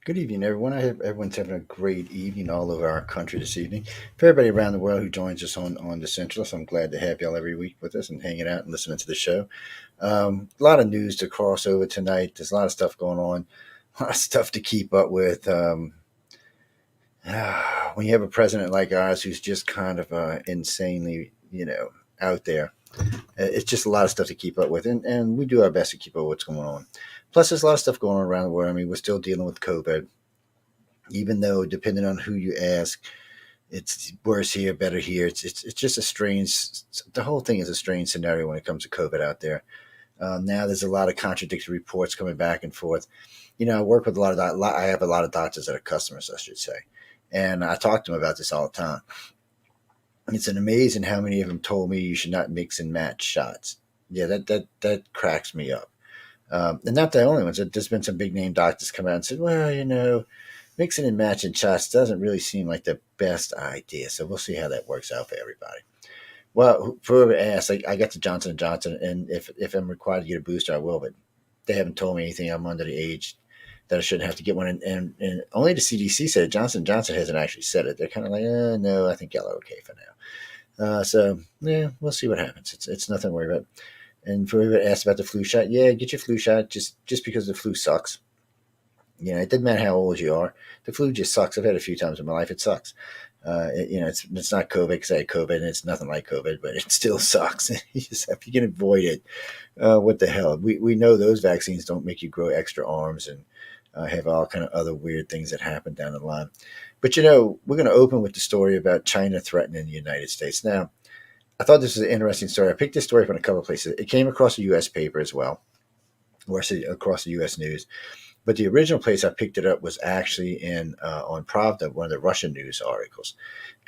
Good evening, everyone. I hope everyone's having a great evening all over our country this evening. For everybody around the world who joins us on the Centralist, I'm glad to have y'all every week with us and hanging out and listening to the show. A lot of news to cross over tonight. There's a lot of stuff going on, a lot of stuff to keep up with. When you have a president like ours who's just kind of insanely, out there, it's just a lot of stuff to keep up with. And we do our best to keep up with what's going on. Plus, there's a lot of stuff going on around the world. I mean, we're still dealing with COVID, even though depending on who you ask, it's worse here, better here. It's just a strange. The whole thing is a strange scenario when it comes to COVID out there. Now there's a lot of contradictory reports coming back and forth. I work with a lot of I have a lot of doctors that are customers, I should say, and I talk to them about this all the time. It's an amazing how many of them told me you should not mix and match shots. Yeah, that cracks me up. And not the only ones. There's been some big name doctors come out and said, well, mixing and matching shots doesn't really seem like the best idea. So we'll see how that works out for everybody. Well, for whoever asked, I got the Johnson and Johnson, and if I'm required to get a booster, I will. But they haven't told me anything. I'm under the age that I shouldn't have to get one, and only the CDC said it. Johnson and Johnson hasn't actually said it. They're kind of like, no, I think y'all are okay for now. So yeah, we'll see what happens. It's nothing to worry about. And for whoever asked about the flu shot, yeah, get your flu shot just because the flu sucks. It doesn't matter how old you are. The flu just sucks. I've had it a few times in my life. It sucks. It's not COVID because I had COVID and it's nothing like COVID, but it still sucks. If you can avoid it, what the hell? We know those vaccines don't make you grow extra arms and have all kind of other weird things that happen down the line. But we're going to open with the story about China threatening the United States. Now, I thought this was an interesting story. I picked this story from a couple of places. It came across a U.S. paper as well, or I say across the U.S. news. But the original place I picked it up was actually in on Pravda, one of the Russian news articles.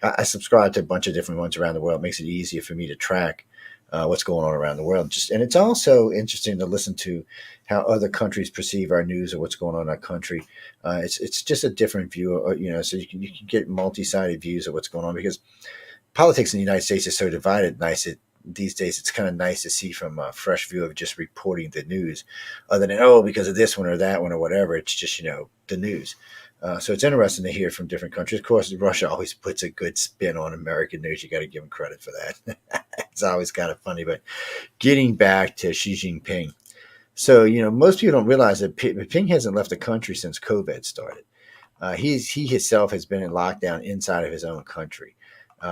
I subscribe to a bunch of different ones around the world. It makes it easier for me to track what's going on around the world. And it's also interesting to listen to how other countries perceive our news or what's going on in our country. It's just a different view, so you can get multi-sided views of what's going on because politics in the United States is so divided. These days, it's kind of nice to see from a fresh view of just reporting the news, other than because of this one or that one or whatever. It's just the news. So it's interesting to hear from different countries. Of course, Russia always puts a good spin on American news. You got to give them credit for that. It's always kind of funny. But getting back to Xi Jinping, so most people don't realize that Ping hasn't left the country since COVID started. He himself has been in lockdown inside of his own country.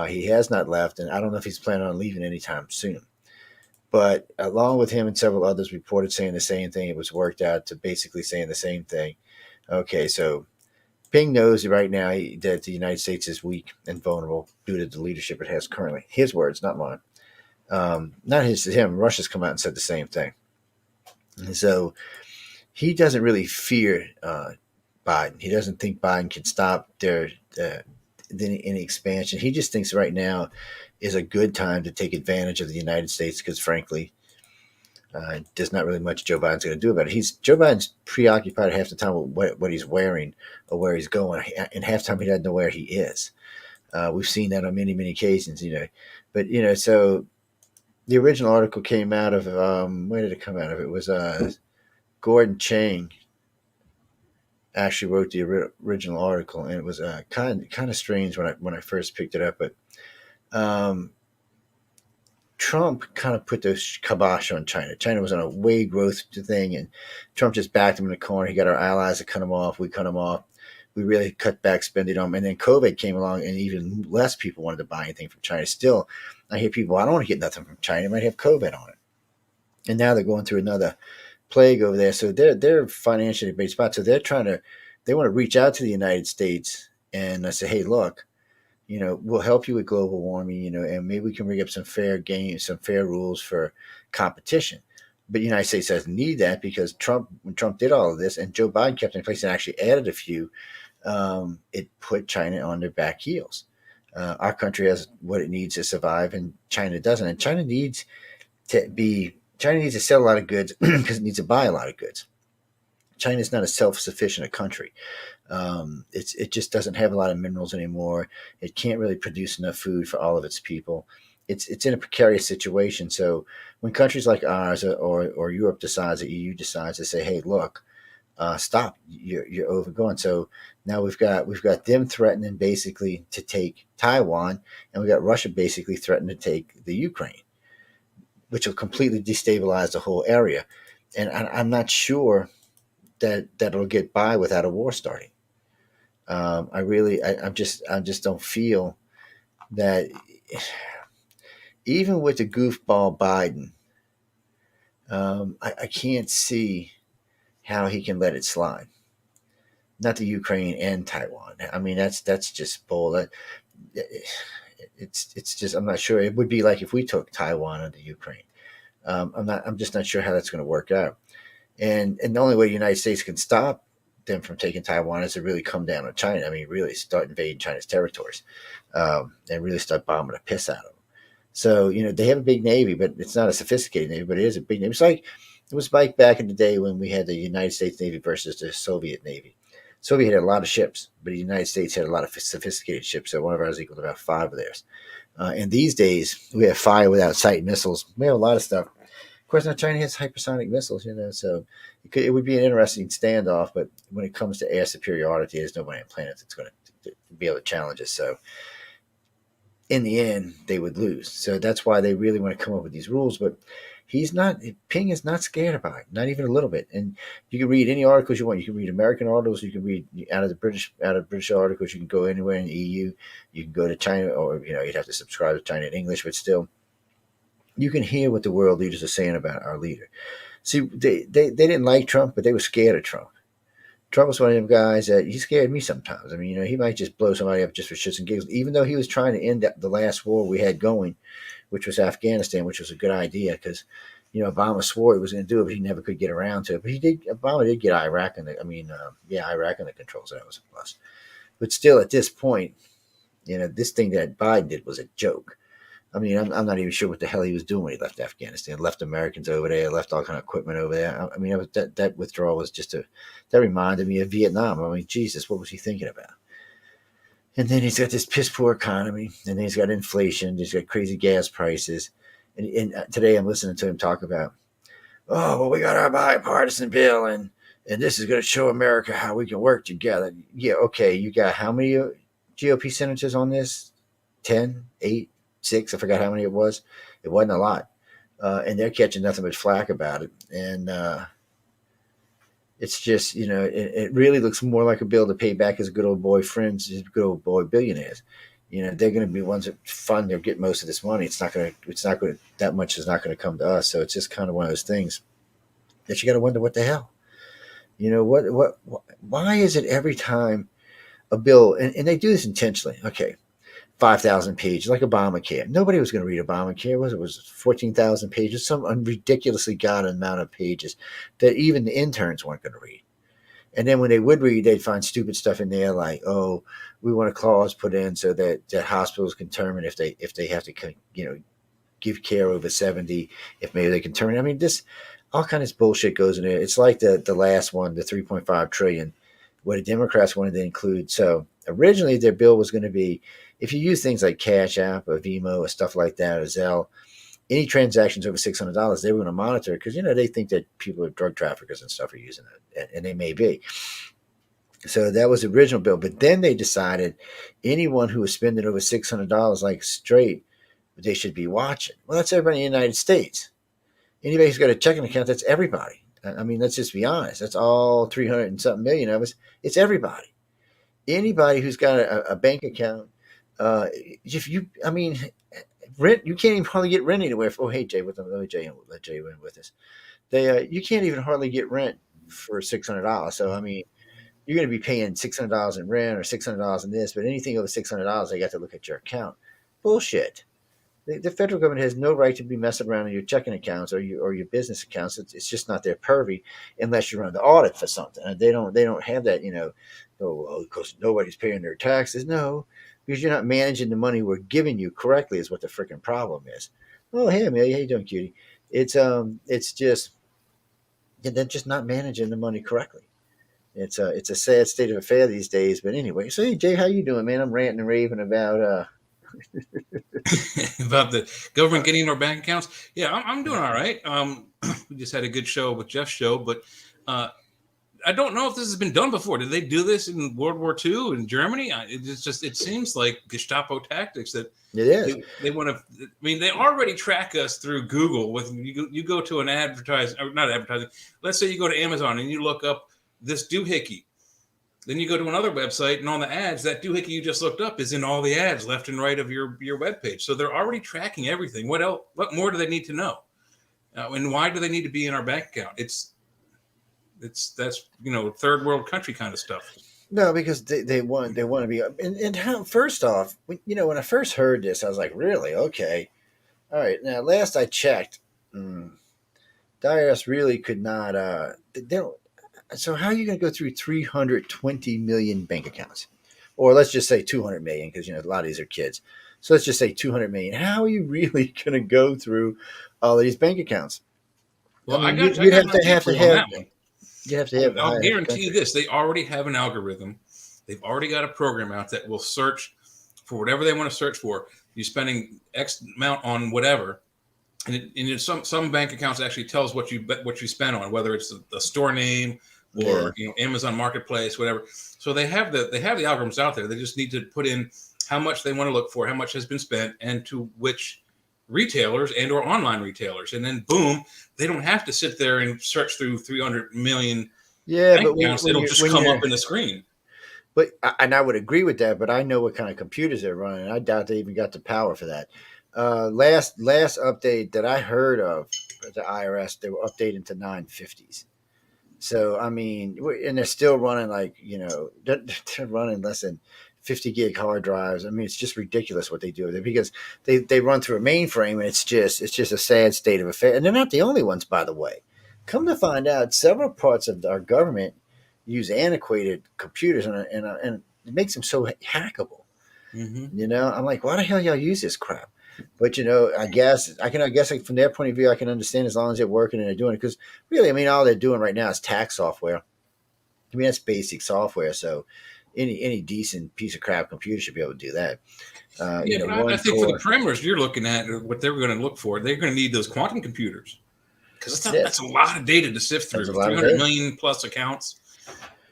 He has not left, and I don't know if he's planning on leaving anytime soon. But along with him and several others reported saying the same thing, it was worked out to basically saying the same thing. Okay, so Ping knows right now that the United States is weak and vulnerable due to the leadership it has currently. His words, not mine. Not him. Russia's come out and said the same thing. And so he doesn't really fear Biden. He doesn't think Biden can stop any expansion. He just thinks right now is a good time to take advantage of the United States because, frankly, there's not really much Joe Biden's going to do about it. Joe Biden's preoccupied half the time with what he's wearing or where he's going, and half the time he doesn't know where he is. We've seen that on many, many occasions, But so the original article came out of where did it come out of? It was Gordon Chang actually wrote the original article, and it was kind of strange when I first picked it up. But Trump kind of put the kibosh on China. China was on a way growth thing, and Trump just backed him in the corner. He got our allies to cut him off. We cut him off. We really cut back spending on him. And then COVID came along, and even less people wanted to buy anything from China. Still, I hear people, I don't want to get nothing from China. It might have COVID on it. And now they're going through another plague over there. So they're financially based spot. So they want to reach out to the United States and say, hey, look, we'll help you with global warming, and maybe we can rig up some fair games, some fair rules for competition. But the United States doesn't need that because when Trump did all of this and Joe Biden kept in place and actually added a few, it put China on their back heels. Our country has what it needs to survive, and China doesn't. And China needs to sell a lot of goods because it needs to buy a lot of goods. China is not a self-sufficient country. It just doesn't have a lot of minerals anymore. It can't really produce enough food for all of its people. It's in a precarious situation. So when countries like ours or Europe decides, the EU decides to say, hey, look, stop, you're overgoing. So now we've got them threatening basically to take Taiwan, and we got Russia basically threatening to take the Ukraine, which will completely destabilize the whole area. And I'm not sure that it'll get by without a war starting. I just don't feel that even with the goofball Biden, I can't see how he can let it slide. Not the Ukraine and Taiwan. I mean, that's just bull. It's just I'm not sure. It would be like if we took Taiwan and the Ukraine. I'm just not sure how that's going to work out. And the only way the United States can stop them from taking Taiwan is to really come down on China. I mean, really start invading China's territories, and really start bombing the piss out of them. So they have a big navy, but it's not a sophisticated navy, but it is a big navy. It was like back in the day when we had the United States Navy versus the Soviet Navy. Soviet had a lot of ships, but the United States had a lot of sophisticated ships. So one of ours equaled about five of theirs. And these days we have fire without sight missiles. We have a lot of stuff. Of course, now China has hypersonic missiles, so it would be an interesting standoff. But when it comes to air superiority, there's nobody on the planet that's going to be able to challenge us. So in the end, they would lose. So that's why they really want to come up with these rules. But he's not. Ping is not scared about it, not even a little bit. And you can read any articles you want. You can read American articles. You can read out of British articles. You can go anywhere in the EU. You can go to China, or you'd have to subscribe to China in English, but still, you can hear what the world leaders are saying about our leader. See, they didn't like Trump, but they were scared of Trump. Trump was one of them guys that he scared me sometimes. I mean, he might just blow somebody up just for shits and giggles, even though he was trying to end the last war we had going, which was Afghanistan, which was a good idea because, Obama swore he was going to do it, but he never could get around to it. But he did. Obama did get Iraq Iraq under control, so that was a plus. But still, at this point, this thing that Biden did was a joke. I mean, I'm not even sure what the hell he was doing when he left Afghanistan. Left Americans over there, left all kind of equipment over there. I mean, that withdrawal was that reminded me of Vietnam. I mean, Jesus, what was he thinking about? And then he's got this piss poor economy, and then he's got inflation. He's got crazy gas prices. And today I'm listening to him talk about, oh, well, we got our bipartisan bill, and this is going to show America how we can work together. Yeah, okay, you got how many GOP senators on this? 10, 8, 6, I forgot how many it was. It wasn't a lot. And they're catching nothing but flack about it. And it's just, it really looks more like a bill to pay back his good old boy friends, his good old boy billionaires. They're going to be ones that fund or get most of this money. That much is not going to come to us. So it's just kind of one of those things that you got to wonder what the hell. Why is it every time a bill, and they do this intentionally, okay, 5,000 pages, like Obamacare. Nobody was going to read Obamacare. It was 14,000 pages, some ridiculously god amount of pages that even the interns weren't going to read. And then when they would read, they'd find stupid stuff in there like, oh, we want a clause put in so that hospitals can determine if they have to, give care over 70, if maybe they can turn. I mean, this all kinds of bullshit goes in there. It's like the last one, the 3.5 trillion, where the Democrats wanted to include. So originally their bill was going to be, if you use things like Cash App or Vimo or stuff like that or Zelle, any transactions over $600, they were going to monitor because they think that people are drug traffickers and stuff are using it, and they may be. So that was the original bill, but then they decided anyone who was spending over $600 like straight, they should be watching. Well, that's everybody in the United States. Anybody who's got a checking account, that's everybody. I mean, let's just be honest. That's all 300 and something million of us. It's everybody. Anybody who's got a bank account, rent, you can't even hardly get rent anywhere. Oh, hey, Jay, let Jay in with us. You can't even hardly get rent for $600. So, I mean, you're going to be paying $600 in rent or $600 in this, but anything over $600, they got to look at your account. Bullshit. The federal government has no right to be messing around in your checking accounts or your business accounts. It's just not their purview unless you're on the audit for something. And they don't have that, because nobody's paying their taxes. No, because you're not managing the money we're giving you correctly is what the freaking problem is. Oh, hey, Amelia, how you doing, cutie? It's just they're just not managing the money correctly. It's a sad state of affair these days. But anyway, so hey, Jay, how you doing, man? I'm ranting and raving about about the government getting our bank accounts. Yeah, I'm doing all right. We just had a good show with Jeff's show, but I don't know if this has been done before. Did they do this in World War II in Germany? It seems like Gestapo tactics that It is. they want to. I mean, they already track us through Google. With you go to an advertising, or not advertising. Let's say you go to Amazon and you look up this doohickey. Then you go to another website, and on the ads, that doohickey you just looked up is in all the ads left and right of your webpage. So they're already tracking everything. What else? What more do they need to know? And why do they need to be in our bank account? That's third world country kind of stuff. No, because they want to be and how first off, when I first heard this, I was like, really? Okay. All right. Now last I checked, the IRS really could not they don't so how are you going to go through 320 million bank accounts? Or let's just say 200 million because a lot of these are kids. So let's just say 200 million. How are you really going to go through all of these bank accounts? Well, I mean, I got you'd an idea have for to you on have that one. you have to have the I'll higher guarantee you country. this: they already have an algorithm. They've already got a program out that will search for whatever they want to search for. You're spending X amount on whatever, and some bank accounts actually tells what you spend on, whether it's the store name Yeah. or Amazon Marketplace, whatever. So they have the algorithms out there. They just need to put in how much they want to look for, how much has been spent, and to which retailers and or online retailers, and then boom, they don't have to sit there and search through 300 million Yeah, bank but accounts. It'll just when come up you're in the screen. and I would agree with that, but I know what kind of computers they're running. I doubt they even got the power for that. Last update that I heard of the IRS, they were updating to 950s. So I mean, and they're still running they're running less than 50 gig hard drives. I mean, it's just ridiculous what they do with it because they run through a mainframe, and it's just a sad state of affair. And they're not the only ones, by the way. Come to find out, several parts of our government use antiquated computers, and it makes them so hackable. Mm-hmm. I'm like, why the hell y'all use this crap? But I guess from their point of view, I can understand as long as they're working and they're doing it. Because really, I mean, all they're doing right now is tax software. I mean, that's basic software. So any decent piece of crap computer should be able to do that. Yeah, but I One think for the core. parameters you're looking at, what they're going to look for, they're going to need those quantum computers because That's it. that's a lot of data to sift That's a through. lot of 300 data, million plus accounts,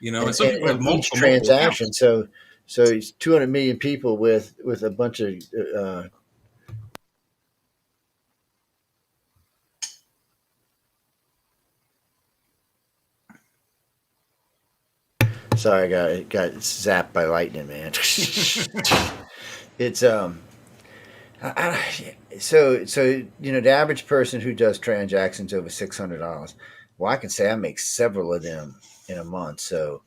and and, some and, people have and each multiple accounts. transaction. So it's 200 million people with a bunch of. Sorry, I got zapped by lightning, man. It's so the average person who does transactions over $600. Well, I can say I make several of them in a month. So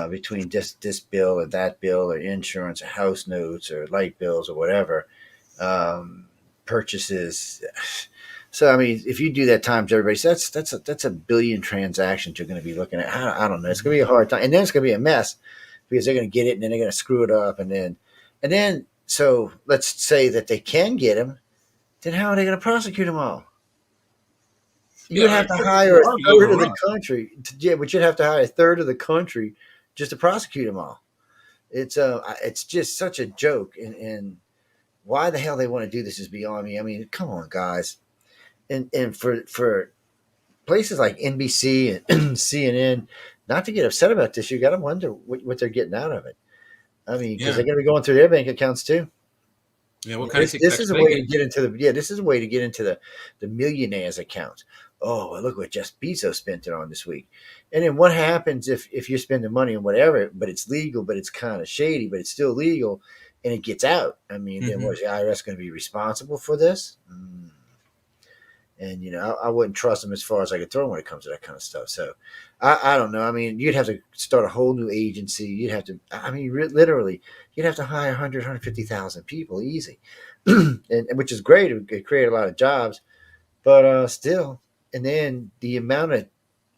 between this bill or that bill or insurance or house notes or light bills or whatever, purchases. So I mean, if you do that times everybody, so that's a billion transactions you're going to be looking at. I don't know. It's going to be a hard time, and then it's going to be a mess because they're going to get it and then they're going to screw it up, and then so let's say that they can get them. Then how are they going to prosecute them all? You Yeah, would have to hire they're a already third of the overrun. country. Yeah, but you'd have to hire a third of the country just to prosecute them all. It's just such a joke, and why the hell they want to do this is beyond me. I mean, come on, guys, and for places like NBC and CNN not to get upset about this, you got to wonder what they're getting out of it. I mean, because Yeah, they're going to be going through their bank accounts too. yeah. What kind of This kickbacks is do a they way get? to get into the this is a way to get into the millionaires accounts. Oh, well, look what Jeff Bezos spent it on this week. And then what happens if you're spending money on whatever, but it's legal, but it's kind of shady, but it's still legal, and it gets out? I mean, then Mm-hmm. was the IRS going to be responsible for this? And I wouldn't trust them as far as I could throw when it comes to that kind of stuff. So I don't know. I mean, you'd have to start a whole new agency. You'd have to. I mean, literally, you'd have to hire 100, 150,000 people easy, and which is great. It would create a lot of jobs, but still. And then the amount of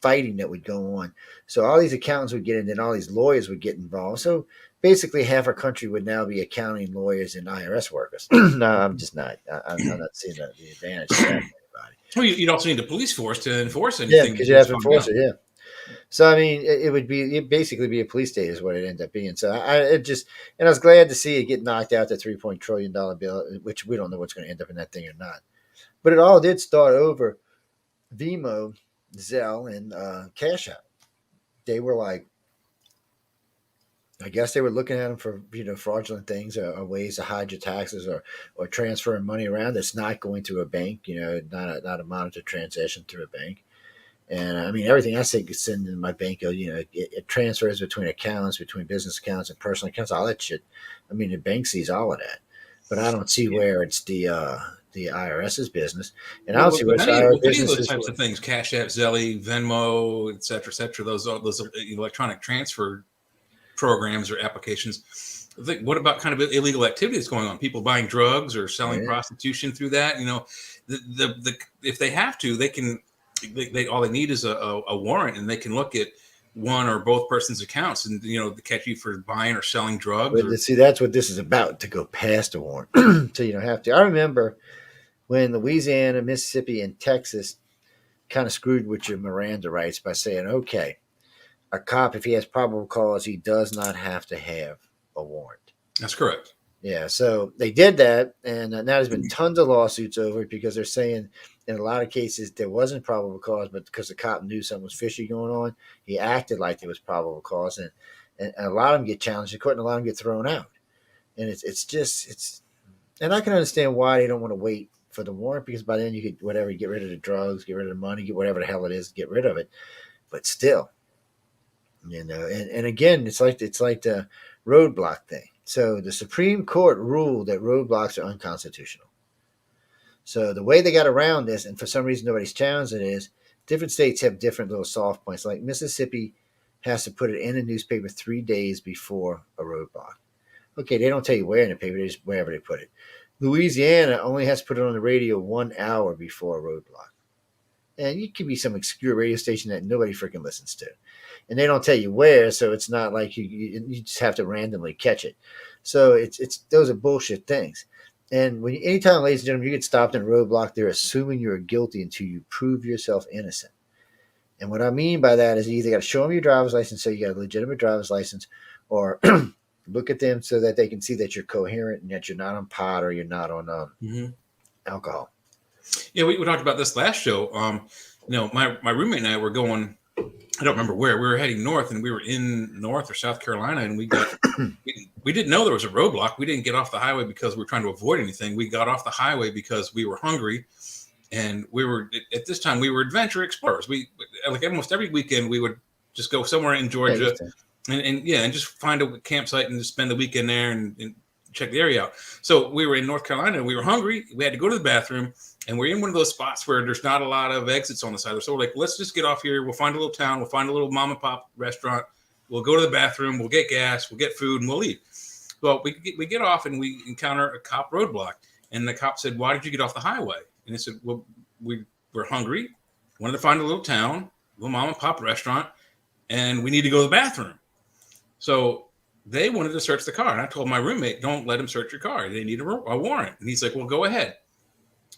fighting that would go on. So all these accountants would get in, and all these lawyers would get involved. So basically, half our country would now be accounting lawyers and IRS workers. No, I'm just not. I'm not seeing the advantage of that for anybody. Well, you'd also need the police force to enforce Yeah, anything because that you gets have to found enforce out. it. Yeah. So I mean, it basically be a police state is what it ended up being. So I was glad to see it get knocked out, the $3.1 trillion bill, which we don't know what's going to end up in that thing or not. But it all did start over Vimo, Zelle, and Cash App. they were like, I guess they were looking at them for fraudulent things or ways to hide your taxes or transferring money around that's not going through a bank. Not a monitored transaction through a bank. And I mean, everything I say send in my bank, it transfers between accounts, between business accounts and personal accounts, all that shit. I mean, the bank sees all of that, but I don't see where it's the IRS's business, and I don't Well, see where it's IRS with any of those businesses. types of things, Cash App, Zelly, Venmo, et cetera, those electronic transfer programs or applications. What about kind of illegal activities going on? People buying drugs or selling Yeah. prostitution through that? If they have to, they can. They all they need is a warrant, and they can look at one or both persons' accounts, and catch you for buying or selling drugs. But Or see, that's what this is about, to go past a warrant, so you don't have to. I remember when Louisiana, Mississippi, and Texas kind of screwed with your Miranda rights by saying, okay, a cop, if he has probable cause, he does not have to have a warrant. that's correct. Yeah, so they did that, and now there's been tons of lawsuits over it because they're saying in a lot of cases there wasn't probable cause, but because the cop knew something was fishy going on, he acted like there was probable cause, and a lot of them get challenged in court, and a lot of them get thrown out. And and I can understand why they don't want to wait for the warrant, because by then you could get rid of the drugs, get rid of the money, get whatever the hell it is, get rid of it. But still, and again, it's like the roadblock thing. So the Supreme Court ruled that roadblocks are unconstitutional. So the way they got around this, and for some reason nobody's challenged it, is different states have different little soft points. Like Mississippi has to put it in a newspaper 3 days before a roadblock. Okay, they don't tell you where in the paper, they just wherever they put it. Louisiana only has to put it on the radio 1 hour before a roadblock. And it could be some obscure radio station that nobody freaking listens to. And they don't tell you where, so it's not like you just have to randomly catch it. So it's those are bullshit things. And anytime, ladies and gentlemen, you get stopped in a roadblock, they're assuming you're guilty until you prove yourself innocent. And what I mean by that is you either got to show them your driver's license, so you got a legitimate driver's license, or look at them so that they can see that you're coherent and that you're not on pot or you're not on alcohol. Yeah, we talked about this last show. My roommate and I were going. I don't remember where we were heading north, and we were in North or South Carolina, and we didn't know there was a roadblock. We didn't get off the highway because we were trying to avoid anything. We got off the highway because we were hungry, and we were at this time we were adventure explorers. We like almost every weekend we would just go somewhere in Georgia, and just find a campsite and just spend the weekend there and check the area out. So we were in North Carolina, and we were hungry. We had to go to the bathroom. And we're in one of those spots where there's not a lot of exits on the side. So we're like, let's just get off here. We'll find a little town. We'll find a little mom and pop restaurant. We'll go to the bathroom. We'll get gas. We'll get food, and we'll leave. Well, we get off, and we encounter a cop roadblock. And the cop said, "Why did you get off the highway?" And I said, "Well, we were hungry. Wanted to find a little town, little mom and pop restaurant, and we need to go to the bathroom." So they wanted to search the car. And I told my roommate, "Don't let them search your car. They need a warrant." And he's like, "Well, go ahead."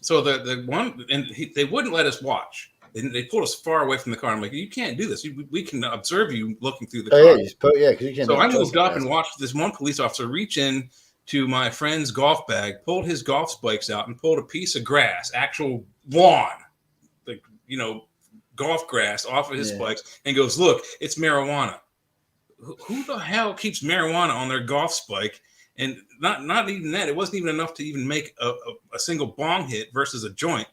So they wouldn't let us watch. They pulled us far away from the car. I'm like, you can't do this. We can observe you looking through the car. Because you can't. So I moved up and watched this one police officer reach in to my friend's golf bag, pulled his golf spikes out, and pulled a piece of grass, actual lawn, golf grass off of his spikes, and goes, "Look, it's marijuana." Who the hell keeps marijuana on their golf spike? And not even that. It wasn't even enough to even make a single bong hit versus a joint.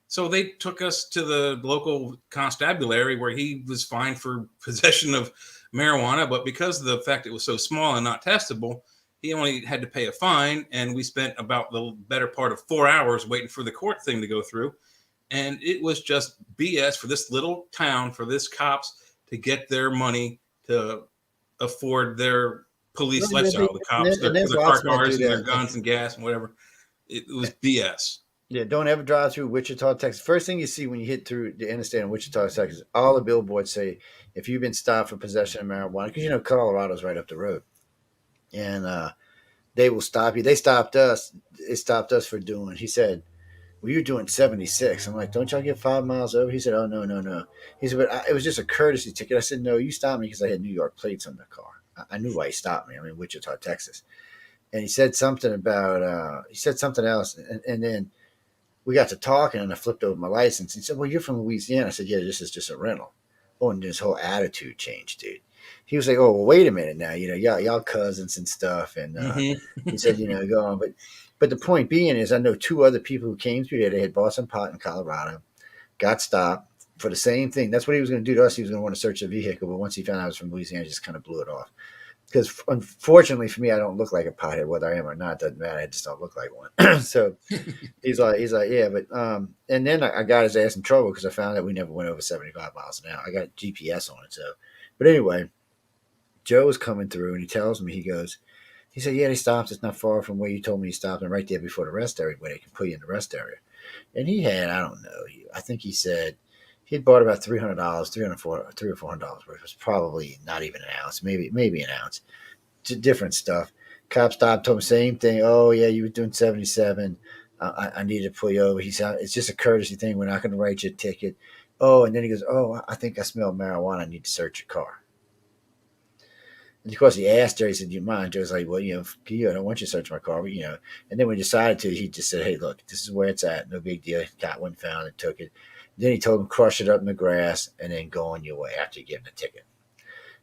So they took us to the local constabulary where he was fined for possession of marijuana. But because of the fact it was so small and not testable, he only had to pay a fine. And we spent about the better part of 4 hours waiting for the court thing to go through. And it was just BS for this little town, for this cops to get their money to afford their police lifestyle. The cops, their car cars and their guns and gas and whatever. It was BS. Yeah, don't ever drive through Wichita, Texas. First thing you see when you hit through the interstate in Wichita, Texas, all the billboards say, if you've been stopped for possession of marijuana, because Colorado's right up the road, and they will stop you. They stopped us. They stopped us for doing. He said, "Well, you're doing 76." I'm like, "Don't y'all get 5 miles over?" He said, "Oh, no." He said, "But it was just a courtesy ticket." I said, "No, you stopped me because I had New York plates on the car. I knew why he stopped me. I'm in Wichita, Texas." And he said something about, he said something else. And then we got to talking, and I flipped over my license. He said, "Well, you're from Louisiana." I said, "Yeah, this is just a rental." Oh, and his whole attitude changed, dude. He was like, "Oh, well, wait a minute now. Y'all cousins and stuff." And he said, "Go on." But the point being is, I know two other people who came through there. They had bought some pot in Colorado, got stopped for the same thing. That's what he was going to do to us. He was going to want to search the vehicle, but once he found out I was from Louisiana, he just kind of blew it off. Because unfortunately for me, I don't look like a pothead, whether I am or not. Doesn't matter. I just don't look like one. So he's like, yeah, but and then I got his ass in trouble because I found out we never went over 75 miles an hour. I got GPS on it, so. But anyway, Joe was coming through and he tells me, he said, yeah, they stopped. It's not far from where you told me he stopped, and right there before the rest area where they can put you in the rest area. And he had, I don't know, I think he said he had bought about $300, $300 worth. It was probably not even an ounce, maybe an ounce. Different stuff. Cop stopped, told him the same thing. Oh yeah, you were doing 77. I need to pull you over. He said, it's just a courtesy thing. We're not going to write you a ticket. Oh, and then he goes, oh, I think I smell marijuana. I need to search your car. And of course, he asked Joe, he said, do you mind? Joe's like, well, I don't want you to search my car, but. And then when we decided to, he just said, hey, look, this is where it's at. No big deal. Got one, found it, took it. Then he told him, crush it up in the grass and then go on your way after you give him the ticket.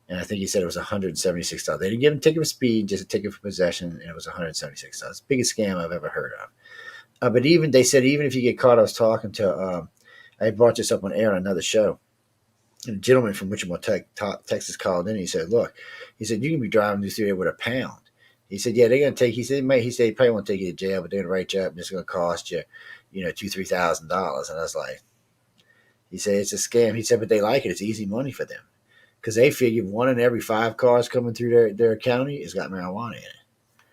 And I think he said it was $176. They didn't give him a ticket for speed, just a ticket for possession, and it was $176. Biggest scam I've ever heard of. But they said even if you get caught, I was talking to, I brought this up on air on another show. And a gentleman from Wichita, Texas called in. And he said, "Look," he said, "you can be driving through there with a pound." He said, "Yeah, they're going to take." He said, "He probably won't take you to jail, but they're going to write you up, and it's going to cost you, $2,000-$3,000." And I was like, he said, "It's a scam." He said, "But they like it. It's easy money for them because they figure one in every 5 cars coming through their county has got marijuana in it.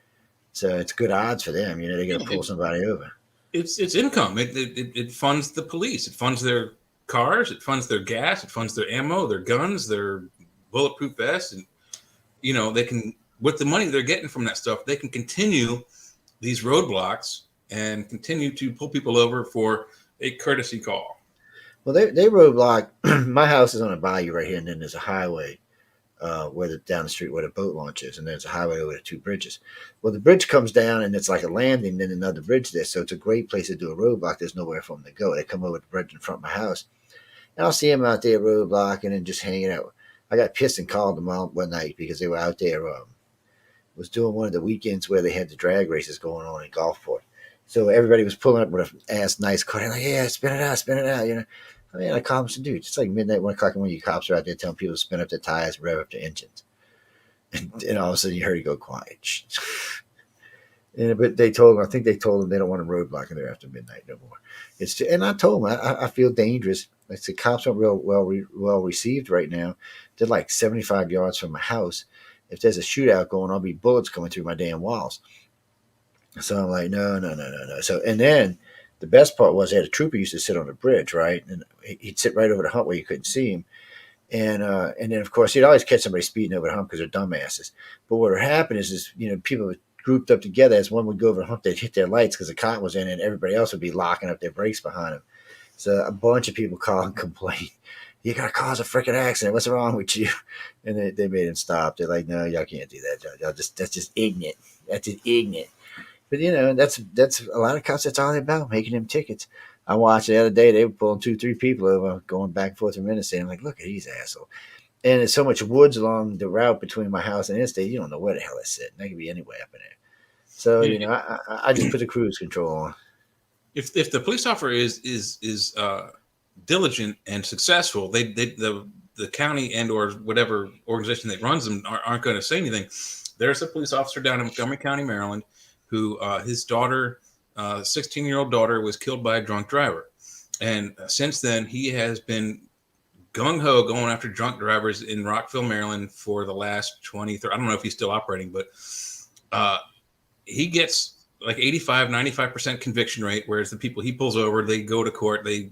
So it's good odds for them. They're going to pull somebody over." It's income. It funds the police. It funds their cars. It funds their gas. It funds their ammo, their guns, their bulletproof vests, and they can, with the money they're getting from that stuff, they can continue these roadblocks and continue to pull people over for a courtesy call. Well, they roadblock. My house is on a bayou right here, and then there's a highway down the street where the boat launch is, and there's a highway over the two bridges. Well, the bridge comes down, and it's like a landing, then another bridge there. So it's a great place to do a roadblock. There's nowhere for them to go. They come over the bridge in front of my house, and I'll see them out there roadblocking and just hanging out. I got pissed and called them out one night because they were out there. Was doing one of the weekends where they had the drag races going on in Gulfport. So everybody was pulling up with a ass nice car. They're like, yeah, spin it out. I mean, I called him, said, dude, it's like midnight, 1 o'clock, and when you cops are out there telling people to spin up their tires, rev up their engines. And all of a sudden you heard it go quiet. But I think they told them they don't want them roadblocking there after midnight no more. And I told them, I feel dangerous. Like the cops aren't real well received right now. They're like 75 yards from my house. If there's a shootout going, I'll be bullets coming through my damn walls. So I'm like, no. So, and then the best part was they had a trooper used to sit on the bridge, right? And he'd sit right over the hump where you couldn't see him. And then, of course, he'd always catch somebody speeding over the hump because they're dumbasses. But what would happen is people would grouped up together. As one would go over the hump, they'd hit their lights because the cop was in, and everybody else would be locking up their brakes behind them. So a bunch of people call and complain. You got to cause a freaking accident. What's wrong with you? And they made him stop. They're like, no, y'all can't do that. That's just ignorant. That's just ignorant. But that's a lot of cops. That's all they're about, making them tickets. I watched the other day. They were pulling 2-3 people over, going back and forth from interstate. I'm like, look at these assholes. And there's so much woods along the route between my house and interstate. You don't know where the hell it's sitting. They could be anywhere up in there. So I just put the cruise control on. If the police officer is diligent and successful, the county and or whatever organization that runs them aren't going to say anything. There's a police officer down in Montgomery County, Maryland, who his daughter, 16-year-old daughter, was killed by a drunk driver, and since then he has been gung-ho going after drunk drivers in Rockville, Maryland for the last 20, 30, I don't know if he's still operating, but he gets like 85-95% conviction rate, whereas the people he pulls over, they go to court, they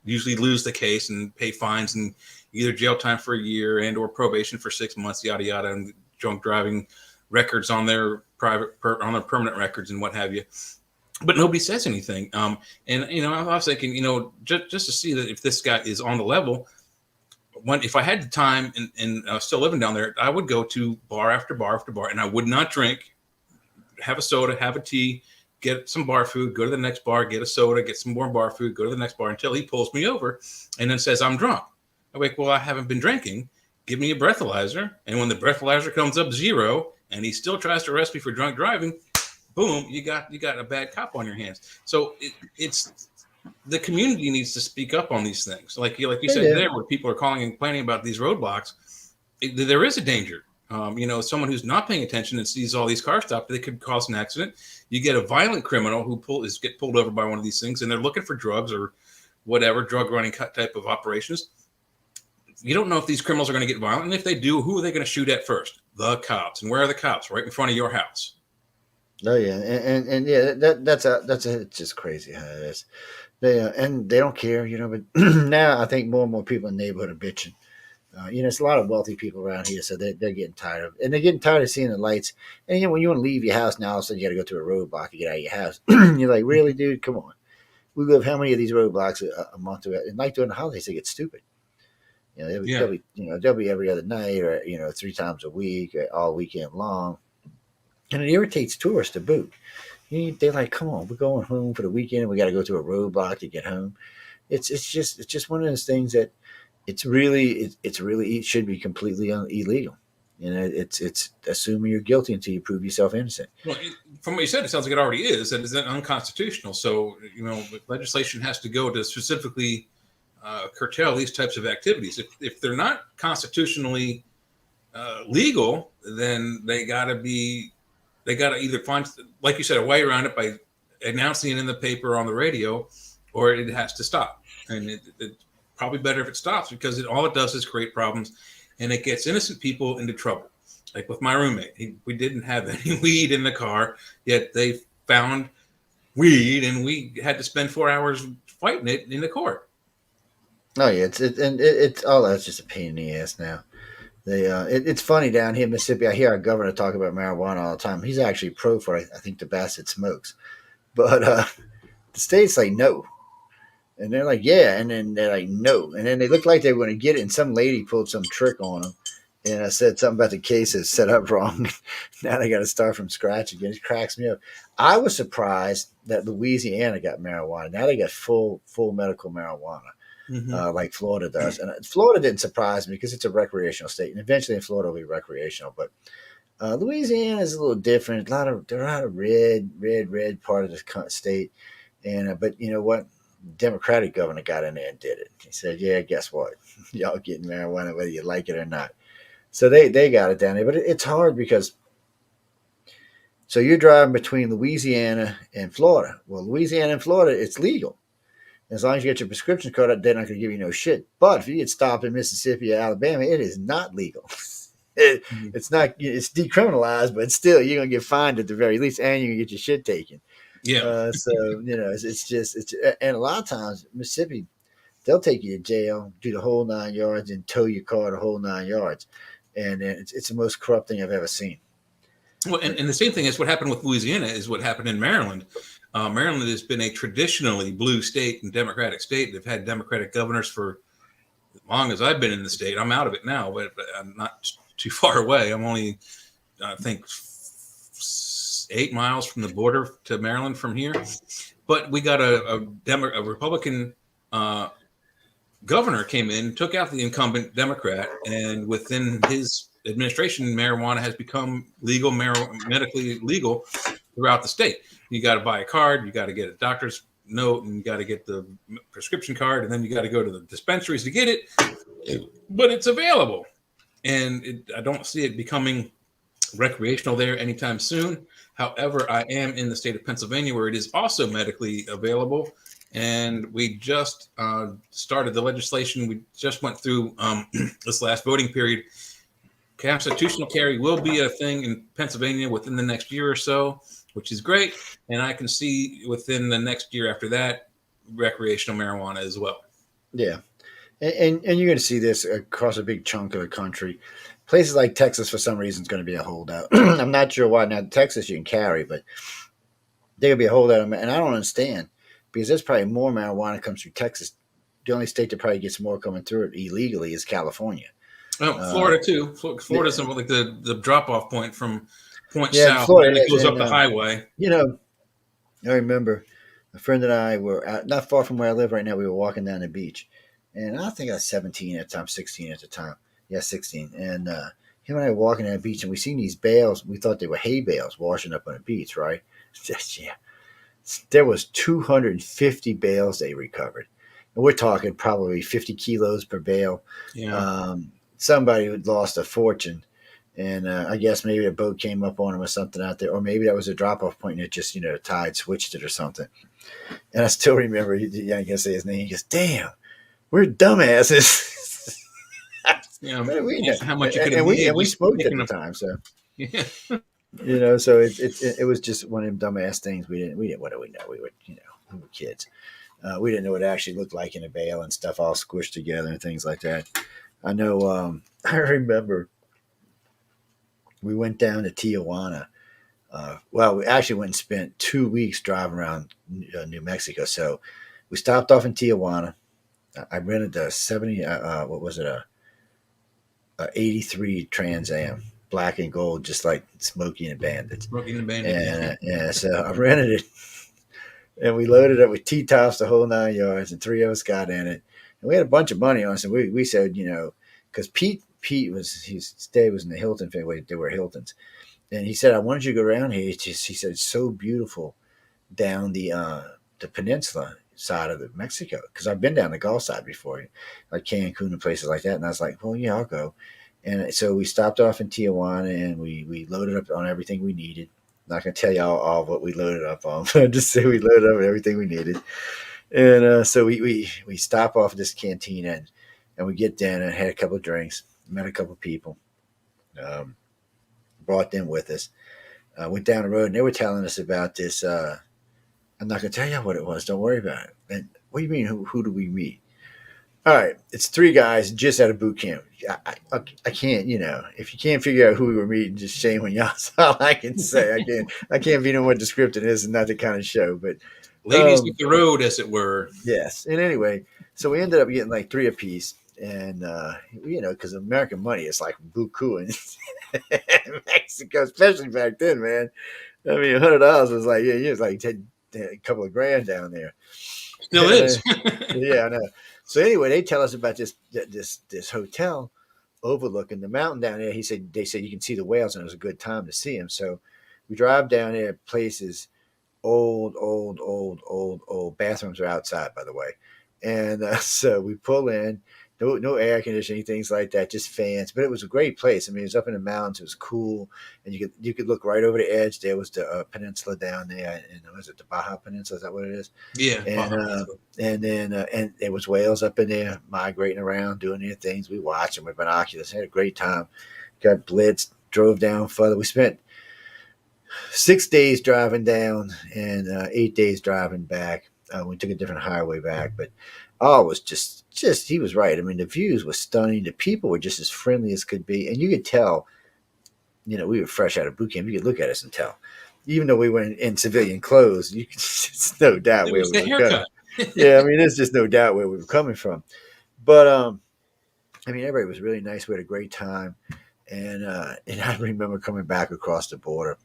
usually lose the case and pay fines and either jail time for a year and or probation for 6 months, yada yada, and drunk driving records on their on their permanent records and what have you. But nobody says anything. And I was thinking, just to see that if this guy is on the level. If I had the time and still living down there, I would go to bar after bar after bar, and I would not drink, have a soda, have a tea, get some bar food, go to the next bar, get a soda, get some more bar food, go to the next bar until he pulls me over and then says I'm drunk. I'm like, well, I haven't been drinking. Give me a breathalyzer. And when the breathalyzer comes up 0 and he still tries to arrest me for drunk driving, boom, you got a bad cop on your hands. So it's the community needs to speak up on these things. Like you They said do. there, where people are calling and complaining about these roadblocks, there is a danger. Someone who's not paying attention and sees all these cars stopped, they could cause an accident. You get a violent criminal who get pulled over by one of these things, and they're looking for drugs or whatever drug running type of operations. You don't know if these criminals are going to get violent, and if they do, who are they going to shoot at first? The cops. And where are the cops? Right in front of your house. Oh yeah, and yeah, that's it's just crazy how it is. And they don't care, But now I think more and more people in the neighborhood are bitching. It's a lot of wealthy people around here, so they're getting tired of, and they're getting tired of seeing the lights. And when you want to leave your house now, all of a sudden you got to go to a roadblock to get out of your house. You're like, really, dude? Come on. We live how many of these roadblocks a month? And like during the holidays, they get stupid. Yeah. They'll be every other night, or 3 times a week, or all weekend long, and it irritates tourists to boot. They're like, come on, we're going home for the weekend, and we got to go to a roadblock to get home. It's just one of those things that it should be completely illegal. It's assuming you're guilty until you prove yourself innocent. Well, from what you said, it sounds like it already is, and it's unconstitutional. So, legislation has to go to specifically curtail these types of activities. If they're not constitutionally legal, then they got to either find, like you said, a way around it by announcing it in the paper or on the radio, or it has to stop. And it's probably better if it stops, because all it does is create problems, and it gets innocent people into trouble. Like with my roommate, we didn't have any weed in the car, yet they found weed, and we had to spend 4 hours fighting it in the court. Oh yeah, it's all that's just a pain in the ass now. It's funny down here in Mississippi. I hear our governor talk about marijuana all the time. He's actually pro for, I think, the bastard smokes, but the state's like no, and they're like yeah, and then they're like no, and then they look like they were going to get it, and some lady pulled some trick on them, and I said something about the case is set up wrong. Now they got to start from scratch again. It cracks me up. I was surprised that Louisiana got marijuana. Now they got full medical marijuana. Mm-hmm. Like Florida does. And Florida didn't surprise me because it's a recreational state, and eventually in Florida will be recreational. But Louisiana is a little different. There are a lot of red part of the state, and but you know what? Democratic governor got in there and did it. He said, "Yeah, guess what? Y'all getting marijuana whether you like it or not." So they got it down there, but it's hard because. So you're driving between Louisiana and Florida. Well, Louisiana and Florida, it's legal. As long as you get your prescription card, they're not going to give you no shit. But if you get stopped in Mississippi or Alabama, it is not legal. It's not. It's decriminalized, but still, you're going to get fined at the very least, and you're going to get your shit taken. Yeah. So and a lot of times Mississippi, they'll take you to jail, do the whole 9 yards, and tow your car the whole 9 yards, and it's the most corrupt thing I've ever seen. Well, and the same thing is what happened with Louisiana is what happened in Maryland. Maryland has been a traditionally blue state and Democratic state. They've had Democratic governors for as long as I've been in the state. I'm out of it now, but I'm not too far away. I'm only, I think, 8 miles from the border to Maryland from here. But we got a Republican governor came in, took out the incumbent Democrat, and within his administration, marijuana has become medically legal throughout the state. You got to buy a card, you got to get a doctor's note, and you got to get the prescription card, and then you got to go to the dispensaries to get it. But it's available, and I don't see it becoming recreational there anytime soon. However, I am in the state of Pennsylvania where it is also medically available, and we just started the legislation. We just went through this last voting period. Constitutional carry will be a thing in Pennsylvania within the next year or so, which is great. And I can see within the next year after that, recreational marijuana as well. Yeah. And you're going to see this across a big chunk of the country. Places like Texas, for some reason, is going to be a holdout. I'm not sure why. Now, Texas, you can carry, but they're going to be a holdout. And I don't understand because there's probably more marijuana comes through Texas. The only state that probably gets more coming through it illegally is California. Oh, Florida too. Florida's like the drop off point from point south, Florida, and it goes up the highway. I remember a friend and I were not far from where I live right now. We were walking down the beach, and I think I was 17 at the time, 16 at the time. Yeah, 16. And him and I were walking on the beach, and we seen these bales. We thought they were hay bales washing up on the beach, right? Yeah, there was 250 bales they recovered, and we're talking probably 50 kilos per bale. Yeah. Somebody had lost a fortune, and I guess maybe a boat came up on him or something out there, or maybe that was a drop off point and it just the tide switched it or something. And I still remember, I can't say his name. He goes, "Damn, we're dumbasses." Yeah. But we know, How much you could have and we made and we just smoked at picking the them. time, so Yeah. so it was just one of them dumbass things. We didn't what do we know? We were kids. We didn't know what it actually looked like in a bale and stuff all squished together and things like that. I know. I remember we went down to Tijuana. Well, we actually went and spent 2 weeks driving around New Mexico. So we stopped off in Tijuana. I rented a 70. What was it? A 83 Trans Am, black and gold, just like Smokey and the Bandits. Smoking the Bandit. Yeah. And yeah, so I rented it, and we loaded up with T-tops the whole 9 yards, and three of us got in it, and we had a bunch of money on us, and we said, because Pete was his stay was in the Hilton family. They were Hiltons, and he said, I wanted you to go around here. He said it's so beautiful down the peninsula side of the Mexico, because I've been down the Gulf side before, like Cancun and places like that, and I was like, well, yeah, I'll go. And so we stopped off in Tijuana, and we loaded up on everything we needed. I'm not going to tell you all what we loaded up on, but just say we loaded up on everything we needed. And so we stop off at this cantina, and we get down and had a couple of drinks, met a couple of people, um, brought them with us. Went down the road, and they were telling us about this. I'm not going to tell you what it was. Don't worry about it. And what do you mean? Who do we meet? All right, it's three guys just out of boot camp. I can't, if you can't figure out who we were meeting, just shame on y'all. That's all I can say. I can't be no more descriptive. This is not the kind of show, but Ladies of the road, as it were. yes. And anyway, so we ended up getting like three apiece, and because American money is like buku in Mexico, especially back then, man. I mean, $100 was like it was like a couple of grand down there. Still is. Yeah, I know. So anyway, they tell us about this hotel overlooking the mountain down there. They said you can see the whales, and it was a good time to see them. So we drive down there. Places old. Bathrooms are outside, by the way. And so we pull in. No air conditioning, things like that, just fans. But it was a great place. I mean, it was up in the mountains. It was cool, and you could look right over the edge. There was the peninsula down there, and was it the Baja Peninsula? Is that what it is? Yeah. And then and there was whales up in there migrating around, doing their things. We watched them with binoculars. Had a great time. Got blitzed. Drove down further. We spent 6 days driving down and 8 days driving back. We took a different highway back, but it was just he was right. I mean, the views were stunning. The people were just as friendly as could be, and you could tell. We were fresh out of boot camp. You could look at us and tell, even though we were in civilian clothes. You could it's no doubt It where was we the were coming. haircut. Yeah, I mean, there's just no doubt where we were coming from. But I mean, everybody was really nice. We had a great time, and I remember coming back across the border.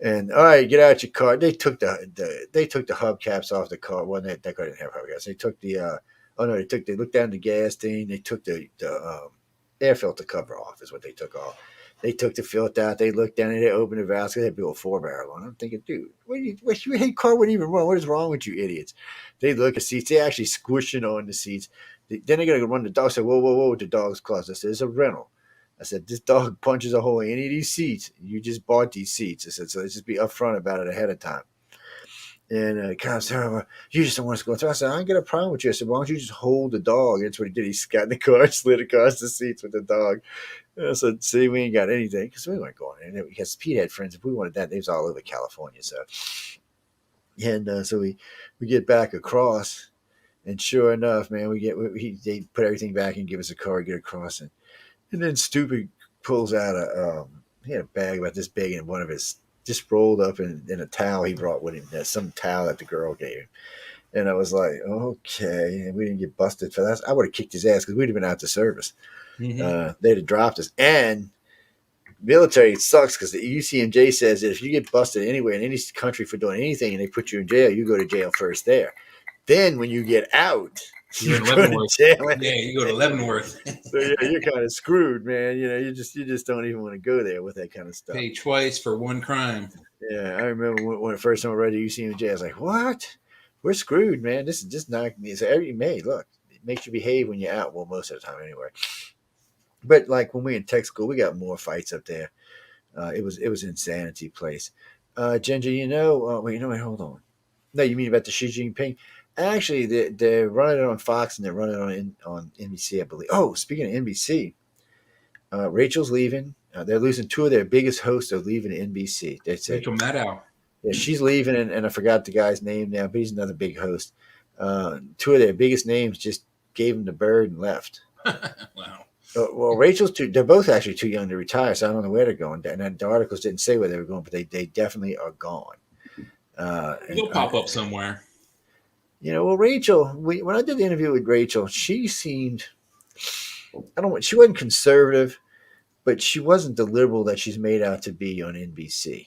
And all right, get out your car. They took the hubcaps off the car. Well, that car didn't have hubcaps. They took they looked down the gas thing. They took the air filter cover off. Is what they took off. They took the filter out. They looked down and they opened the valve. They had a big old 4-barrel on. I'm thinking, dude, your car wouldn't even run. What is wrong with you idiots? They look at the seats. They actually squishing on the seats. Then they got to run the dog. I said, whoa, with the dog's claws. I said, it's a rental. I said, this dog punches a hole in any of these seats. You just bought these seats. I said, so let's just be upfront about it ahead of time. And Kyle said, well, you just don't want us to go through. I said, I don't get a problem with you. I said, why don't you just hold the dog? That's what he did. He got in the car and slid across the seats with the dog. And I said, see, we ain't got anything because we weren't going in. Because Pete had friends. If we wanted that, they was all over California. So, and so we get back across. And sure enough, man, they put everything back and give us a car, get across. And then Stupid pulls out he had a bag about this big, and one of his just rolled up in a towel he brought with him. Some towel that the girl gave him. And I was like, okay. And we didn't get busted for that. I would have kicked his ass because we'd have been out to service. Mm-hmm. They'd have dropped us. And military sucks because the UCMJ says that if you get busted anywhere in any country for doing anything and they put you in jail, you go to jail first there. Then when you get out, You're You're in going to Leavenworth. jail. Yeah, you go to Leavenworth. So yeah, you're kind of screwed, man. You just don't even want to go there with that kind of stuff. Pay twice for one crime. Yeah, I remember when the first time I read the UCMJ, I was like, "What? We're screwed, man. This is just not me." So every May, look, it makes you behave when you're out. Well, most of the time, anyway. But like when we in tech school, we got more fights up there. It was an insanity place. Ginger, wait, no, wait, hold on. No, you mean about the Xi Jinping? Actually, they're running it on Fox and they're running it on NBC, I believe. Oh, speaking of NBC, Rachel's leaving. They're losing two of their biggest hosts are leaving NBC. They said, Rachel Maddow. yeah, she's leaving, and I forgot the guy's name now, but he's another big host. Two of their biggest names just gave him the bird and left. Wow. Well, Rachel's too. They're both actually too young to retire, so I don't know where they're going. And the articles didn't say where they were going, but they definitely are gone. They'll pop up somewhere. Well, Rachel. When I did the interview with Rachel, she seemed. I don't. She wasn't conservative, but she wasn't the liberal that she's made out to be on NBC.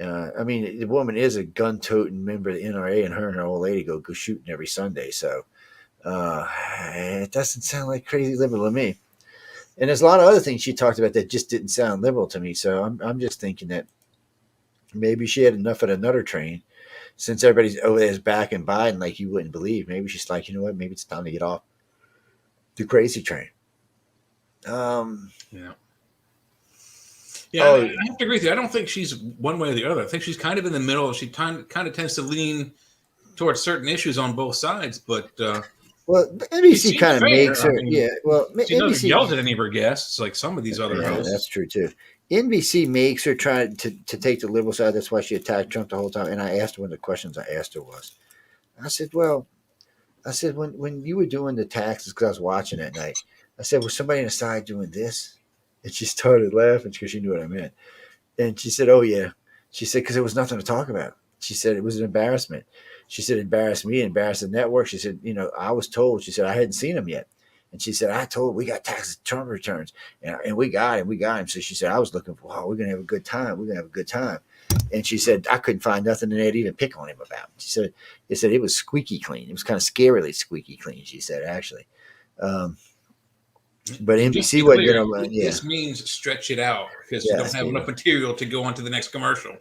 I mean, the woman is a gun-toting member of the NRA, and her old lady go shooting every Sunday. So it doesn't sound like crazy liberal to me. And there's a lot of other things she talked about that just didn't sound liberal to me. So I'm just thinking that maybe she had enough of the nutter train. Since everybody's over there's back and Biden like you wouldn't believe, maybe she's like, you know what, maybe it's time to get off the crazy train. Yeah. Yeah, Oh, I have to agree with you. I don't think she's one way or the other. I think she's kind of in the middle. She kind of tends to lean towards certain issues on both sides, but well, she NBC seems kind of fair. makes her. I mean, Yeah, well, she doesn't NBC. yell at any of her guests like some of these other Yeah, hosts. that's true too. NBC makes her try to take the liberal side. That's why she attacked Trump the whole time. And I asked her one of the questions I asked her was, I said, well, when you were doing the taxes, because I was watching that night, I said, was somebody on the side doing this? And she started laughing because she knew what I meant. And she said, oh, yeah. She said, because there was nothing to talk about. She said, it was an embarrassment. She said, embarrassed me, embarrassed the network. She said, I was told. She said, I hadn't seen them yet. And she said, I told we got tax Trump returns. And we got him. So she said, I was looking for, we're going to have a good time. We're going to have a good time. And she said, I couldn't find nothing in there to even pick on him about. She said, it was squeaky clean. It was kind of scarily squeaky clean, she said, actually. But NBC wasn't going to run. Yeah. This means stretch it out because you Yes, don't have enough material to go on to the next commercial.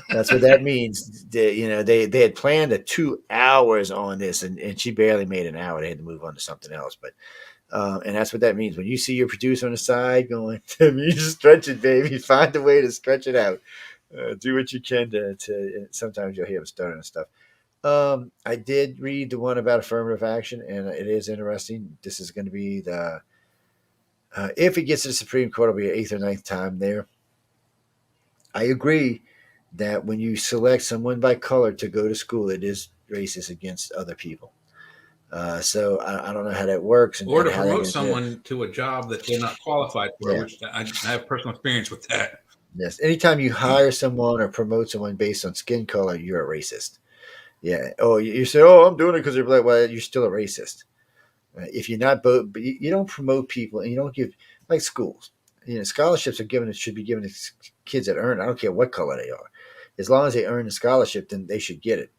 That's what that means. They had planned 2 hours on this, and she barely made an hour. They had to move on to something else. But and that's what that means. When you see your producer on the side going, you just stretch it, baby. Find a way to stretch it out. Do what you can to. Sometimes you'll hear them stuttering and stuff. I did read the one about affirmative action, and it is interesting. This is going to be the if it gets to the Supreme Court, it'll be an 8th or 9th time there. I agree that when you select someone by color to go to school, it is racist against other people. So I don't know how that works. Or to promote someone to a job that they're not qualified for, which I have personal experience with that. Yes. Anytime you hire someone or promote someone based on skin color, you're a racist. Yeah. Oh, you say, oh, I'm doing it because they're black. Well, you're still a racist. If you're not both, but you don't promote people and you don't give, like schools, scholarships should be given to kids that earn. I don't care what color they are. As long as they earn a scholarship, then they should get it.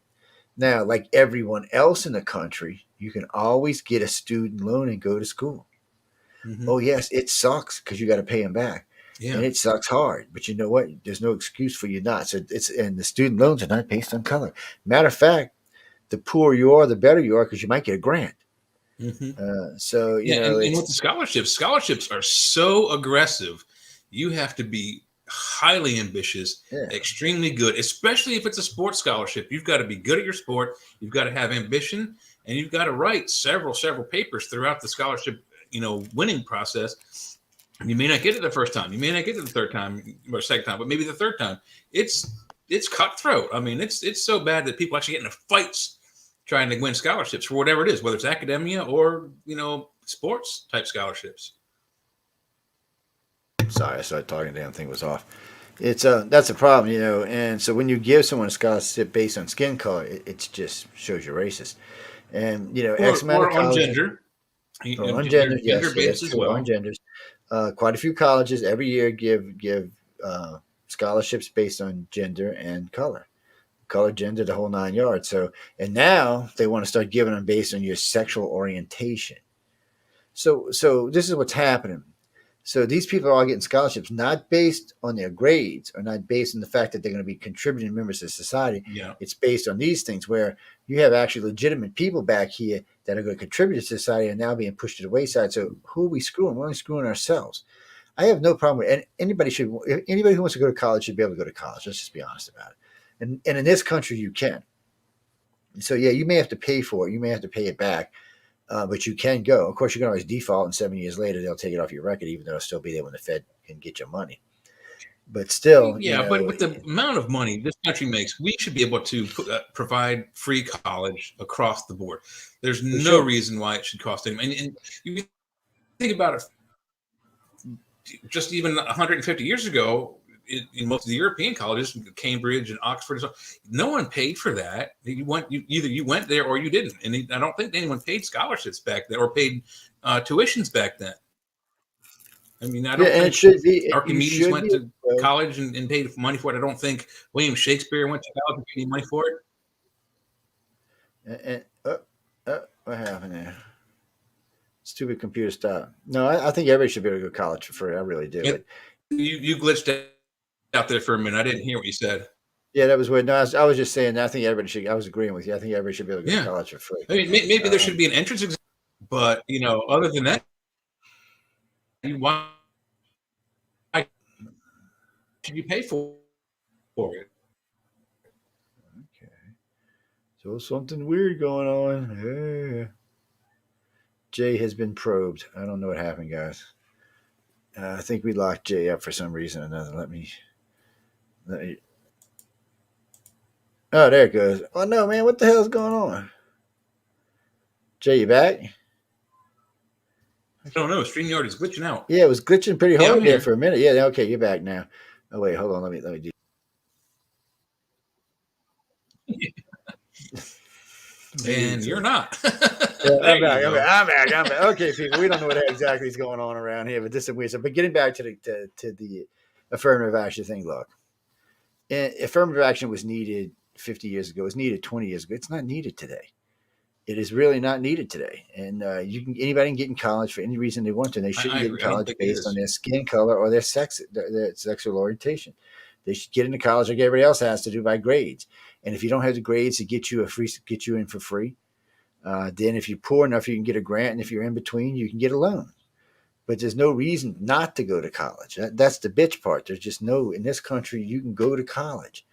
Now, like everyone else in the country, you can always get a student loan and go to school. Mm-hmm. Oh, yes, it sucks because you got to pay them back. Yeah. And it sucks hard. But you know what? There's no excuse for you not. So and the student loans are not based on color. Matter of fact, the poorer you are, the better you are because you might get a grant. Mm-hmm. And with the scholarships are so aggressive. You have to be highly ambitious, extremely good, especially if it's a sports scholarship. You've got to be good at your sport. You've got to have ambition, and you've got to write several papers throughout the scholarship, winning process. You may not get it the first time. You may not get it the third time or second time, but maybe the third time. It's cutthroat. I mean, it's so bad that people actually get into fights trying to win scholarships for whatever it is, whether it's academia or, sports type scholarships. Sorry, I started talking. The damn thing was off. That's a problem, And so when you give someone a scholarship based on skin color, it just shows you're racist. And X amount of on gender. On gender, yes, based as well. On genders. Quite a few colleges every year give scholarships based on gender and color. color, gender, the whole 9 yards. So, and now they want to start giving them based on your sexual orientation. So this is what's happening. So these people are all getting scholarships not based on their grades or not based on the fact that they're going to be contributing members of society. Yeah. It's based on these things where you have actually legitimate people back here that are going to contribute to society and now being pushed to the wayside. So who are we screwing? We're only screwing ourselves. I have no problem with it. Anybody who wants to go to college should be able to go to college. Let's just be honest about it. And in this country, you can. So yeah, you may have to pay for it. You may have to pay it back, but you can go. Of course, you can always default, and 7 years later they'll take it off your record, even though it'll still be there when the Fed can get your money. But still, Yeah, but with the amount of money this country makes, we should be able to provide free college across the board. There's no reason why it should cost anything. And you think about it, just even 150 years ago, in most of the European colleges, Cambridge and Oxford, no one paid for that. Either you went there or you didn't. And I don't think anyone paid scholarships back then or paid tuitions back then. I mean, I don't think it should be. Archimedes went to college and paid money for it. I don't think William Shakespeare went to college and paid money for it. What happened there? Stupid computer stop. No, I think everybody should be able to go to college for free. I really do. You glitched out there for a minute. I didn't hear what you said. Yeah, that was weird. No, I was just saying. I think everybody should. I was agreeing with you. I think everybody should be able to go to college for free. I mean, maybe there should be an entrance exam, but other than that, why should you pay for it? Okay. So something weird going on. Yeah. Jay has been probed. I don't know what happened, guys. I think we locked Jay up for some reason or another. Let me. Oh, there it goes. Oh no, man! What the hell is going on? Jay, you back? I don't know. StreamYard is glitching out. Yeah, it was glitching pretty hard there for a minute. Yeah, okay, you're back now. Oh wait, hold on. Let me do. And you're not. I'm back. Okay, people, we don't know what exactly is going on around here, but this is weird. So, but getting back to the affirmative action thing, look, affirmative action was needed 50 years ago. It was needed 20 years ago. It's not needed today. It is really not needed today. And anybody can get in college for any reason they want to. And they shouldn't get in college based on their skin color or their sexual orientation. They should get into college like everybody else has to do by grades. And if you don't have the grades to get you in for free, then if you're poor enough, you can get a grant. And if you're in between, you can get a loan. But there's no reason not to go to college. That's the bitch part. There's just in this country, you can go to college.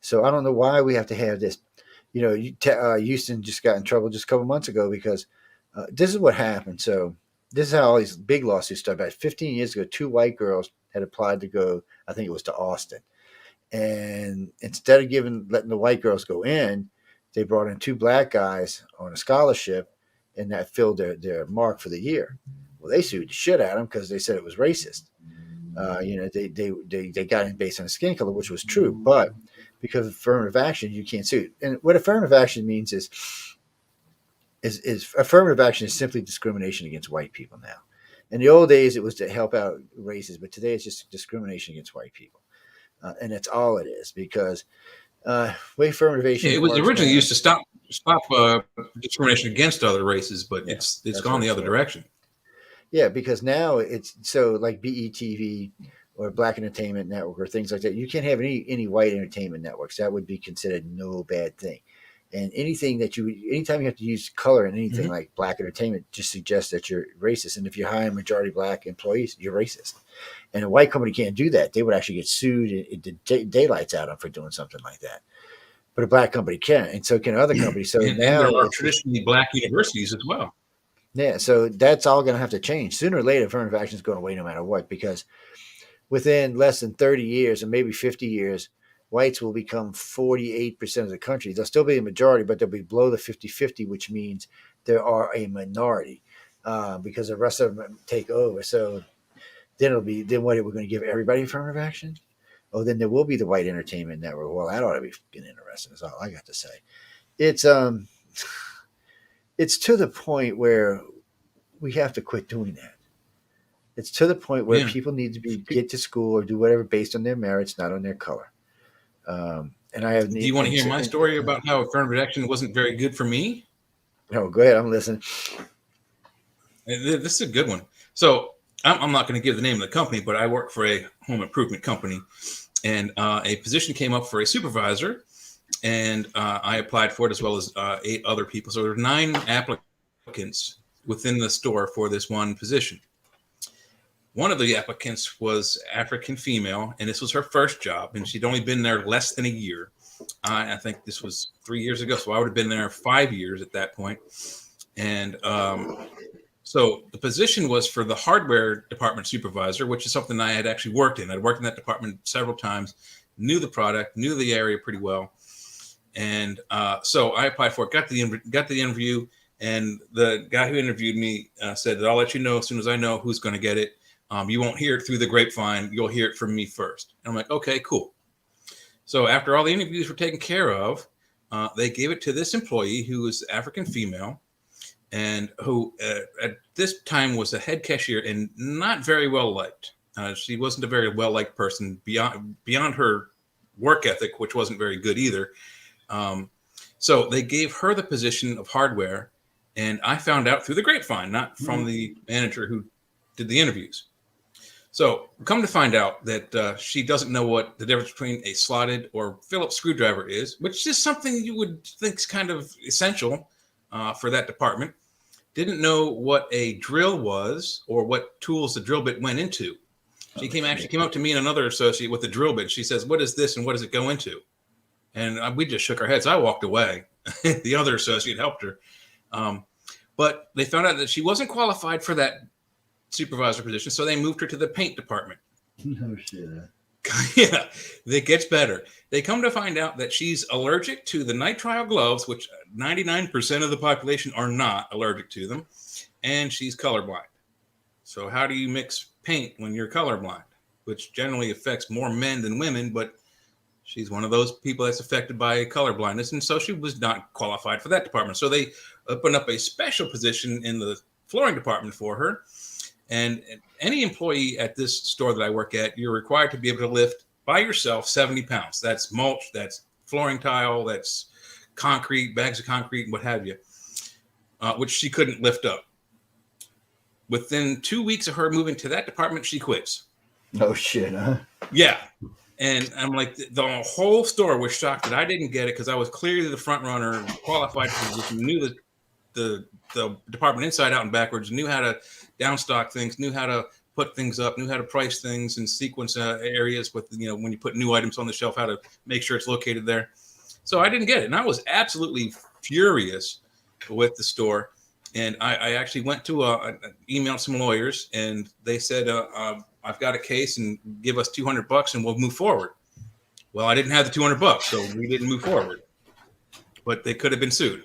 So I don't know why we have to have this. Houston just got in trouble just a couple months ago because this is what happened. So this is how all these big lawsuits started. About 15 years ago, 2 white girls had applied to go, I think it was to Austin. And instead of letting the white girls go in, they brought in 2 black guys on a scholarship, and that filled their mark for the year. Well, they sued the shit out of them because they said it was racist. They got in based on skin color, which was true, but because of affirmative action, you can't sue. And what affirmative action means is affirmative action is simply discrimination against white people now. In the old days, it was to help out races, but today it's just discrimination against white people. And that's all it is because way affirmative action. It was originally used to stop discrimination against other races, but it's gone the other direction. Yeah, because now it's so like BETV or Black Entertainment Network or things like that. You can't have any white entertainment networks. That would be considered no bad thing. And anytime you have to use color in anything like black entertainment, just suggests that you're racist. And if you hire majority black employees, you're racist. And a white company can't do that. They would actually get sued and daylights out on for doing something like that. But a black company can, and so can other companies. So and now there are traditionally black universities as well. Yeah, so that's all going to have to change. Sooner or later, affirmative action is going away no matter what, because within less than 30 years or maybe 50 years, whites will become 48% of the country. They'll still be a majority, but they'll be below the 50-50, which means there are a minority because the rest of them take over. So then what, we're going to give everybody affirmative action? Oh, then there will be the white entertainment network. Well, that ought to be fucking interesting. That's all I got to say. It's to the point where we have to quit doing that. It's to the point where people need to get to school or do whatever based on their merits, not on their color. And I have Do you want to hear my story about how affirmative action wasn't very good for me? No, go ahead. I'm listening. This is a good one. So I'm not going to give the name of the company, but I work for a home improvement company, and a position came up for a supervisor, and I applied for it as well as 8 other people. So there were 9 applicants within the store for this one position. One of the applicants was African female, and this was her first job, and she'd only been there less than a year. I think this was 3 years ago, so I would have been there 5 years at that point. And so the position was for the hardware department supervisor, which is something I had actually worked in. I'd worked in that department several times, knew the product, knew the area pretty well. And so I applied for it, got the interview, and the guy who interviewed me said that I'll let you know as soon as I know who's going to get it. You won't hear it through the grapevine. You'll hear it from me first. And I'm like, okay, cool. So after all the interviews were taken care of, they gave it to this employee who was African female, and who at this time was a head cashier and not very well liked. She wasn't a very well liked person beyond her work ethic, which wasn't very good either. So they gave her the position of hardware, and I found out through the grapevine, not from the manager who did the interviews. So come to find out that she doesn't know what the difference between a slotted or Phillips screwdriver is, which is something you would think is kind of essential for that department. Didn't know what a drill was or what tools the drill bit went into. She came up to me and another associate with the drill bit. She says, "What is this and what does it go into?" And we just shook our heads. I walked away. The other associate helped her. But they found out that she wasn't qualified for that supervisor position, so they moved her to the paint department. No shit. Yeah, it gets better. They come to find out that she's allergic to the nitrile gloves, which 99% of the population are not allergic to them, and she's colorblind. So how do you mix paint when you're colorblind? Which generally affects more men than women, but she's one of those people that's affected by color blindness, and so she was not qualified for that department. So they opened up a special position in the flooring department for her. And any employee at this store that I work at, you're required to be able to lift by yourself 70 pounds. That's mulch, that's flooring tile, that's concrete, bags of concrete, what have you, which she couldn't lift up. Within 2 weeks of her moving to that department, she quits. No shit, huh? Yeah. And I'm like, the whole store was shocked that I didn't get it because I was clearly the front runner, qualified for the position, knew the department inside out and backwards, knew how to downstock things, knew how to put things up, knew how to price things and sequence areas with, when you put new items on the shelf, how to make sure it's located there. So I didn't get it. And I was absolutely furious with the store. And I actually went to emailed some lawyers, and they said, I've got a case and give us $200 and we'll move forward. Well, I didn't have the $200, so we didn't move forward, but they could have been sued.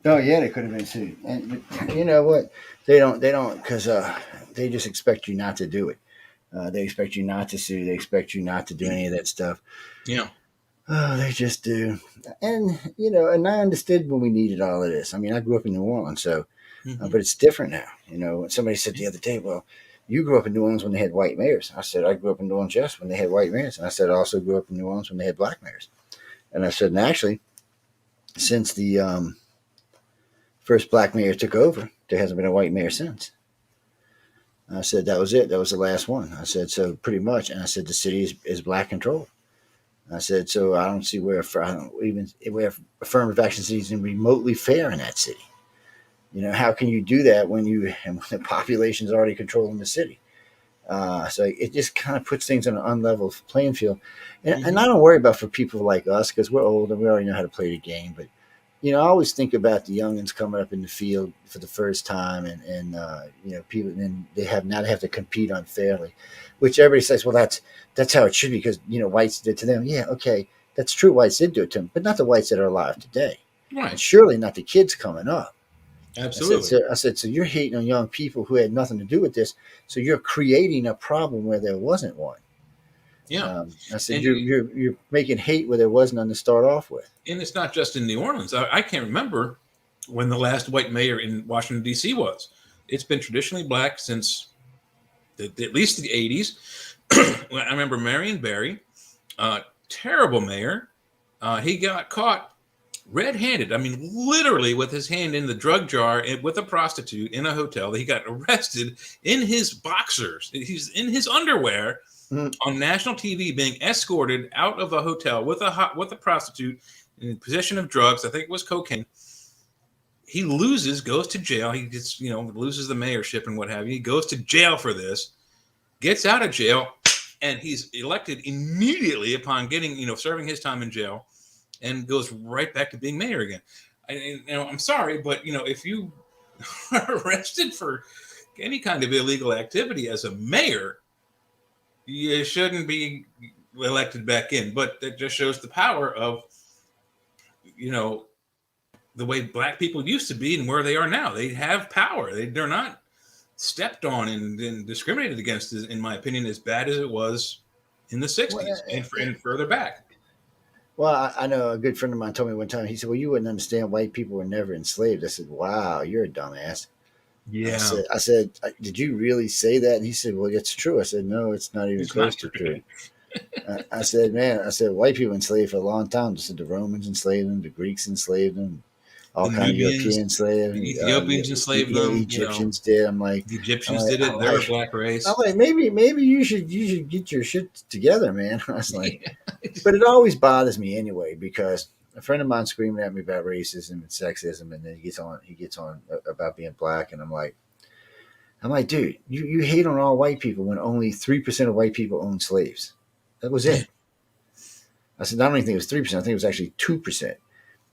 Oh yeah, they could have been sued. And you know what? They don't, because they just expect you not to do it. They expect you not to sue. They expect you not to do any of that stuff. Yeah. Oh, they just do. And, and I understood when we needed all of this. I mean, I grew up in New Orleans, so, but it's different now. Somebody said the other day, well, you grew up in New Orleans when they had white mayors. I said, I grew up in New Orleans, yes, when they had white mayors. And I said, I also grew up in New Orleans when they had black mayors. And I said, and actually, since the first black mayor took over, there hasn't been a white mayor since. I said, that was it. That was the last one. I said, so pretty much. And I said, the city is black controlled. I said, so I don't see where affirmative action is even remotely fair in that city. How can you do that when the population is already controlling the city? So it just kind of puts things on an unlevel playing field. And I don't worry about for people like us because we're old and we already know how to play the game. But, I always think about the youngins coming up in the field for the first time and people, and they have to compete unfairly, which everybody says, well, that's how it should be because, whites did to them. Yeah, okay, that's true. Whites did do it to them, but not the whites that are alive today. Right. And surely not the kids coming up. Absolutely. I said, so you're hating on young people who had nothing to do with this. So you're creating a problem where there wasn't one. Yeah. I said, you're making hate where there wasn't none to start off with. And it's not just in New Orleans. I can't remember when the last white mayor in Washington, D.C. was. It's been traditionally black since at least the 80s. I remember Marion Barry terrible mayor. He got caught red-handed. I mean, literally with his hand in the drug jar with a prostitute in a hotel. He got arrested in his boxers. He's in his underwear on national TV, being escorted out of a hotel with a prostitute in possession of drugs. I think it was cocaine. He goes to jail. He gets, loses the mayorship and what have you. He goes to jail for this, gets out of jail, and he's elected immediately upon getting, serving his time in jail, and goes right back to being mayor again. I'm sorry, but if you are arrested for any kind of illegal activity as a mayor, you shouldn't be elected back in. But that just shows the power of, the way black people used to be and where they are now. They have power. They're not stepped on and discriminated against, in my opinion, as bad as it was in the 60s and further back. Well, I know a good friend of mine told me one time, he said, well, you wouldn't understand, white people were never enslaved. I said, wow, you're a dumbass. Yeah. I said, did you really say that? And he said, well, it's true. I said, no, it's not even close to true. I said, white people enslaved for a long time. I said, the Romans enslaved them, the Greeks enslaved them, all kinds of European slaves. The Ethiopians enslaved them. Egyptians did. I'm like, the Egyptians did it. They're a black race. I'm like, maybe you should get your shit together, man. I was like, but it always bothers me anyway, because a friend of mine screaming at me about racism and sexism, and then he gets on about being black, and I'm like, dude, you hate on all white people when only 3% of white people own slaves. That was it. I said, I don't even think it was 3%. I think it was actually 2%.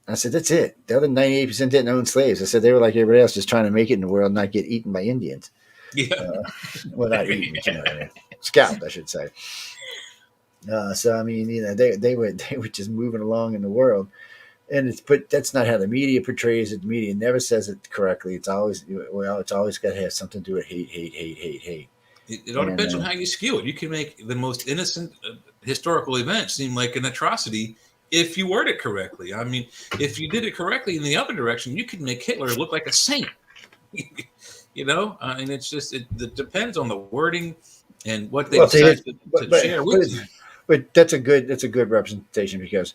I said, that's it. The other 98% didn't own slaves. I said, they were like everybody else, just trying to make it in the world and not get eaten by Indians. Yeah. Well, not eaten, scalped, I should say. So, I mean, they were just moving along in the world. But that's not how the media portrays it. The media never says it correctly. It's always got to have something to do with hate. It all depends on how you skew it. You can make the most innocent historical event seem like an atrocity if you word it correctly. I mean, if you did it correctly in the other direction, you could make Hitler look like a saint. And it's just it depends on the wording and what they decide to share with you. But that's a good representation, because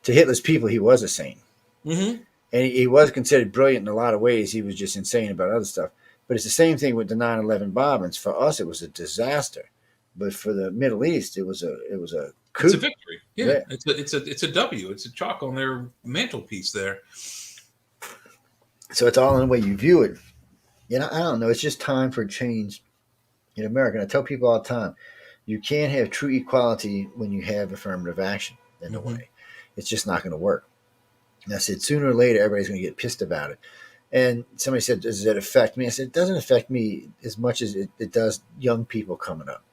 to Hitler's people, he was a saint, and he was considered brilliant in a lot of ways. He was just insane about other stuff. But it's the same thing with the 9/11 bombings. For us, it was a disaster, but for the Middle East, it was a coup. It's a victory. Yeah. It's a W. It's a chalk on their mantelpiece there. So it's all in the way you view it. I don't know. It's just time for change in America. And I tell people all the time, you can't have true equality when you have affirmative action in the way. It's just not going to work. And I said, sooner or later, everybody's going to get pissed about it. And somebody said, does it affect me? I said, it doesn't affect me as much as it does young people coming up.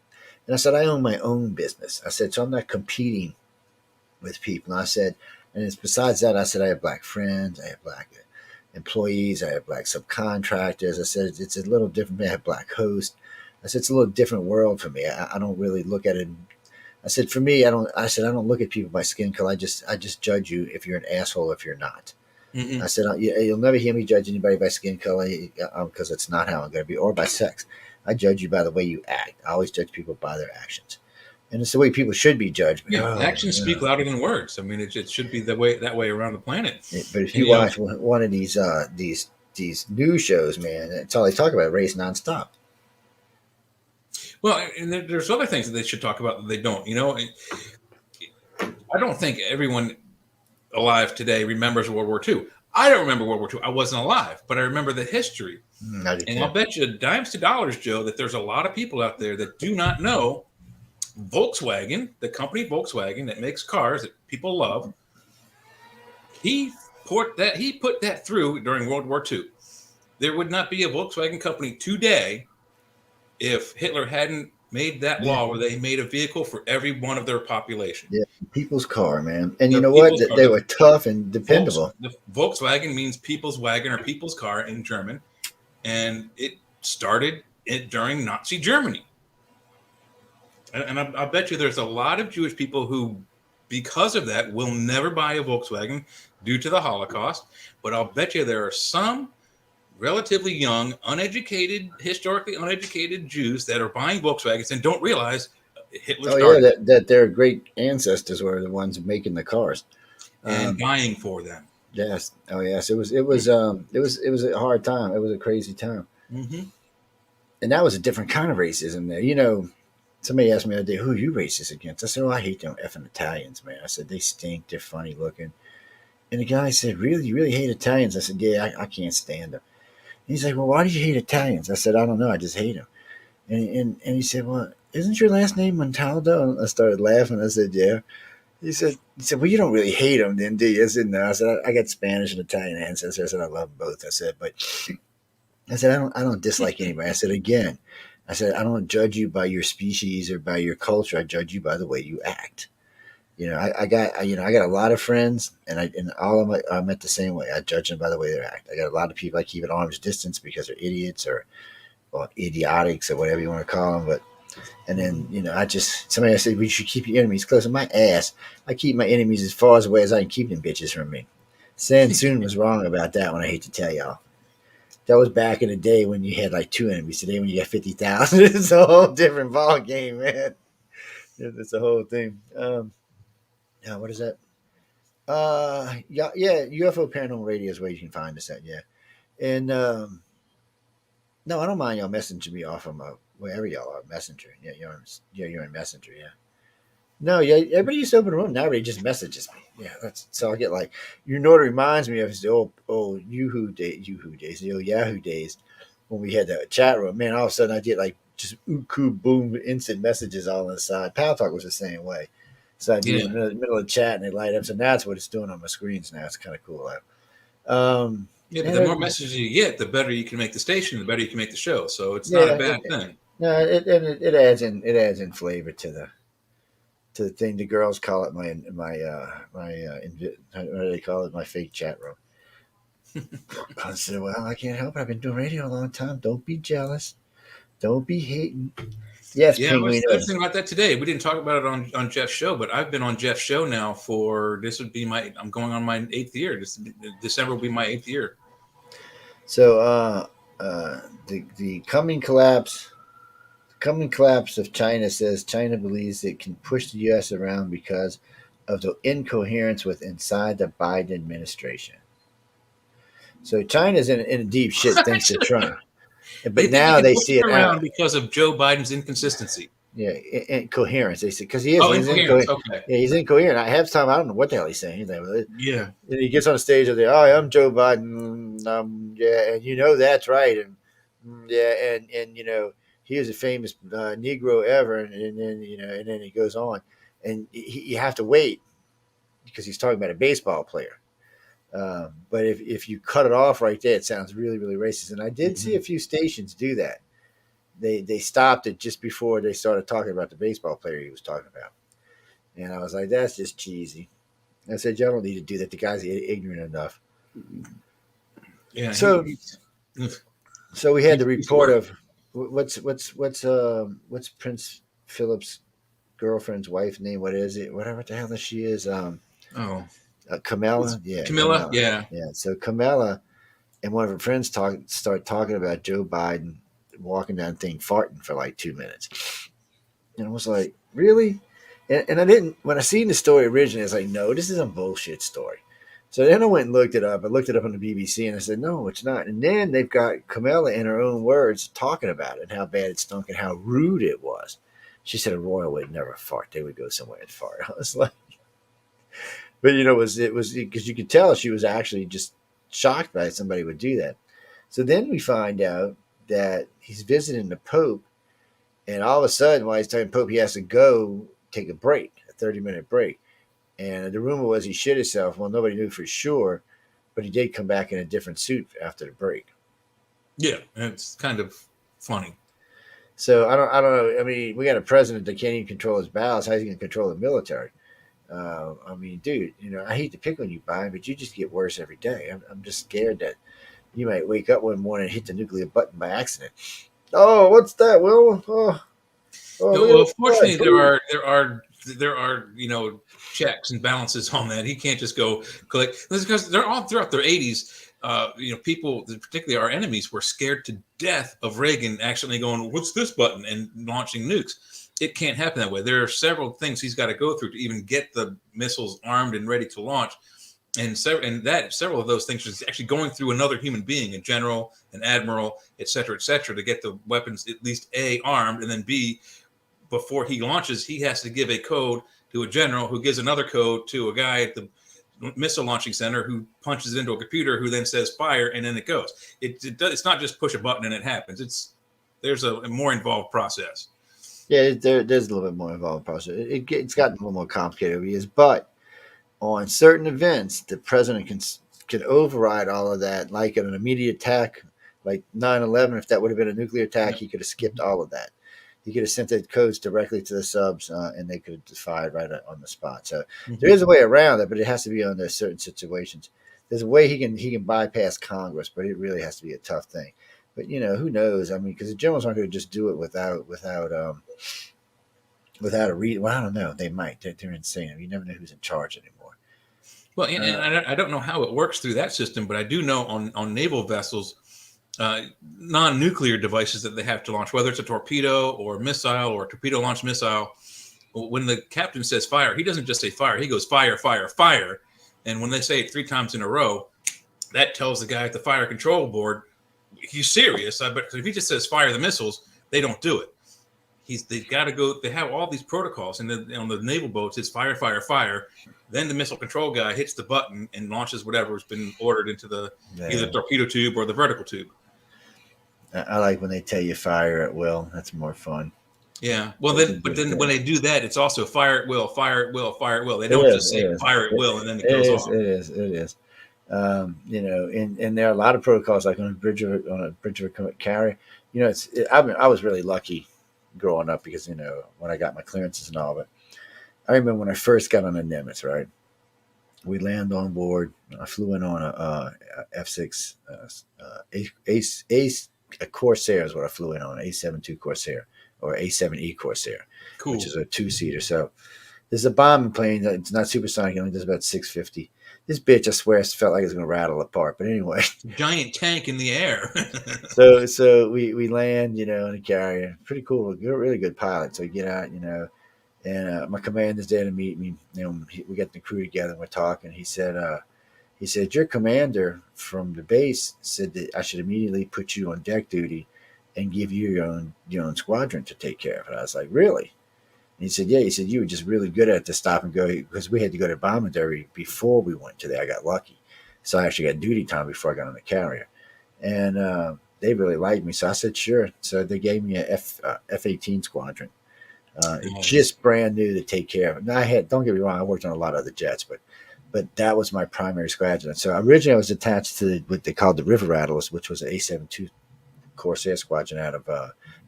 And I said, I own my own business. I said, so I'm not competing with people. And I said, and it's besides that, I said, I have black friends, I have black employees, I have black subcontractors. I said, it's a little different. I have black hosts. I said, it's a little different world for me. I don't really look at it. I said, for me, I don't look at people by skin color. I just judge you if you're an asshole, if you're not. I said, you'll never hear me judge anybody by skin color, because it's not how I'm going to be, or by sex. I judge you by the way you act. I always judge people by their actions. And it's the way people should be judged. Actions speak louder than words. I mean, it should be that way around the planet. But if you watch one of these news shows, man, that's all they talk about, race nonstop. Well, and there's other things that they should talk about that they don't. I don't think everyone alive today remembers World War II. I don't remember World War II. I wasn't alive, but I remember the history. And I'll bet you dimes to dollars, Joe, that there's a lot of people out there that do not know Volkswagen, the company Volkswagen that makes cars that people love. He put that through during World War II. There would not be a Volkswagen company today if Hitler hadn't made that law where they made a vehicle for every one of their population. Yeah, people's car, man. And you know what? They were tough and dependable. The Volkswagen means people's wagon or people's car in German. And it started during Nazi Germany. And I bet you there's a lot of Jewish people who, because of that, will never buy a Volkswagen due to the Holocaust. But I'll bet you there are some relatively young, historically uneducated Jews that are buying Volkswagens and don't realize Hitler Oh yeah, started it that their great ancestors were the ones making the cars. and Um, dying for them. yes. Oh yes. It was a hard time. It was a crazy time, Hmm. and that was a different kind of racism there. Somebody asked me the other day, "Who are you racist against?" I said, "Oh, I hate them effing Italians, man." I said they stink. They're funny looking. And the guy said, "Really, you really hate Italians?" I said, "Yeah, I can't stand them." And he's like, "Well, why do you hate Italians?" I said, "I don't know. I just hate them." And he said, "Well, isn't your last name Montaldo?" And I started laughing. I said, "Yeah." He said, "Well, you don't really hate them, then, do you?" I said, "No." I said, "I got Spanish and Italian ancestors." I said, "I love them both." I said, "But I said, I don't dislike anybody." I said, "Again, I said, I don't judge you by your species or by your culture. I judge you by the way you act." I got a lot of friends, and all of them I met the same way. I judge them by the way they act. I got a lot of people I keep at arm's distance because they're idiots or idiotics or whatever you want to call them. But and then somebody said we should keep your enemies close to my ass. I keep my enemies as far away as I can keep them bitches from me. San Soon was wrong about that one. I hate to tell y'all. That was back in the day when you had like two enemies. Today, when you got 50,000, it's a whole different ball game, man. It's a whole thing. Now, what is that? Yeah, UFO Paranormal Radio is where you can find us at. Yeah, and no, I don't mind y'all messaging me off of wherever y'all are, Messenger. You're in Messenger. Yeah. No, yeah, everybody used to open a room. Now everybody just messages me. Yeah, that's so I get like you know what it reminds me of is the old Yahoo days, the old Yahoo days when we had the chat room. Man, all of a sudden I get like just uku boom instant messages all on the side. Pal Talk was the same way. So I'd be in Yeah, the middle of the chat and they light up. So that's what it's doing on my screens now. It's kind of cool. yeah. But the more And messages you get, the better you can make the station, the better you can make the show. So it's not a yeah, bad thing. no, it adds in flavor to the thing. The girls call it what do they call it? My fake chat room. I said, "Well, I can't help it. I've been doing radio a long time. Don't be jealous. Don't be hating." Yes, Yeah, I was Pinguino. thinking about that today. We didn't talk about it on Jeff's show, but I've been on Jeff's show now for this would be I'm going on my 8th year. December will be my 8th year. So, the coming collapse of China says China believes it can push the U.S. around because of the incoherence with inside the Biden administration. So China's in a deep shit thanks to Trump, They but think you now can they push see it it out. around because of Joe Biden's inconsistency. Yeah, incoherence. They say because he is. Oh, He's incoherence. incoherent. Okay. Yeah, he's incoherent. Half the time I don't know what the hell he's saying. He's like, well, Yeah. and he gets on the stage and they, "Oh, I'm Joe Biden. Yeah, and that's right, and yeah, and he was the famous Negro ever, and then and then he goes on, and you have to wait because he's talking about a baseball player. But if you cut it off right there, it sounds really really racist. And I did see Hmm. a few stations do that. They stopped it just before they started talking about the baseball player he was talking about, and I was like, that's just cheesy. I said, y'all don't need to do that. The guy's ignorant enough. Yeah. So He's, So we had the he's report worth. of what's Prince Philip's girlfriend's wife name? What is it? Whatever the hell she is. Oh, Camilla. it's Yeah, Camilla. Camilla. Yeah. Yeah. So Camilla and one of her friends start talking about Joe Biden walking down the thing farting for like 2 minutes, and I was like, really? And I didn't when I seen the story originally. I was like, no, this is a bullshit story. So then I went and looked it up. I looked it up on the BBC, and I said, no, it's not. And then they've got Camilla in her own words talking about it and how bad it stunk and how rude it was. She said a royal would never fart; they would go somewhere and fart. I was like, but it was because you could tell she was actually just shocked by it somebody would do that. So then we find out that he's visiting the Pope, and all of a sudden, while he's talking Pope, he has to go take a break, a 30-minute break. And the rumor was he shit himself. Well, nobody knew for sure, but he did come back in a different suit after the break. Yeah. It's kind of funny. So I don't know. I mean, we got a president that can't even control his bowels. How's he going to control the military? I mean, dude, I hate to pick on you, Biden, but you just get worse every day. I'm just scared that you might wake up one morning and hit the nuclear button by accident. Oh, what's that, Will? Look at Well, the fortunately, flag. there are checks and balances on that. He can't just go click. That's because they're all throughout their 80s. People, particularly our enemies, were scared to death of Reagan actually going, "What's this button?" and launching nukes. it can't happen that way. There are several things he's got to go through to even get the missiles armed and ready to launch. And several of those things is actually going through another human being, a general, an admiral, et cetera, to get the weapons at least A, armed, and then B, before he launches, he has to give a code to a general who gives another code to a guy at the missile launching center who punches into a computer who then says fire, and then it goes. It's not just push a button and it happens. There's a more involved process. Yeah, there's a little bit more involved process. It's gotten a little more complicated over the years, but on certain events, the president can override all of that, like an immediate attack, like 9/11. If that would have been a nuclear attack, he could have skipped all of that. He could have sent the codes directly to the subs, and they could have fired right on the spot. So there is a way around it, but it has to be under certain situations. There's a way he can bypass Congress, but it really has to be a tough thing. But who knows? I mean, because the generals aren't going to just do it without a reason. Well, I don't know. They might. They're insane. You never know who's in charge anymore. Well, and I don't know how it works through that system, but I do know on naval vessels, non-nuclear devices that they have to launch, whether it's a torpedo or a missile or a torpedo launch missile, when the captain says fire, he doesn't just say fire. He goes fire, fire, fire. And when they say it 3 times in a row, that tells the guy at the fire control board, he's serious. But if he just says fire the missiles, they don't do it. They've got to go. They have all these protocols, and on the naval boats, it's fire, fire, fire. Then the missile control guy hits the button and launches whatever has been ordered into either the torpedo tube or the vertical tube. I like when they tell you fire at will. That's more fun. Yeah. Well, then when they do that, it's also fire at will, fire at will, fire at will. They don't just say fire at will and then it goes off. It is. And there are a lot of protocols, like on a bridge of a carrier. I was really lucky growing up because when I got my clearances and all, but I remember when I first got on a Nimitz, right? We landed on board. I flew in on a F6 a Corsair is what I flew in on, A72 Corsair or A7E Corsair, cool. Which is a 2-seater. So there's a bombing plane. It's not supersonic. It only does about 650. This bitch, I swear, felt like it was going to rattle apart. But anyway. Giant tank in the air. So we land, in a carrier. Pretty cool. Really good pilot. So we get out, and my commander's there to meet me. We got the crew together and we're talking. He said, your commander from the base said that I should immediately put you on deck duty and give you your own squadron to take care of it. I was like, really? And he said, yeah. He said, you were just really good at the stop and go, because we had to go to Bombardary before we went to there. I got lucky. So I actually got duty time before I got on the carrier. And they really liked me. So I said, sure. So they gave me a F-18 squadron. Just brand new to take care of it. Now don't get me wrong, I worked on a lot of other jets, but that was my primary squadron. So originally I was attached to what they called the River Rattlers, which was an A-72 Corsair squadron out of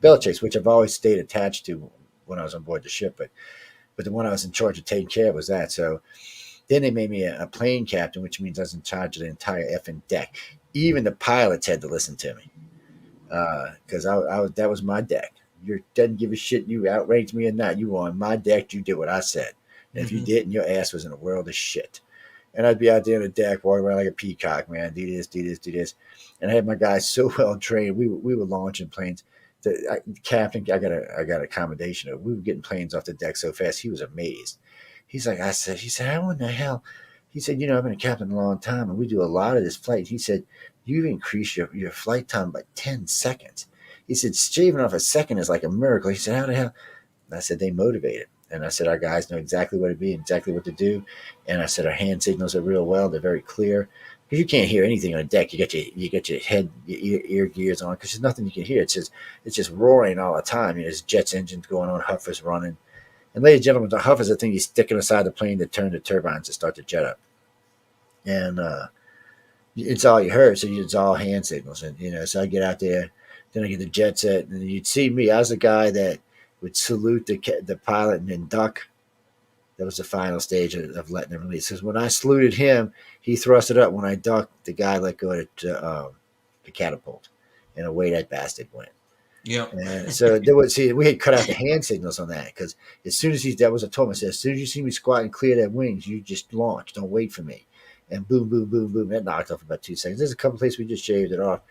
Belichase, which I've always stayed attached to when I was on board the ship. But the one I was in charge of taking care of was that. So then they made me a plane captain, which means I was in charge of the entire effing deck. Even the pilots had to listen to me because that was my deck. You didn't give a shit. You outraged me or not. You were on my deck. You did what I said. And if you didn't, your ass was in a world of shit. And I'd be out there on the deck, walking around like a peacock, man. Do this, do this, do this. And I had my guys so well trained. We were launching planes. The captain, I got accommodation. We were getting planes off the deck so fast. He was amazed. He said, how in the hell? He said, I've been a captain a long time, and we do a lot of this flight. He said, you've increased your flight time by 10 seconds. He said, shaving off a second is like a miracle. He said, how the hell? And I said, they motivated. And I said, our guys know exactly what to be, exactly what to do. And I said, our hand signals are real well. They're very clear. Because you can't hear anything on a deck. You get your head, your ear gears on, because there's nothing you can hear. It's just roaring all the time. There's jets engines going on, huffers running. And ladies and gentlemen, the huffers are the thing you stick inside the plane to turn the turbines to start the jet up. And it's all you heard. So it's all hand signals. And, so I get out there. Then I get the jet set. And you'd see me. I was the guy that would salute the pilot and then duck. That was the final stage of letting him release. Because when I saluted him, he thrusted up. When I ducked, the guy let go of the catapult. And away that bastard went. Yeah. And so we had cut out the hand signals on that, because as soon as that was a told him, I said, as soon as you see me squat and clear that wings, you just launch. Don't wait for me. And boom, boom, boom, boom. That knocked off about 2 seconds. There's a couple places we just shaved it off.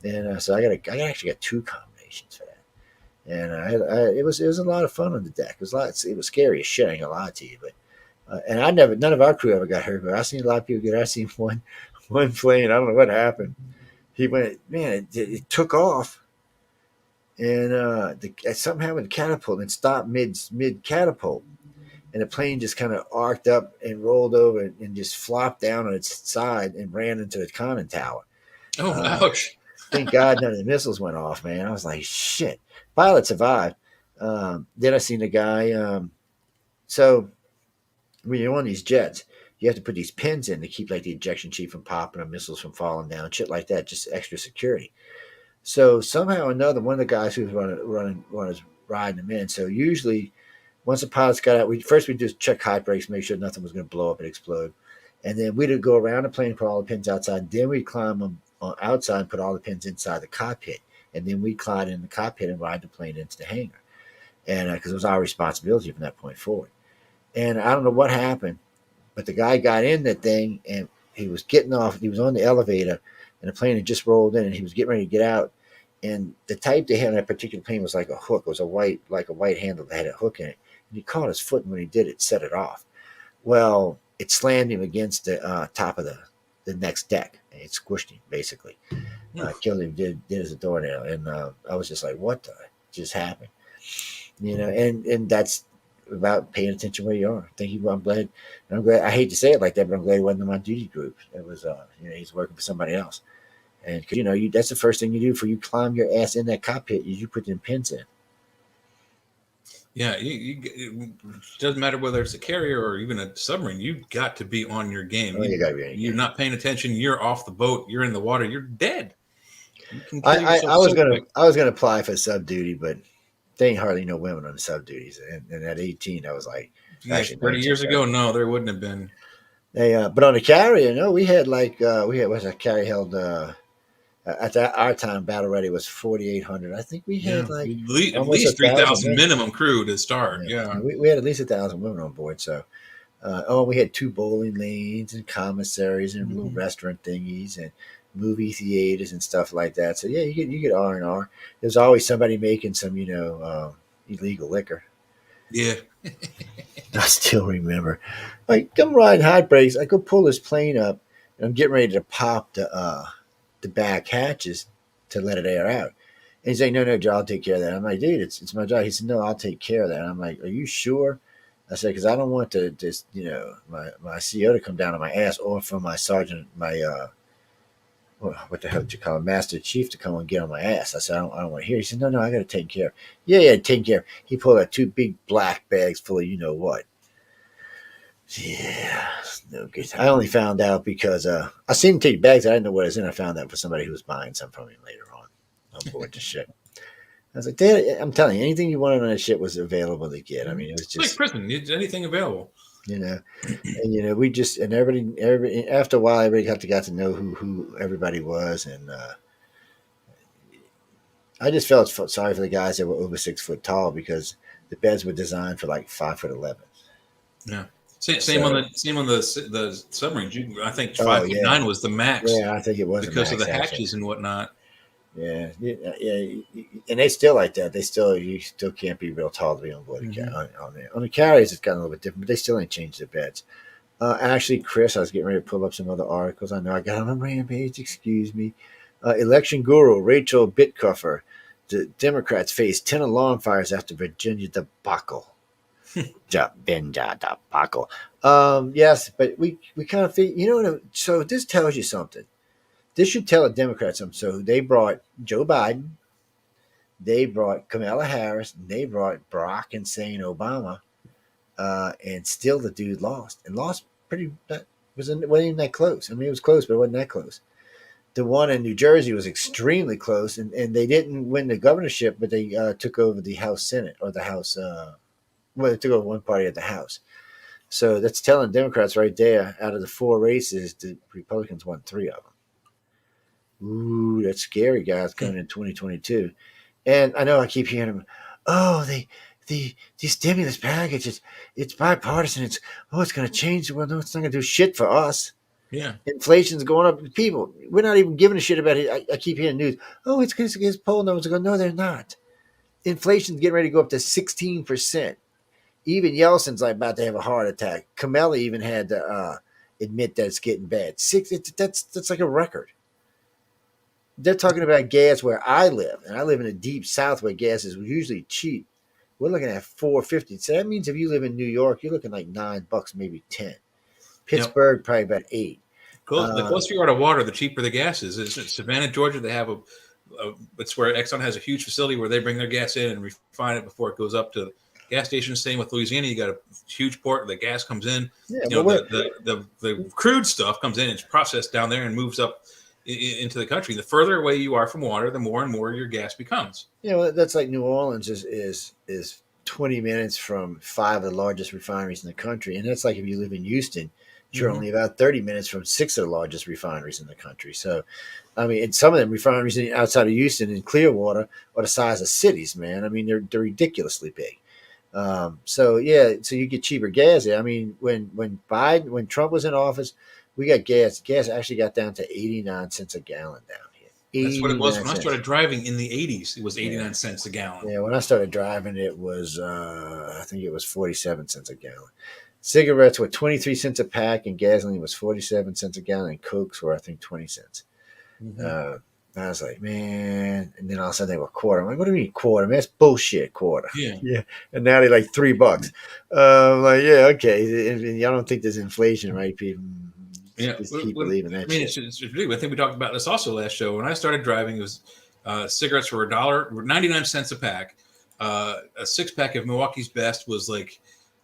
And so I actually got 2 combinations for that. and it was a lot of fun on the deck. It was scary as shit. I ain't gonna lie to you, but and none of our crew ever got hurt, but I seen a lot of people get hurt. I seen one plane. I don't know what happened. He went, man, it took off, and something happened with the catapult and stopped mid catapult, and the plane just kind of arced up and rolled over and just flopped down on its side and ran into the conning tower. Oh, Uh, ouch. thank God none of the missiles went off, man. I was like, shit. Pilot survived. Then I seen the guy. So when you're on these jets, you have to put these pins in to keep like the ejection sheet from popping or missiles from falling down, shit like that, just extra security. So somehow or another, one of the guys who was running was riding them in. So usually, once the pilots got out, we just check high brakes, make sure nothing was going to blow up and explode, and then we'd go around the plane, put all the pins outside. Then we'd climb them outside and put all the pins inside the cockpit, and then we'd climb in the cockpit and ride the plane into the hangar, and because it was our responsibility from that point forward. And I don't know what happened, but the guy got in that thing and he was getting off. He was on the elevator, and the plane had just rolled in, and he was getting ready to get out. And the type they had on that particular plane was like a hook. It was like a white handle that had a hook in it. And he caught his foot, and when he did, it set it off. Well, it slammed him against the top of the next deck, and it squished him basically. Killed him, did as a doornail, and I was just like, "What the just happened?" And that's about paying attention where you are. Thank you. I'm glad. I'm glad. I hate to say it like that, but I'm glad he wasn't in my duty group. It was, he's working for somebody else. And because that's the first thing you do before you climb your ass in that cockpit is you put them pins in. Yeah, it doesn't matter whether it's a carrier or even a submarine. You've got to be on your game. Oh, you got to be. You're not paying attention. You're off the boat. You're in the water. You're dead. You can kill I, yourself I was so gonna quick. I was gonna apply for sub duty, but there ain't hardly no women on the sub duties. And at 18, I was like, Yeah, actually 30 19. years ago, no, there wouldn't have been. But on the carrier, no, we had was a carrier held at our time. Battle ready was 4,800. I think we Yeah, had like at almost least 1,000 3,000 women. minimum crew to start. Yeah, Yeah. we had at least 1,000 women on board. So, we had two bowling lanes and commissaries and little Mhm. restaurant thingies and movie theaters and stuff like that. So yeah, you get R&R. There's always somebody making some illegal liquor. Yeah. I still remember, like, come riding high brakes. I go pull this plane up, and I'm getting ready to pop the back hatches to let it air out. And he's like, no, Joe, I'll take care of that. I'm like, dude, it's my job. He said, no, I'll take care of that. And I'm like, are you sure? I said, because I don't want to just, my CO to come down on my ass, or for my sergeant, my, what the hell did you call him, Master Chief, to come and get on my ass. I said, I don't want to hear. He said, no, I got to take care. Yeah, take care. He pulled out two big black bags full of you know what. Yeah, no good. I only found out because I seen him take bags. I didn't know what it was in. I found out for somebody who was buying some from him later on board the ship. I was like, Dad, I'm telling you, anything you wanted on that ship was available to get. I mean, it was It's like just, prison. Anything available. you know, we just, and everybody, after a while, everybody got to know who everybody was. And I just felt sorry for the guys that were over 6 foot tall because the beds were designed for like 5'11". Yeah. Same on So, the submarines. I think oh 5'9" was the max yeah, I think it was a because of the max actually. hatches and whatnot. Yeah, and they still like that. You still can't be real tall to be on board Hmm. on the carriers. It's gotten a little bit different, but they still ain't changed their beds. Actually, Chris, I was getting ready to pull up some other articles. I know I got on a rampage. Excuse me. Election guru Rachel Bitcuffer. The Democrats face 10 alarm fires after Virginia debacle. Benja debacle. Yes, but we kind of think, so this tells you something. This should tell the Democrats something. So they brought Joe Biden, they brought Kamala Harris, and they brought Barack Hussein Obama, and still the dude lost and lost pretty. That wasn't even that close. I mean, it was close, but it wasn't that close. The one in New Jersey was extremely close, and they didn't win the governorship, but they took over the House Senate or the House. Well, they took over one party at the House. So that's telling Democrats right there. Out of the four races, the Republicans won three of them. Ooh, that's scary, guys, coming in 2022. And I know I keep hearing them. Oh, the stimulus package it's bipartisan. It's going to change. Well, no, it's not going to do shit for us. Yeah. Inflation's going up. People, we're not even giving a shit about it. I keep hearing news. Oh, it's because his poll numbers are going. No, they're not. Inflation's getting ready to go up to 16%. Even Yeltsin's like about to have a heart attack. Kamala even had to admit that it's getting bad. That's like a record. They're talking about gas where I live, and I live in a deep south where gas is usually cheap. We're looking at 4.50. So that means if you live in New York, you're looking like $9, maybe 10. Yep. Pittsburgh probably about 8. The Uh, closer you are to water, the cheaper the gas is. It's in Savannah, Georgia. They have it's where Exxon has a huge facility where they bring their gas in and refine it before it goes up to gas stations. Same with Louisiana. You got a huge port. The gas comes in. yeah, You but know, what? the crude stuff comes in. It's processed down there and moves up into the country. The further away you are from water, the more and more your gas becomes. That's like New Orleans is 20 minutes from 5 of the largest refineries in the country, and that's like if you live in Houston, you're Mm-hmm. only about 30 minutes from 6 of the largest refineries in the country. So, I mean, and some of them refineries outside of Houston in Clearwater are the size of cities, man. I mean, they're ridiculously big. So yeah, so you get cheaper gas there. I mean, when Trump was in office, we got gas. Gas actually got down to 89 cents a gallon down here. That's what it Eighty was nine when I cents. started driving in the 80s. It was Yeah. 89 cents a gallon. Yeah, when I started driving, it was I think it was 47 cents a gallon. Cigarettes were 23 cents a pack, and gasoline was 47 cents a gallon, and Cokes were I think 20 cents. Mm-hmm. Uh, I was like, man, and then all of a sudden they were quarter. I'm like, what do you mean quarter? Man, that's bullshit, quarter. Yeah. Yeah, and now they're like $3. I'm like, yeah, okay. And y'all don't think there's inflation, right, people? Yeah, Just keep I believing that mean, shit. it's ridiculous. I think we talked about this also last show. When I started driving, it was cigarettes were were 99 cents a pack. A 6 pack of Milwaukee's Best was like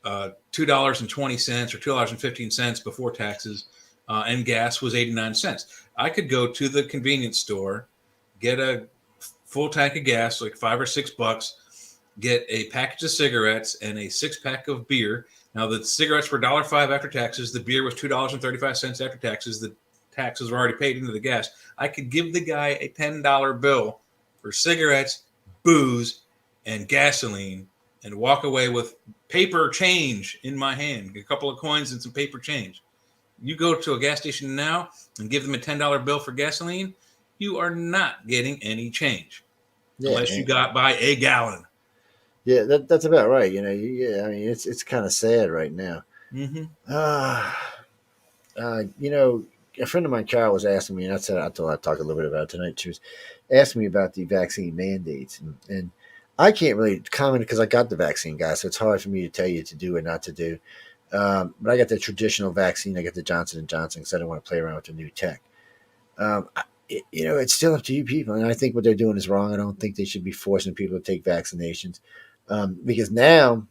$2.20 or $2.15 before taxes, and gas was 89 cents. I could go to the convenience store, get a full tank of gas, like $5 or $6, get a package of cigarettes and a 6 pack of beer. Now the cigarettes were $1.05 after taxes. The beer was $2.35 after taxes. The taxes were already paid into the gas. I could give the guy a $10 bill for cigarettes, booze, and gasoline, and walk away with paper change in my hand, a couple of coins and some paper change. You go to a gas station now and give them a $10 bill for gasoline, you are not getting any change Yeah, unless you got by a gallon. yeah, that's about right. Yeah, I mean, it's kind of sad right now. Mm-hmm. Uh, a friend of mine, Carol, was asking me, and I thought I'd talk a little bit about it tonight. She was asking me about the vaccine mandates, and I can't really comment because I got the vaccine, guys. So it's hard for me to tell you to do or not to do. But I got the traditional vaccine. I got the Johnson and Johnson because I don't want to play around with the new tech. It's still up to you people, and I think what they're doing is wrong. I don't think they should be forcing people to take vaccinations because now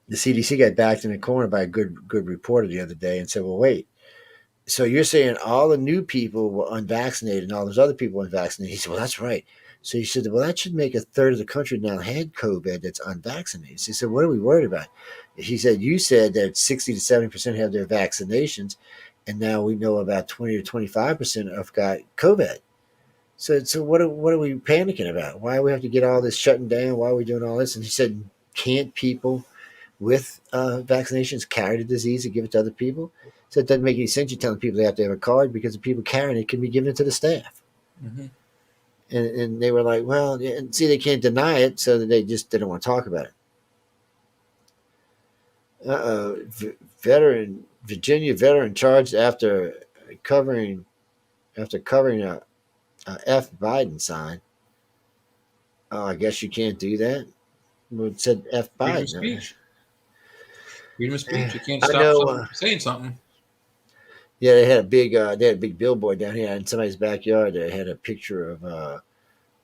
the CDC got backed in the corner by a good reporter the other day and said, "Well, wait. So you're saying all the new people were unvaccinated and all those other people were unvaccinated?" He said, "Well, that's right." So he said, "Well, that should make a third of the country now had COVID that's unvaccinated." So he said, "What are we worried about?" He said, "You said that 60 to 70% have their vaccinations, and now we know about 20 to 25% have got COVID. So what are we panicking about? Why do we have to get all this shutting down? Why are we doing all this?" And he said, "Can't people with vaccinations carry the disease and give it to other people?" So it doesn't make any sense you telling people they have to have a card because the people carrying it can be given to the staff. Mm-hmm. And they were like, well, yeah, and see, they can't deny it, so they just didn't want to talk about it. Virginia veteran charged covering covering a F Biden sign. Oh, I guess you can't do that. Well, it said F Freedom of Biden. speech. Freedom of speech. You can't I stop know. someone from saying something. Yeah, they had a big billboard down here in somebody's backyard. They had a picture of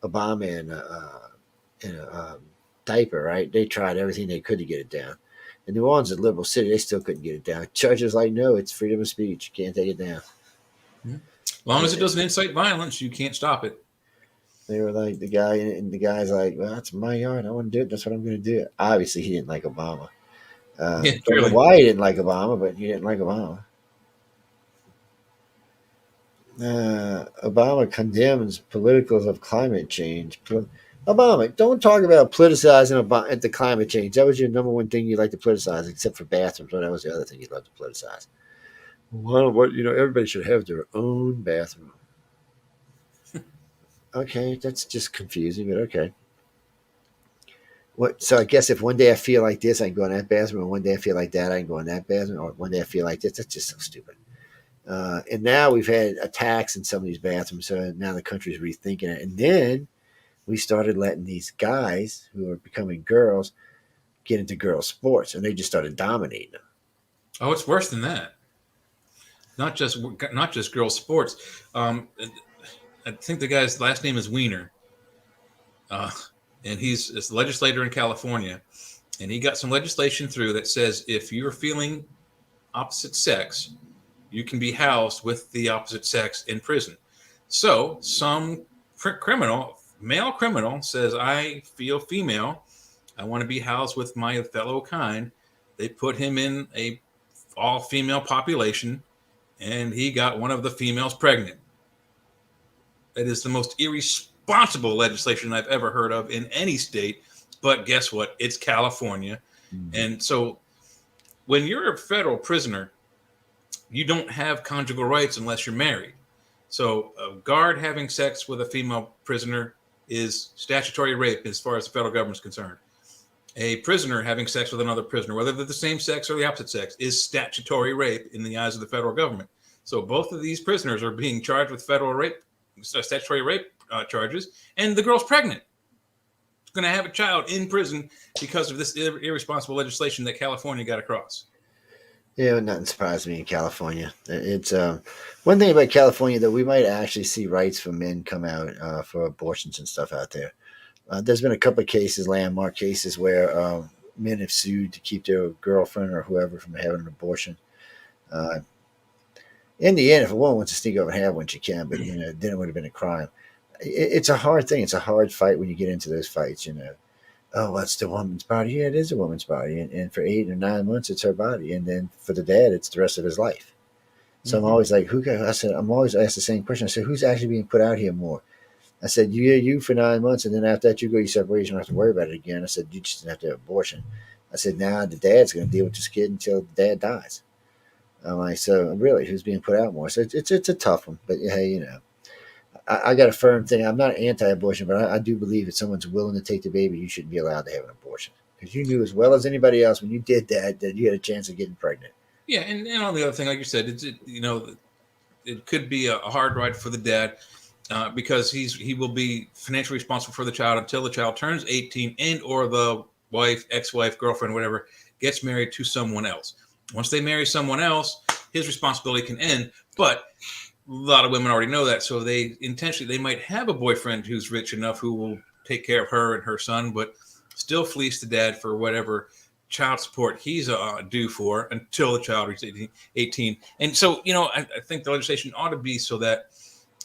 Obama in a diaper. Right? They tried everything they could to get it down. And New Orleans is a liberal city. They still couldn't get it down. Judges like, no, it's freedom of speech. You can't take it down. Mm-hmm. As long as it And doesn't incite violence, you can't stop it. they were like the guy's like, well, that's my yard. I want to do it. That's what I'm going to do. Obviously, he didn't like Obama. Yeah, Don't know clearly. why he didn't like Obama, but he didn't like Obama. Obama condemns politicals of climate change. Obama, don't talk about politicizing about the climate change. That was your number one thing you like to politicize, except for bathrooms. Well, that was the other thing you loved to politicize. Well, everybody should have their own bathroom. Okay, that's just confusing, but okay. What? So I guess if one day I feel like this, I can go in that bathroom, and one day I feel like that, I can go in that bathroom, or one day I feel like this. That's just so stupid. And now we've had attacks in some of these bathrooms, so now the country's rethinking it. And then we started letting these guys who are becoming girls get into girls' sports, and they just started dominating them. Oh, it's worse than that. Not just girls sports. I think the guy's last name is Wiener, uh, and he's a legislator in California, and he got some legislation through that says if you're feeling opposite sex, you can be housed with the opposite sex in prison. So some male criminal, says, I feel female. I want to be housed with my fellow kind. They put him in a all female population, and he got one of the females pregnant. That is the most irresponsible legislation I've ever heard of in any state. But guess what? It's California. Mm-hmm. And so when you're a federal prisoner, you don't have conjugal rights unless you're married. So a guard having sex with a female prisoner is statutory rape as far as the federal government is concerned. A prisoner having sex with another prisoner, whether they're the same sex or the opposite sex, is statutory rape in the eyes of the federal government. So both of these prisoners are being charged with federal rape, statutory rape charges, and the girl's pregnant. She's going to have a child in prison because of this irresponsible legislation that California got across. Yeah, nothing surprised me in California. It's one thing about California that we might actually see rights for men come out for abortions and stuff out there. There's been a couple of cases, landmark cases, where men have sued to keep their girlfriend or whoever from having an abortion. Uh, in the end, if a woman wants to sneak over and have one, she can, but then it would have been a crime. It's a hard thing. It's a hard fight when you get into those fights. Oh, what's the woman's body? Yeah, it is a woman's body, and for 8 or 9 months, it's her body, and then for the dad, it's the rest of his life. So I'm always like, I said, I'm always asked the same question. I said, who's actually being put out here more? I said, you for 9 months, and then after that, you go your separate ways. You don't have to worry about it again. I said, you just have to have abortion. I said, now the dad's going to deal with this kid until the dad dies. I'm like, so really, who's being put out more? So it's a tough one, but hey, I got a firm thing. I'm not anti-abortion, but I do believe if someone's willing to take the baby, you shouldn't be allowed to have an abortion because you knew as well as anybody else when you did that you had a chance of getting pregnant. Yeah, and on the other thing, like you said, it could be a hard ride for the dad because he will be financially responsible for the child until the child turns 18 and or the wife, ex-wife, girlfriend, whatever, gets married to someone else. Once they marry someone else, his responsibility can end. But a lot of women already know that, so they might have a boyfriend who's rich enough who will take care of her and her son, but still fleece the dad for whatever child support he's due for until the child reaches 18. And so, I think the legislation ought to be so that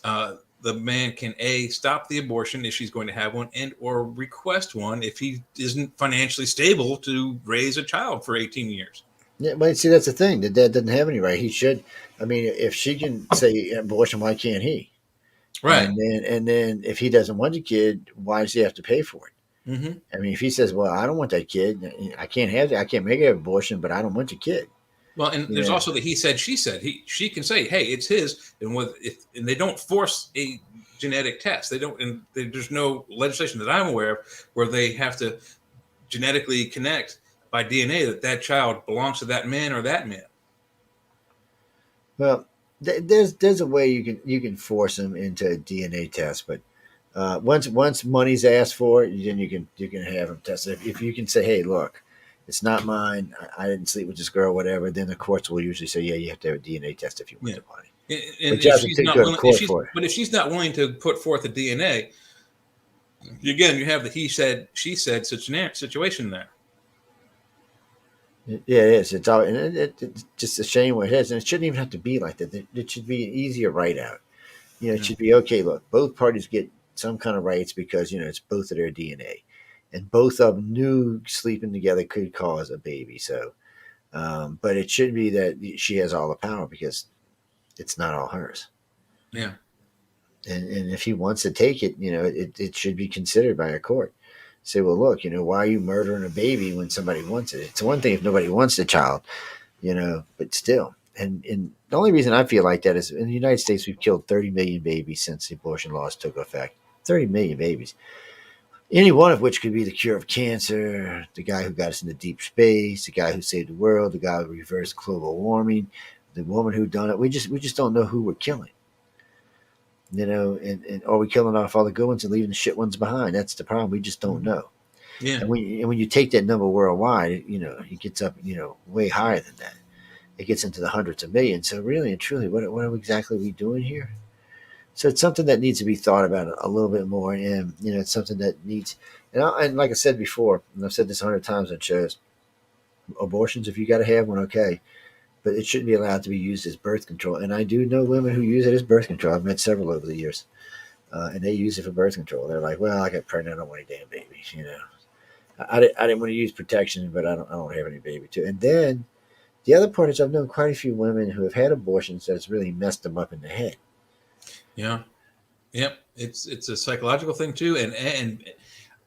the man can stop the abortion if she's going to have one, and or request one if he isn't financially stable to raise a child for 18 years. Yeah, but see, that's the thing. The dad doesn't have any right. He should. I mean, if she can say abortion, why can't he? Right. And then if he doesn't want the kid, why does he have to pay for it? Mm-hmm. I mean, if he says, "Well, I don't want that kid. I can't have that. I can't make an abortion, but I don't want the kid." Well, and there's also the he said, she said. She can say, "Hey, it's his," and and they don't force a genetic test. They don't, and there's no legislation that I'm aware of where they have to genetically connect by DNA that child belongs to that man or that man. Well, there's a way you can force them into a DNA test, but once money's asked for, then you can have them tested. If you can say, "Hey, look, it's not mine. I didn't sleep with this girl, whatever," then the courts will usually say, "Yeah, you have to have a DNA test if you want the money." And but you if have she's to not go to willing, court for it. but if she's not willing to put forth a DNA, again, you have the he said, she said situation there. Yeah, it is. It's all, and it's just a shame what it is, and it shouldn't even have to be like that. It should be an easier write out. It should be okay. Look, both parties get some kind of rights because it's both of their DNA, and both of them knew sleeping together could cause a baby. So, but it should be that she has all the power because it's not all hers. Yeah. And if he wants to take it, it should be considered by a court. Say, well, look, why are you murdering a baby when somebody wants it? It's one thing if nobody wants the child, but still. And the only reason I feel like that is in the United States, we've killed 30 million babies since the abortion laws took effect. 30 million babies. Any one of which could be the cure of cancer, the guy who got us into deep space, the guy who saved the world, the guy who reversed global warming, the woman who done it. We just don't know who we're killing. And are we killing off all the good ones and leaving the shit ones behind? That's the problem. We just don't know. Yeah. And when you take that number worldwide, it gets up, way higher than that. It gets into the hundreds of millions. So really and truly, what are exactly we doing here? So it's something that needs to be thought about a little bit more, and it's something that needs. And like I said before, and I've said this 100 times on shows, abortions, if you got to have one, okay, but it shouldn't be allowed to be used as birth control. And I do know women who use it as birth control. I've met several over the years, and they use it for birth control. They're like, "Well, I got pregnant. I don't want any damn babies." I didn't want to use protection, but I don't have any baby too. And then the other part is I've known quite a few women who have had abortions that's really messed them up in the head. Yeah. Yep. It's a psychological thing too, and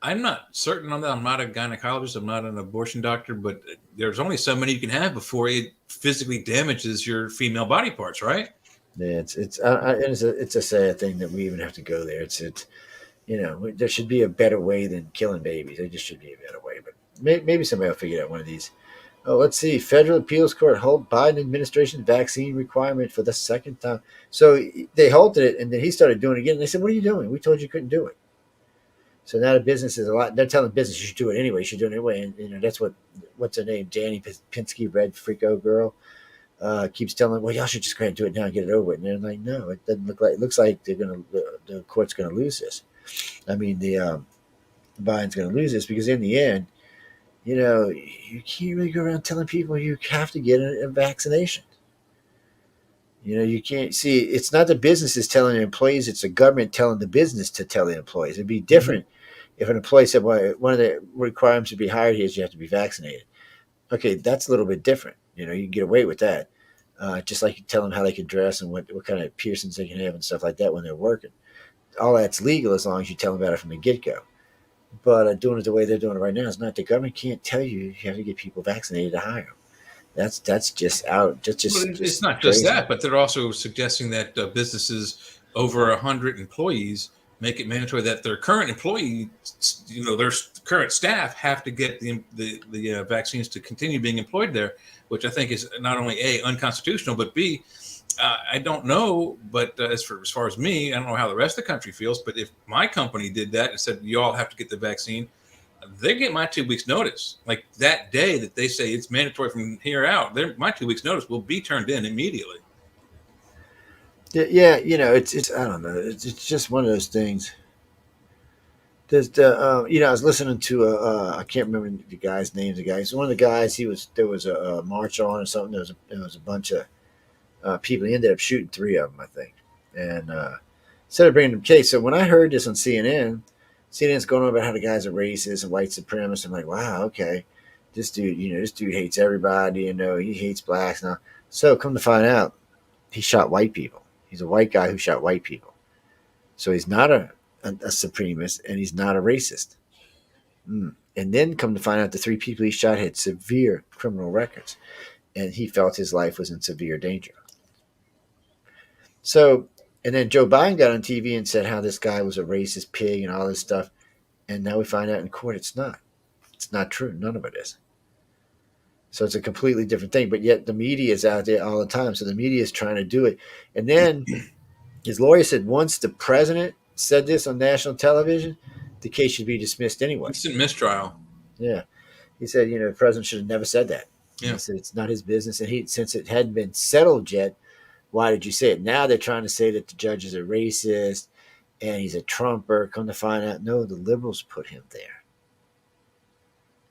I'm not certain on that. I'm not a gynecologist. I'm not an abortion doctor, but there's only so many you can have before it physically damages your female body parts, right? Yeah, it's a sad thing that we even have to go there. There should be a better way than killing babies. There just should be a better way. But maybe somebody will figure out one of these. Oh, let's see. Federal appeals court hold Biden administration vaccine requirement for the second time. So they halted it, and then he started doing it again. And they said, "What are you doing? We told you couldn't do it." So now the business is a lot. They're telling business you should do it anyway. You should do it anyway, and that's what's her name, Danny Pinsky, Red Freako girl, keeps telling, "Well, y'all should just go ahead and do it now and get it over with." And they're like, "No, it doesn't look like. It looks like the court's gonna lose this. I mean, Biden's gonna lose this because in the end, you can't really go around telling people you have to get a vaccination. You can't see. It's not the businesses telling the employees; it's the government telling the business to tell the employees. It'd be Mm-hmm. different if an employee said, "Well, one of the requirements to be hired here is you have to be vaccinated." Okay, that's a little bit different. You can get away with that. Just like you tell them how they can dress and what kind of piercings they can have and stuff like that when they're working. All that's legal as long as you tell them about it from the get go. But doing it the way they're doing it right now is not. The government can't tell you you have to get people vaccinated to hire them. That's just out. Just Well, just it's just not just crazy. that, but they're also suggesting that businesses over 100 employees make it mandatory that their current employees, their current staff, have to get the vaccines to continue being employed there, which I think is not only a unconstitutional, but b I don't know, but as far as me, I don't know how the rest of the country feels. But if my company did that and said you all have to get the vaccine, they get my 2 weeks notice. Like that day that they say it's mandatory from here out, my 2 weeks notice will be turned in immediately. Yeah, it's I don't know. It's just one of those things. I was listening to I can't remember the guy's name. The guy, he's one of the guys. There was a march on or something. There was a bunch of people. He ended up shooting three of them, I think. And instead of bringing them case, so when I heard this on CNN's going on about how the guy's a racist and white supremacist. I'm like, wow, okay, this dude hates everybody. He hates blacks now. So come to find out, he shot white people. He's a white guy who shot white people. So he's not a supremacist and he's not a racist. And then come to find out the three people he shot had severe criminal records and he felt his life was in severe danger. So, and then Joe Biden got on TV and said how this guy was a racist pig and all this stuff. And now we find out in court it's not. It's not true. None of it is. So it's a completely different thing. But yet the media is out there all the time. So the media is trying to do it. And then his lawyer said once the president said this on national television, the case should be dismissed anyway. Instant mistrial. Yeah. He said, the president should have never said that. Yeah. He said it's not his business. And since it hadn't been settled yet, why did you say it? Now they're trying to say that the judge is a racist and he's a Trumper. Come to find out, no, the liberals put him there.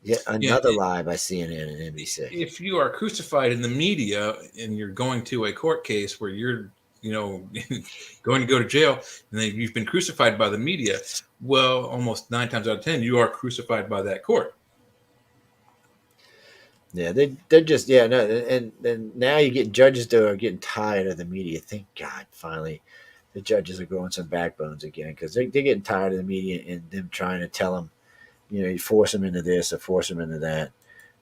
Yet Yeah. another lie by CNN and NBC. If you are crucified in the media and you're going to a court case where you're, going to go to jail and then you've been crucified by the media, well, almost 9 times out of 10, you are crucified by that court. Yeah, they're just no, and now you get judges that are getting tired of the media. Thank God, finally, the judges are growing some backbones again because they're getting tired of the media and them trying to tell them, you force them into this or force them into that.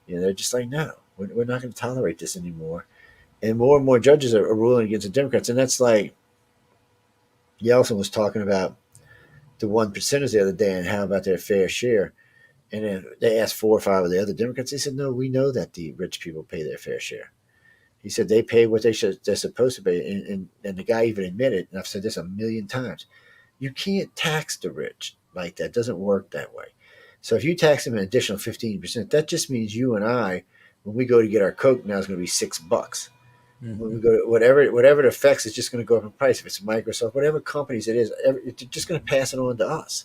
They're just like, no, we're not going to tolerate this anymore. And more judges are ruling against the Democrats, and that's like Yeltsin was talking about the one percenters the other day and how about their fair share. And then they asked 4 or 5 of the other Democrats. They said, no, we know that the rich people pay their fair share. He said they pay what they're supposed to pay. And the guy even admitted, and I've said this a million times, you can't tax the rich like that. It doesn't work that way. So if you tax them an additional 15%, that just means you and I, when we go to get our Coke now, is going to be $6. When we Mhm. go to whatever it affects, it's just going to go up in price. If it's Microsoft, whatever companies it is, it's just going to pass it on to us.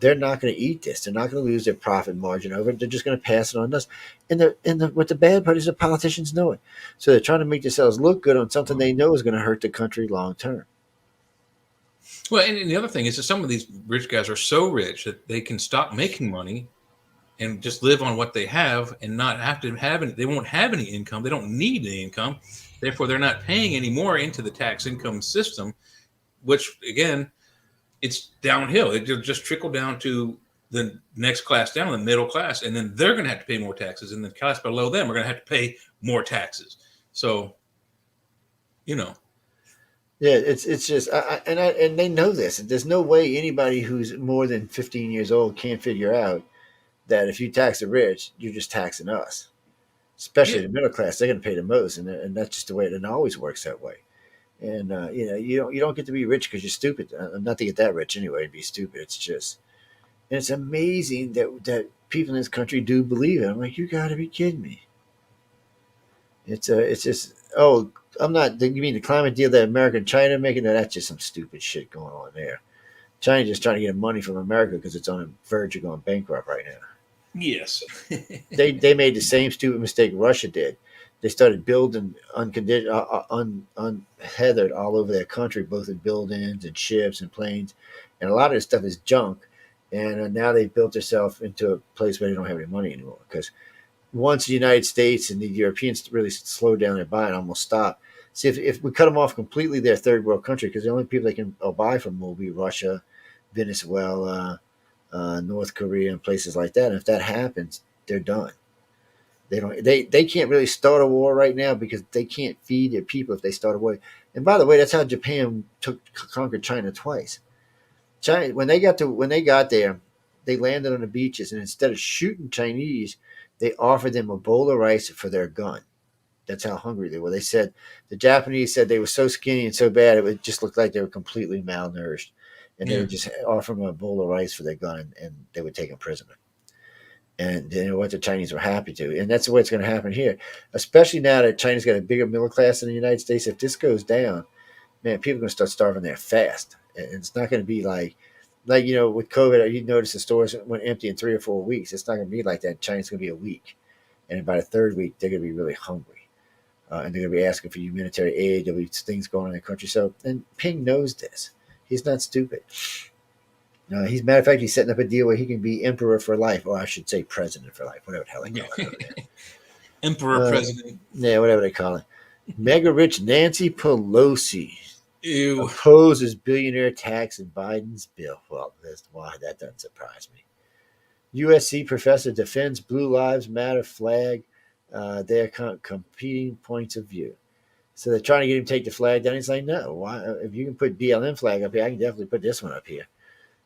They're not going to eat this. They're not going to lose their profit margin over it. They're just going to pass it on to us. And what the bad part is, the politicians know it. So they're trying to make themselves look good on something they know is going to hurt the country long term. Well, and the other thing is that some of these rich guys are so rich that they can stop making money and just live on what they have and not have to have any, they won't have any income. They don't need any income. Therefore, they're not paying any more into the tax income system, which again, it's downhill. It'll just trickle down to the next class down, the middle class, and then they're going to have to pay more taxes, and the class below them are going to have to pay more taxes. So, you know, Yeah, it's just and they know this. There's no way anybody who's more than 15 years old can't figure out that if you tax the rich, you're just taxing us, yeah, especially the middle class. They're going to pay the most, and that's just the way it always works that way. And you don't get to be rich because you're stupid. Not to get that rich anyway. To be stupid, it's just and it's amazing that people in this country do believe it. I'm like, you got to be kidding me. It's just I'm not. You mean the climate deal that America and China are making? No, that's just some stupid shit going on there. China's just trying to get money from America because it's on the verge of going bankrupt right now. yes, They made the same stupid mistake Russia did. They started building unheathered all over their country, both in buildings and ships and planes, and a lot of this stuff is junk. And now they've built themselves into a place where they don't have any money anymore. Because once the United States and the Europeans really slowed down their buying, almost stopped. See, if we cut them off completely, they're a third world country because the only people they can buy from will be Russia, Venezuela, North Korea, and places like that. And if that happens, they're done. They don't. They can't really start a war right now because they can't feed their people if they start a war. And by the way, that's how Japan conquered China twice. China when they got there, they landed on the beaches and instead of shooting Chinese, they offered them a bowl of rice for their gun. That's how hungry they were. They said the Japanese said they were so skinny and so bad it would just look like they were completely malnourished, and they yeah, would just offer them a bowl of rice for their gun, and they would take them prisoner. And you know what, the Chinese were happy to, and that's the way it's going to happen here, especially now that China's got a bigger middle class than the United States. If this goes down, man, people are going to start starving there fast, and it's not going to be like with COVID. You notice the stores went empty in 3 or 4 weeks. It's not going to be like that. China's going to be a week, and by the third week, they're going to be really hungry, and they're going to be asking for humanitarian aid. There'll be things going on in the country. So, and Ping knows this. He's not stupid. He's matter of fact, he's setting up a deal where he can be emperor for life, or I should say president for life, whatever the hell they yeah. call it over there. Emperor president. Yeah, whatever they call it. Mega rich Nancy Pelosi Ew. opposes billionaire tax in Biden's bill. Well, that's why that doesn't surprise me. USC professor defends Blue Lives Matter flag. They're competing points of view. So they're trying to get him to take the flag down. He's like, no, why? If you can put BLM flag up here, I can definitely put this one up here.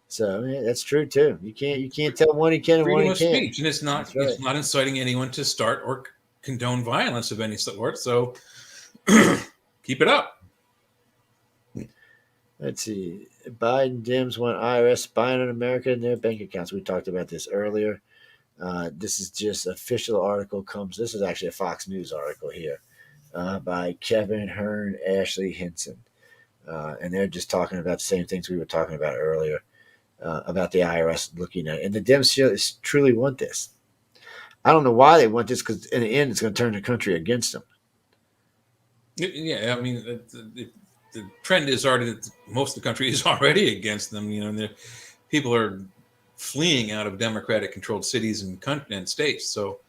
So yeah, that's true too. You can't tell one he can and one Freedom he of can't. speech, and That's right. it's not inciting anyone to start or condone violence of any sort. So keep it up. Let's see. Biden Dems want IRS spying on America and their bank accounts. We talked about this earlier. This is just official article comes. This is actually a Fox News article here by Kevin Hearn, Ashley Hinson, and they're just talking about the same things we were talking about earlier about the IRS looking at it. And the Dems truly want this. I don't know why they want this because in the end it's going to turn the country against them. Yeah, I mean, the trend is already that most of the country is already against them. You know, and people are fleeing out of Democratic-controlled cities and states. So,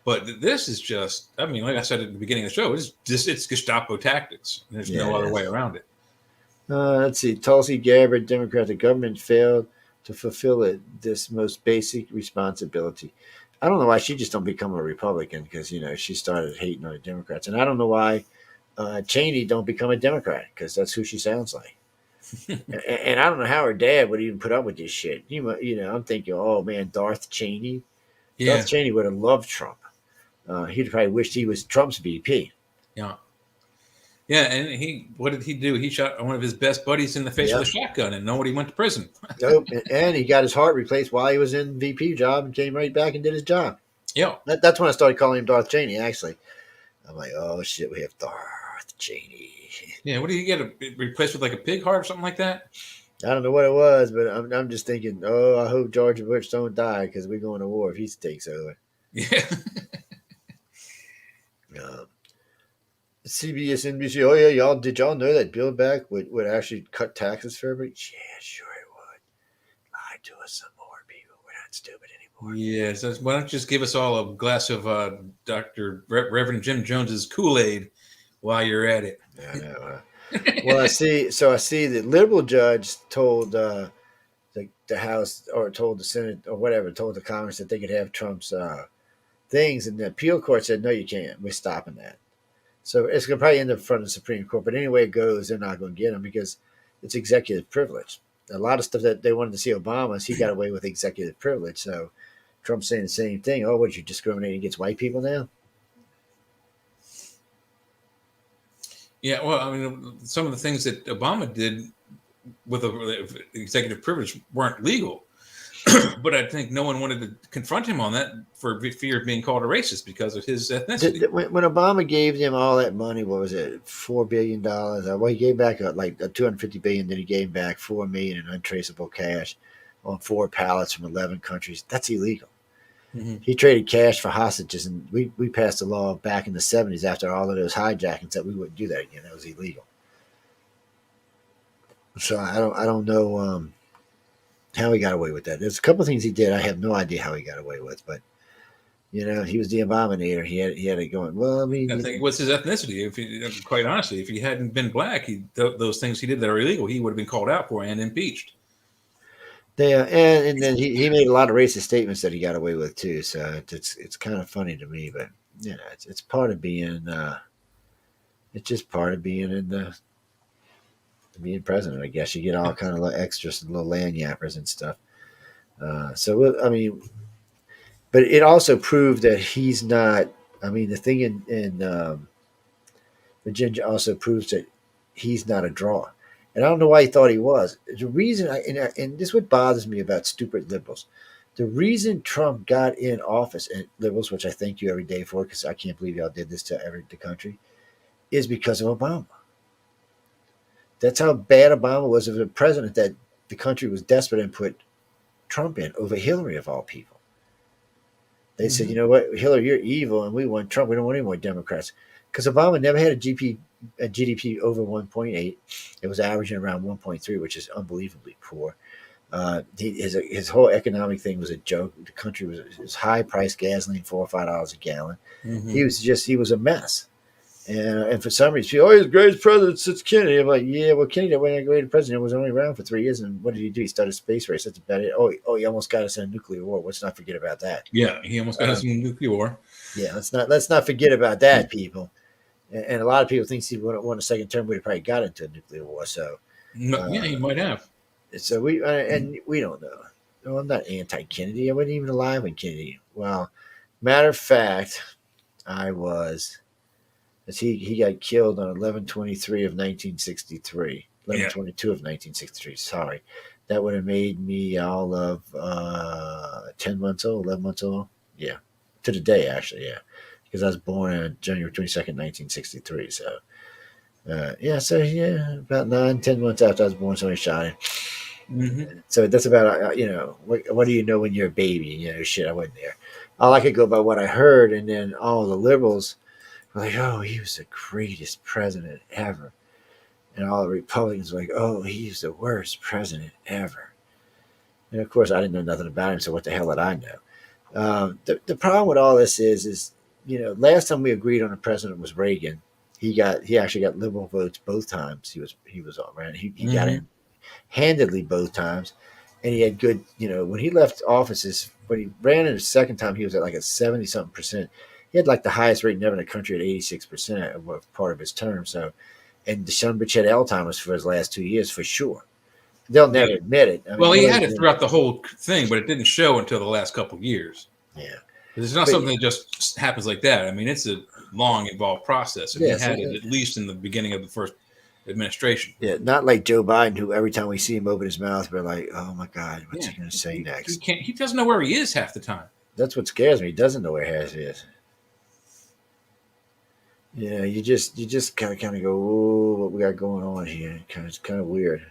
but this is just, I mean, like I said at the beginning of the show, it's Gestapo tactics. There's Yeah, no it other is. way around it. Let's see. Tulsi Gabbard, Democrat, the government failed to fulfill this most basic responsibility. I don't know why she just don't become a Republican because she started hating on the Democrats, and I don't know why Cheney don't become a Democrat because that's who she sounds like. And I don't know how her dad would even put up with this shit. I'm thinking, oh man, Darth Cheney. Darth Yeah, Cheney would have loved Trump. He'd probably wished he was Trump's VP. yeah, yeah. And what did he do? He shot one of his best buddies in the face with Yep. a shotgun, and nobody went to prison. Nope. And he got his heart replaced while he was in VP job and came right back and did his job. Yeah, That's when I started calling him Darth Cheney, actually. I'm like, oh shit, we have Darth Cheney. yeah. What did he get? Replaced with like a pig heart or something like that? I don't know what it was, but I'm just thinking, oh, I hope George Bush don't die because we're going to war if he takes over. Yeah, Um, CBS, NBC. Oh yeah, did y'all know that Build Back would actually cut taxes for everybody? Yeah, sure it would. Lie to us some more, people. We're not stupid anymore. yeah. So why don't you just give us all a glass of Reverend Jim Jones's Kool-Aid while you're at it? I know. Well, I see. So I see the liberal judge told the House or told the Senate or whatever, told the Congress that they could have Trump's things, and the appeal court said no, you can't. We're stopping that. So it's going to probably end up in front of the Supreme Court. But anyway it goes, they're not going to get him because it's executive privilege. A lot of stuff that they wanted to see Obama's, he got away with executive privilege. So Trump's saying the same thing. Oh, what, you discriminating against white people now? Yeah, well, I mean, some of the things that Obama did with executive privilege weren't legal, but I think no one wanted to confront him on that for fear of being called a racist because of his ethnicity. When Obama gave them all that money, what was it, $4 billion? Well, he gave back like a 250 billion. Then he gave back 4 million in untraceable cash on 4 pallets from 11 countries. That's illegal. Mm-hmm. He traded cash for hostages, and we passed a law back in the 70s after all of those hijackings that we wouldn't do that again. That was illegal. So I don't know how he got away with that. There's a couple of things he did I have no idea how he got away with, but he was the abominator. He had it going. Well, I mean, I think what's his ethnicity? Quite honestly, if he hadn't been black, those things he did that are illegal, he would have been called out for and impeached. and then he made a lot of racist statements that he got away with too. So it's kind of funny to me, but it's part of being it's just part of being in the being president. I guess you get all kind of little extras, little land yappers and stuff. So I mean, but it also proved that he's not. I mean, the thing in Virginia also proves that he's not a draw. And I don't know why he thought he was. The reason, and this is what bothers me about stupid liberals. The reason Trump got in office, and liberals, which I thank you every day for, because I can't believe y'all did this to the country, is because of Obama. That's how bad Obama was as a president that the country was desperate and put Trump in over Hillary of all people. They said, you know what, Hillary, you're evil, and we want Trump. We don't want any more Democrats. Because Obama never had a GDP over 1.8. It was averaging around 1.3, which is unbelievably poor. His whole economic thing was a joke. The country was high price gasoline, $4 or $5 a gallon. Mm-hmm. He was a mess. And for some reason, he's the greatest president since Kennedy. I'm like, yeah, well, Kennedy wasn't a great president. He was only around for 3 years. And what did he do? He started a space race. That's about it. Oh, he almost got us in a nuclear war. Let's not forget about that. Yeah, he almost got us in a nuclear war. Yeah, let's not forget about that, people. And a lot of people think he would have won a second term. We'd have probably got into a nuclear war. So, No, yeah, he might have. So we don't know. No, I'm not anti-Kennedy. I wasn't even alive when Kennedy. Well, matter of fact, I was. As he got killed on 11/23 of 1963. 11/22 of 1963. Sorry, that would have made me all of 10 months old, 11 months old. Yeah, to the day actually. Yeah, because I was born on January 22nd, 1963. So about 9, 10 months after I was born, somebody shot him. Mm-hmm. So that's about what do you know when you're a baby? Shit, I wasn't there. All I could go by what I heard, and then all the liberals were like, "Oh, he was the greatest president ever," and all the Republicans were like, "Oh, he's the worst president ever." And of course, I didn't know nothing about him, so what the hell did I know? The problem with all this is last time we agreed on a president was Reagan. He actually got liberal votes both times. He was all right. He got in handedly both times, and he had good. When he left offices, when he ran in the second time, he was at like a 70-something percent. He had like the highest rate ever in the country at 86% of part of his term. So And the son bitch had Alzheimer's for his last 2 years for sure. They'll Yeah. never admit it. I mean, Well, he nobody's had it gonna, throughout the whole thing, but it didn't show until the last couple of years. yeah. It's not But something that just happens like that. I mean, it's a long, involved process, and he yes, had it at least in the beginning of the first administration. yeah, not like Joe Biden, who every time we see him open his mouth, we're like, "Oh my God, what's Yeah, he going to say he next?" can't. He doesn't know where he is half the time. That's what scares me. He doesn't know where Harris is. Yeah, you just kind of go, "Oh, what we got going on here?" It's kind of weird.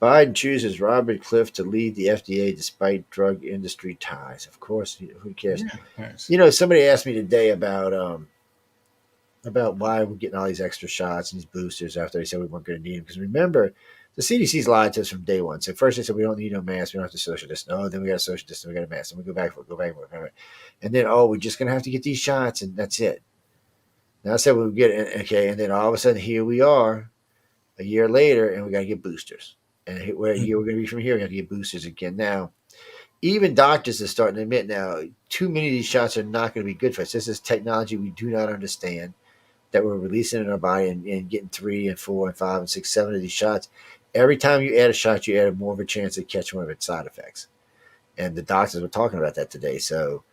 Biden chooses Robert Cliff to lead the FDA despite drug industry ties. Of course, who cares? Yeah, thanks. Somebody asked me today about why we're getting all these extra shots and these boosters after they said we weren't going to need them. Because remember, the CDC's lied to us from day one. So first they said we don't need no mask, we don't have to social distance. Oh, then we got a social distance, we got a mask, and we go back for it. And then we're just going to have to get these shots, and that's it. Now I said we would get it, okay, and then all of a sudden here we are, a year later, and we got to get boosters. And where a year we're going to be from here, we got to get boosters again. Now, even doctors are starting to admit now, too many of these shots are not going to be good for us. This is technology we do not understand that we're releasing in our body and getting 3 and 4 and 5 and 6, 7 of these shots. Every time you add a shot, you add more of a chance to catch one of its side effects. And the doctors were talking about that today. So,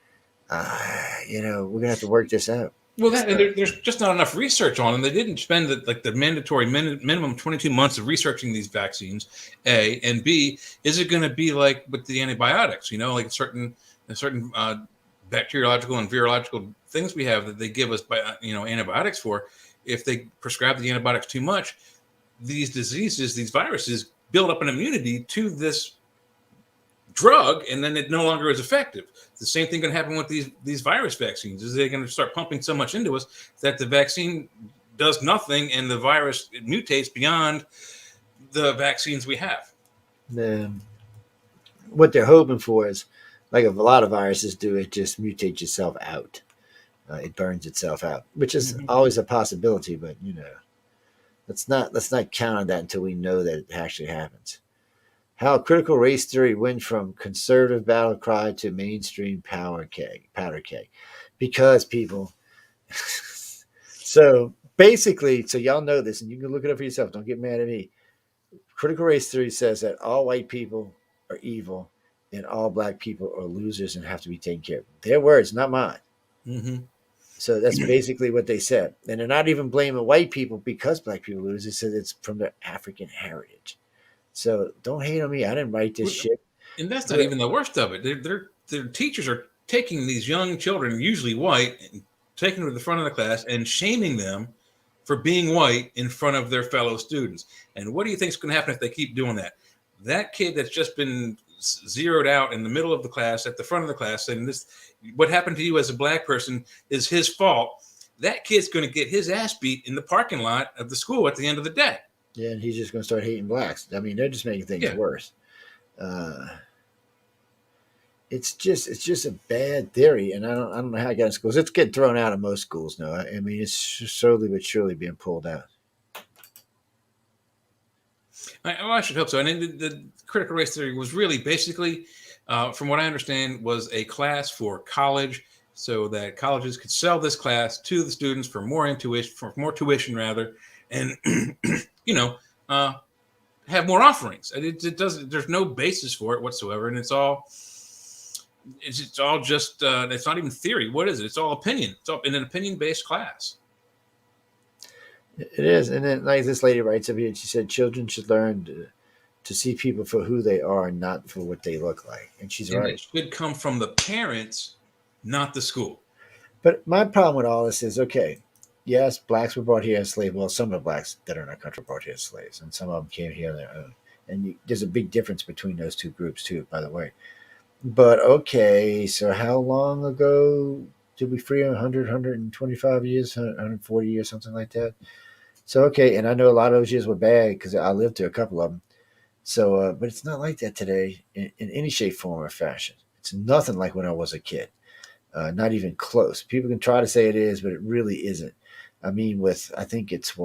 we're going to have to work this out. Well, there's just not enough research on them. They didn't spend the mandatory minimum 22 months of researching these vaccines. A and B, is it going to be like with the antibiotics? Like certain bacteriological and virological things we have that they give us antibiotics for. If they prescribe the antibiotics too much, these diseases, these viruses, build up an immunity to this drug, and then it no longer is effective. The same thing can happen with these virus vaccines. Is they're going to start pumping so much into us that the vaccine does nothing, and the virus mutates beyond the vaccines we have. What they're hoping for is, like a lot of viruses do, it just mutates itself out. It burns itself out, which is always a possibility. But let's not count on that until we know that it actually happens. How critical race theory went from conservative battle cry to mainstream powder keg. Because people. So basically, so y'all know this, and you can look it up for yourself. Don't get mad at me. Critical race theory says that all white people are evil and all black people are losers and have to be taken care of. Their words, not mine. Mm-hmm. So that's basically what they said. And they're not even blaming white people because black people lose. They said it's from their African heritage. So don't hate on me. I didn't write this shit. And that's not even the worst of it. Their teachers are taking these young children, usually white, and taking them to the front of the class and shaming them for being white in front of their fellow students. And what do you think is going to happen if they keep doing that? That kid that's just been zeroed out in the middle of the class, at the front of the class, and what happened to you as a black person is his fault. That kid's going to get his ass beat in the parking lot of the school at the end of the day. Yeah, and he's just going to start hating blacks. I mean, they're just making things worse. It's just a bad theory, and I don't know how it got in schools. It's getting thrown out of most schools now. I mean, it's slowly but surely being pulled out. I should hope so. And the critical race theory was really basically, from what I understand, was a class for college, so that colleges could sell this class to the students for more tuition rather, and have more offerings. It doesn't. There's no basis for it whatsoever, and it's all just. It's not even theory. What is it? It's all opinion. It's all in an opinion-based class. It is, and then like this lady writes up here, she said children should learn to see people for who they are, not for what they look like, and she's right. It should come from the parents, not the school. But my problem with all this is, okay, yes, blacks were brought here as slaves. Well, some of the blacks that are in our country were brought here as slaves, and some of them came here on their own. And there's a big difference between those two groups too, by the way. But okay, so how long ago did we free 100, 125 years, 140 years, something like that? So, okay, and I know a lot of those years were bad because I lived through a couple of them. So, but it's not like that today in any shape, form, or fashion. It's nothing like when I was a kid. Not even close. People can try to say it is, but it really isn't. I mean, I think it's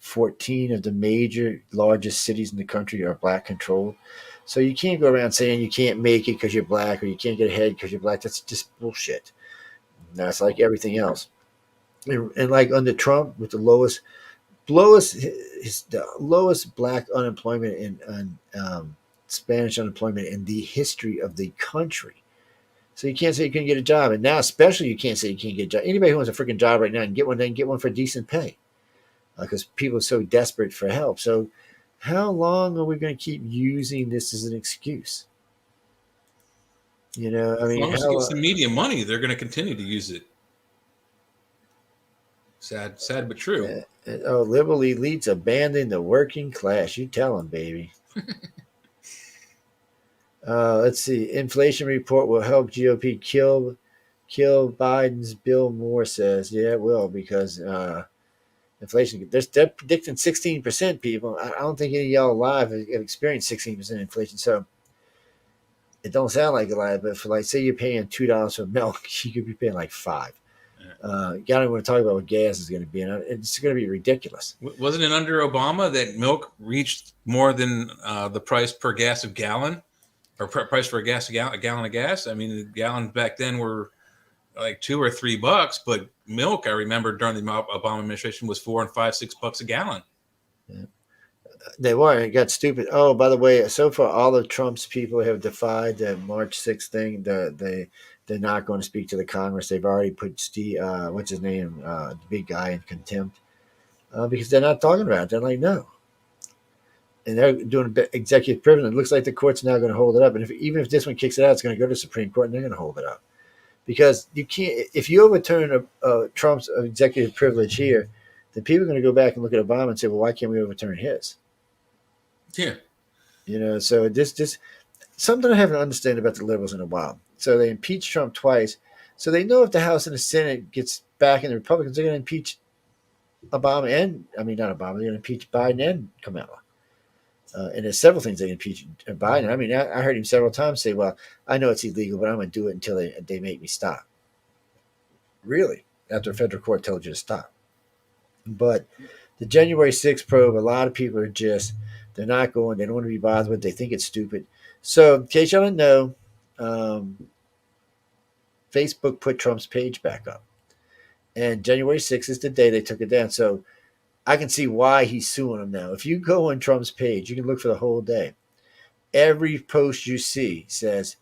14 of the major, largest cities in the country are black controlled. So you can't go around saying you can't make it because you're black or you can't get ahead because you're black. That's just bullshit. That's like everything else. And like under Trump, with the lowest the lowest black unemployment and Spanish unemployment in the history of the country. So you can't say you couldn't get a job, and now especially you can't say you can't get a job. Anybody who wants a freaking job right now and get one, then get one for decent pay, because people are so desperate for help. So how long are we going to keep using this as an excuse? I As mean, long as it how gets the media money, they're going to continue to use it. Sad but true. liberal elites abandon the working class. You tell them, baby. Let's see. Inflation report will help GOP kill Biden's bill. Moore says, yeah, it will, because inflation. They're predicting 16%. People, I don't think any of y'all alive have experienced 16% inflation. So it don't sound like a lot, but for, like, say you're paying $2 for milk, you could be paying like $5. You don't even want to talk about what gas is going to be, and it's going to be ridiculous. Wasn't it under Obama that milk reached more than the price per gas of gallon, or price for a gallon of gas? I mean, the gallons back then were like $2 or $3, but milk, I remember during the Obama administration, was $4 and $5, $6 a gallon. Yeah. They were. It got stupid. Oh, by the way, so far all of Trump's people have defied the March 6th thing. They're not going to speak to the Congress. They've already put Steve, what's his name, the big guy, in contempt, because they're not talking about it. They're like, no. And they're doing executive privilege. It looks like the court's now going to hold it up. And even if this one kicks it out, it's going to go to the Supreme Court, and they're going to hold it up. Because you can't, if you overturn Trump's executive privilege here, then people are going to go back and look at Obama and say, well, why can't we overturn his? Yeah. So this something I haven't understood about the liberals in a while. So they impeached Trump twice. So they know if the House and the Senate gets back in the Republicans, they're going to impeach not Obama, they're going to impeach Biden and Kamala. And there's several things they can impeach Biden. I mean, I heard him several times say, well, I know it's illegal, but I'm going to do it until they make me stop. Really? After a federal court told you to stop. But the January 6th probe, a lot of people are they're not going. They don't want to be bothered with it. They think it's stupid. So, in case y'all don't know, Facebook put Trump's page back up. And January 6th is the day they took it down. So, I can see why he's suing them now. If you go on Trump's page, you can look for the whole day. Every post you see says,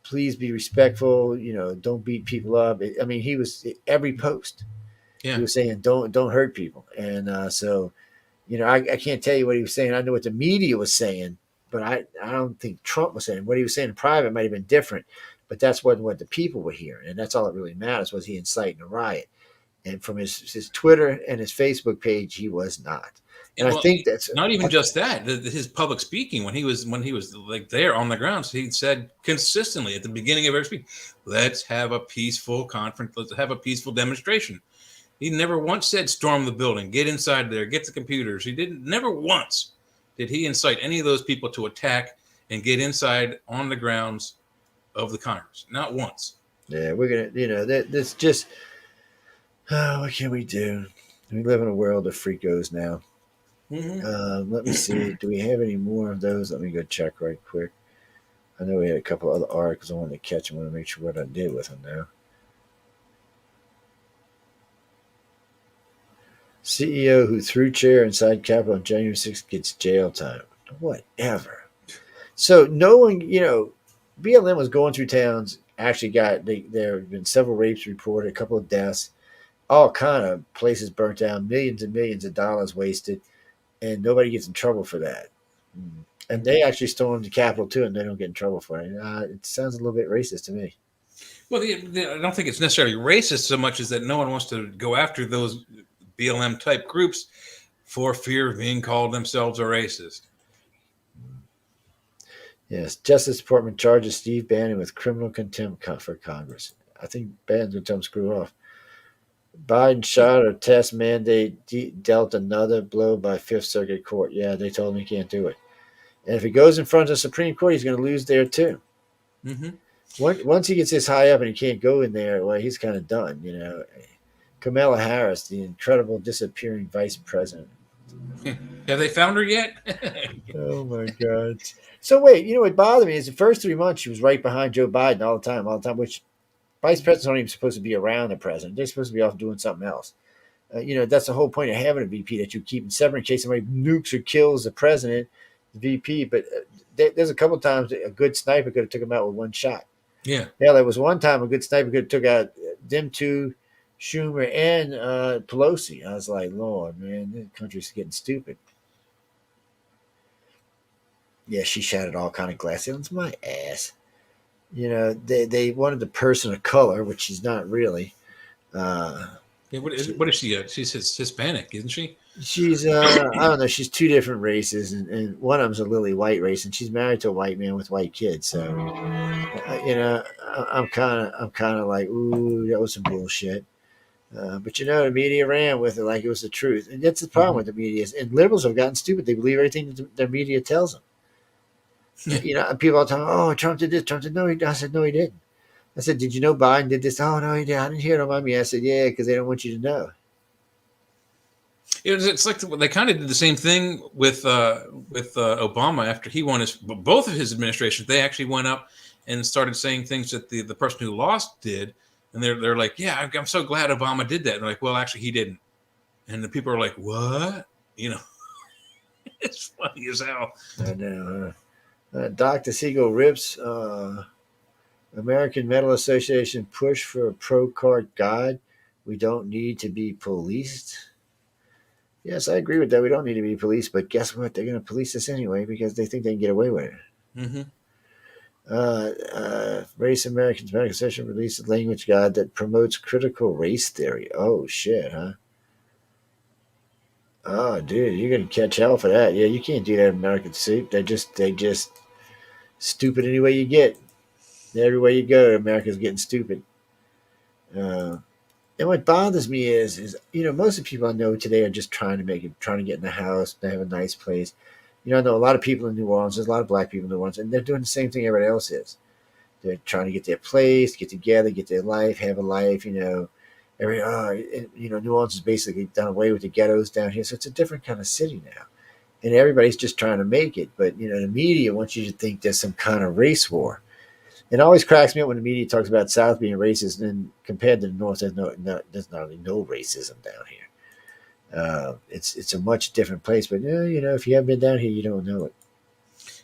please be respectful, don't beat people up. I mean, every post. Yeah. He was saying, don't hurt people. And so, I can't tell you what he was saying. I know what the media was saying, but I don't think Trump was saying. What he was saying in private might have been different, but that's what the people were hearing. And that's all that really matters. Was he inciting a riot? And from his Twitter and his Facebook page, he was not. And I think that's not even just that. His public speaking, when he was like there on the ground, he said consistently at the beginning of every speech, "Let's have a peaceful conference. Let's have a peaceful demonstration." He never once said, "Storm the building, get inside there, get the computers." He didn't. Never once did he incite any of those people to attack and get inside on the grounds of the Congress. Not once. Yeah, we're gonna. That's just. Oh, what can we do? We live in a world of freakos now. Mm-hmm. Let me see. Do we have any more of those? Let me go check right quick. I know we had a couple other articles I wanted to catch. I want to make sure what I did with them now. CEO who threw chair inside Capitol on January 6th gets jail time. Whatever. So no one, BLM was going through towns. Actually, there have been several rapes reported, a couple of deaths, all kind of places burnt down, millions and millions of dollars wasted, and nobody gets in trouble for that. And they actually stormed the Capitol too, and they don't get in trouble for it. It sounds a little bit racist to me. Well, I don't think it's necessarily racist so much as that no one wants to go after those BLM type groups for fear of being called themselves a racist. Yes, Justice Department charges Steve Bannon with criminal contempt for Congress. I think Bannon's going to tell him screw off. Biden shot or test mandate dealt another blow by Fifth Circuit Court. Yeah, they told him he can't do it. And if he goes in front of the Supreme Court, he's going to lose there too. Mm-hmm. Once he gets this high up and he can't go in there, well, he's kind of done. Kamala Harris, the incredible disappearing vice president. Have they found her yet? Oh my God! So wait, what bothered me is the first 3 months she was right behind Joe Biden all the time, which vice presidents aren't even supposed to be around the president. They're supposed to be off doing something else. That's the whole point of having a VP, that you keep them separate in case somebody nukes or kills the president, the VP. But there's a couple times a good sniper could have took him out with one shot. Yeah. Hell, there was one time a good sniper could have took out them two, Schumer and Pelosi. I was like, Lord, man, the country's getting stupid. Yeah, she shattered all kind of glass ceilings. My ass. They wanted the person of color, which she's not really. Uh, Yeah. What is she? She's Hispanic, isn't she? she's I don't know. She's two different races, and one of them's a lily white race, and she's married to a white man with white kids. So I'm kind of like, ooh, that was some bullshit. But the media ran with it like it was the truth, and that's the problem Mhm. with the media. And liberals have gotten stupid; they believe everything that the media tells them. Yeah. People all the time, oh, Trump did this, Trump did no. I said, no, he didn't. I said, did you know Biden did this? Oh, no, he did. I didn't hear it on me. I said, yeah, because they don't want you to know. It's like they kind of did the same thing with Obama after he won both of his administrations. They actually went up and started saying things that the person who lost did, and they're like, yeah, I'm so glad Obama did that. And they're like, well, actually, he didn't. And the people are like, what? It's funny as hell. I know. Dr. Siegel rips American Medical Association push for a pro-cart guide. We don't need to be policed. Yes, I agree with that. We don't need to be policed, but guess what? They're going to police us anyway because they think they can get away with it. Mm-hmm. Race Americans Medical Association released a language guide that promotes critical race theory. Oh shit, huh? Oh, dude, you're gonna catch hell for that. Yeah, you can't do that in American soup. They just stupid any way you get. Everywhere you go, America's getting stupid. Uh, and what bothers me is most of the people I know today are just trying to make it, trying to get in the house, they have a nice place. I know a lot of people in New Orleans. There's a lot of black people in New Orleans, and they're doing the same thing everybody else is. They're trying to get their place, get together, get their life, have a life. New Orleans is basically done away with the ghettos down here, so it's a different kind of city now, and everybody's just trying to make it. But the media wants you to think there's some kind of race war. It always cracks me up when the media talks about South being racist, and compared to the North, there's not really no racism down here. It's a much different place, but if you haven't been down here, you don't know it.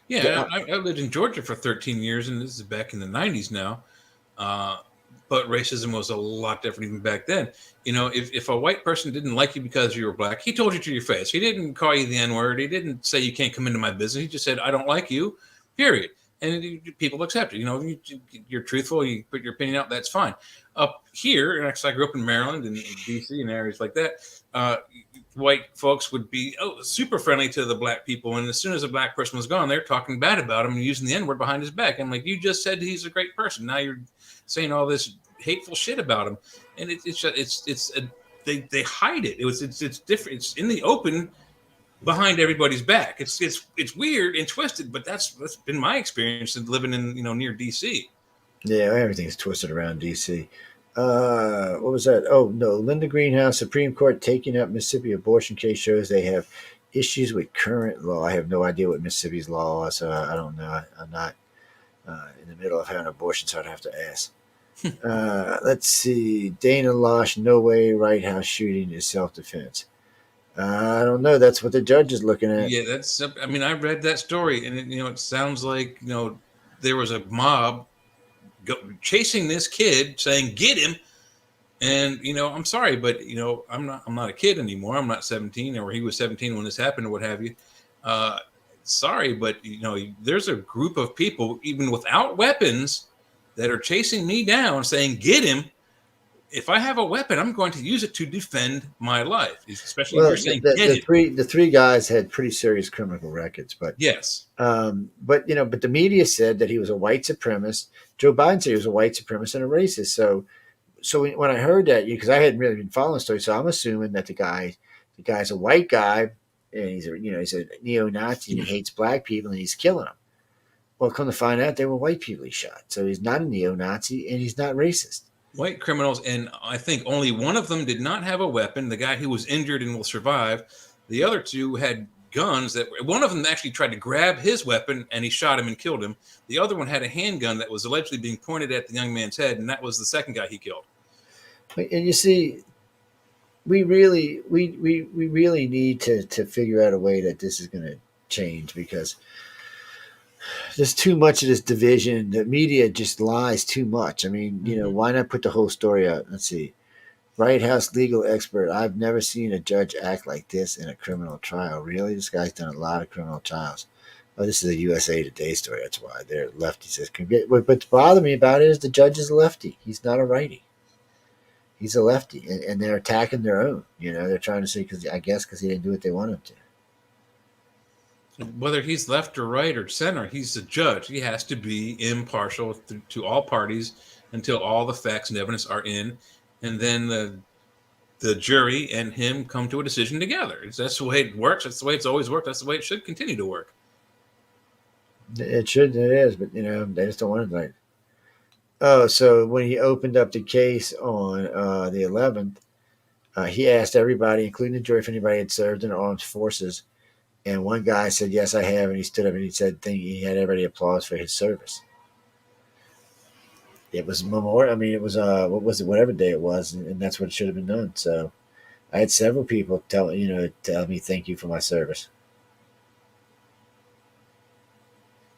Yeah, I lived in Georgia for 13 years, and this is back in the 90s now. But racism was a lot different even back then. If a white person didn't like you because you were black, he told you to your face. He didn't call you the N-word. He didn't say you can't come into my business. He just said, I don't like you, period. And people accept it. You're truthful. You put your opinion out. That's fine. Up here, and actually, I grew up in Maryland and D.C. and areas like that. White folks would be super friendly to the black people, and as soon as a black person was gone, they're talking bad about him and using the N-word behind his back. I'm like, you just said he's a great person. Now you're saying all this hateful shit about him, and they hide it. It's different. It's in the open behind everybody's back. It's weird and twisted, but that's been my experience in living in near DC. Yeah, everything's twisted around DC. What was that? Oh no, Linda Greenhouse, Supreme Court taking up Mississippi abortion case shows they have issues with current law. I have no idea what Mississippi's law is, so I don't know. I'm not in the middle of having an abortion, so I'd have to ask. Let's see. Dana Losh, no way White House shooting is self-defense. I don't know. That's what the judge is looking at. Yeah, that's. I mean, I read that story, and it sounds like there was a mob chasing this kid, saying "Get him!" And I'm sorry, but I'm not a kid anymore. I'm not 17, or he was 17 when this happened, or what have you. Sorry, but there's a group of people, even without weapons, that are chasing me down, saying "Get him!" If I have a weapon, I'm going to use it to defend my life. Especially if Well, you're saying the, "Get the him." three guys had pretty serious criminal records, but Yes. but the media said that he was a white supremacist. Joe Biden said he was a white supremacist and a racist. So when I heard that, because I hadn't really been following the story, so I'm assuming that the guy's a white guy, and he's a neo-Nazi, and he hates black people, and he's killing them. Well, come to find out, they were white people he shot. So he's not a neo-Nazi, and he's not racist. White criminals, and I think only one of them did not have a weapon. The guy who was injured and will survive. The other two had guns. That one of them actually tried to grab his weapon, and he shot him and killed him. The other one had a handgun that was allegedly being pointed at the young man's head, and that was the second guy he killed. And you see, we really need to figure out a way that this is going to change, because there's too much of this division. The media just lies too much. I mean, why not put the whole story out? Let's see. White House legal expert. I've never seen a judge act like this in a criminal trial. Really? This guy's done a lot of criminal trials. Oh, this is a USA Today story. That's why they're lefty. Says, but to bother me about it is the judge is a lefty. He's not a righty. He's a lefty, and they're attacking their own. They're trying to say, because he didn't do what they want him to. Whether he's left or right or center, he's a judge. He has to be impartial to all parties until all the facts and evidence are in, and then the jury and him come to a decision together. That's the way it works. That's the way it's always worked. That's the way it should continue to work. It should. It is, but they just don't want it like. Oh, so when he opened up the case on the 11th, he asked everybody, including the jury, if anybody had served in the armed forces. And one guy said, "Yes, I have." And he stood up and he said, he had everybody applause for his service. It was memorial. I mean, it was what was it? Whatever day it was, and that's what it should have been done. So, I had several people tell me thank you for my service.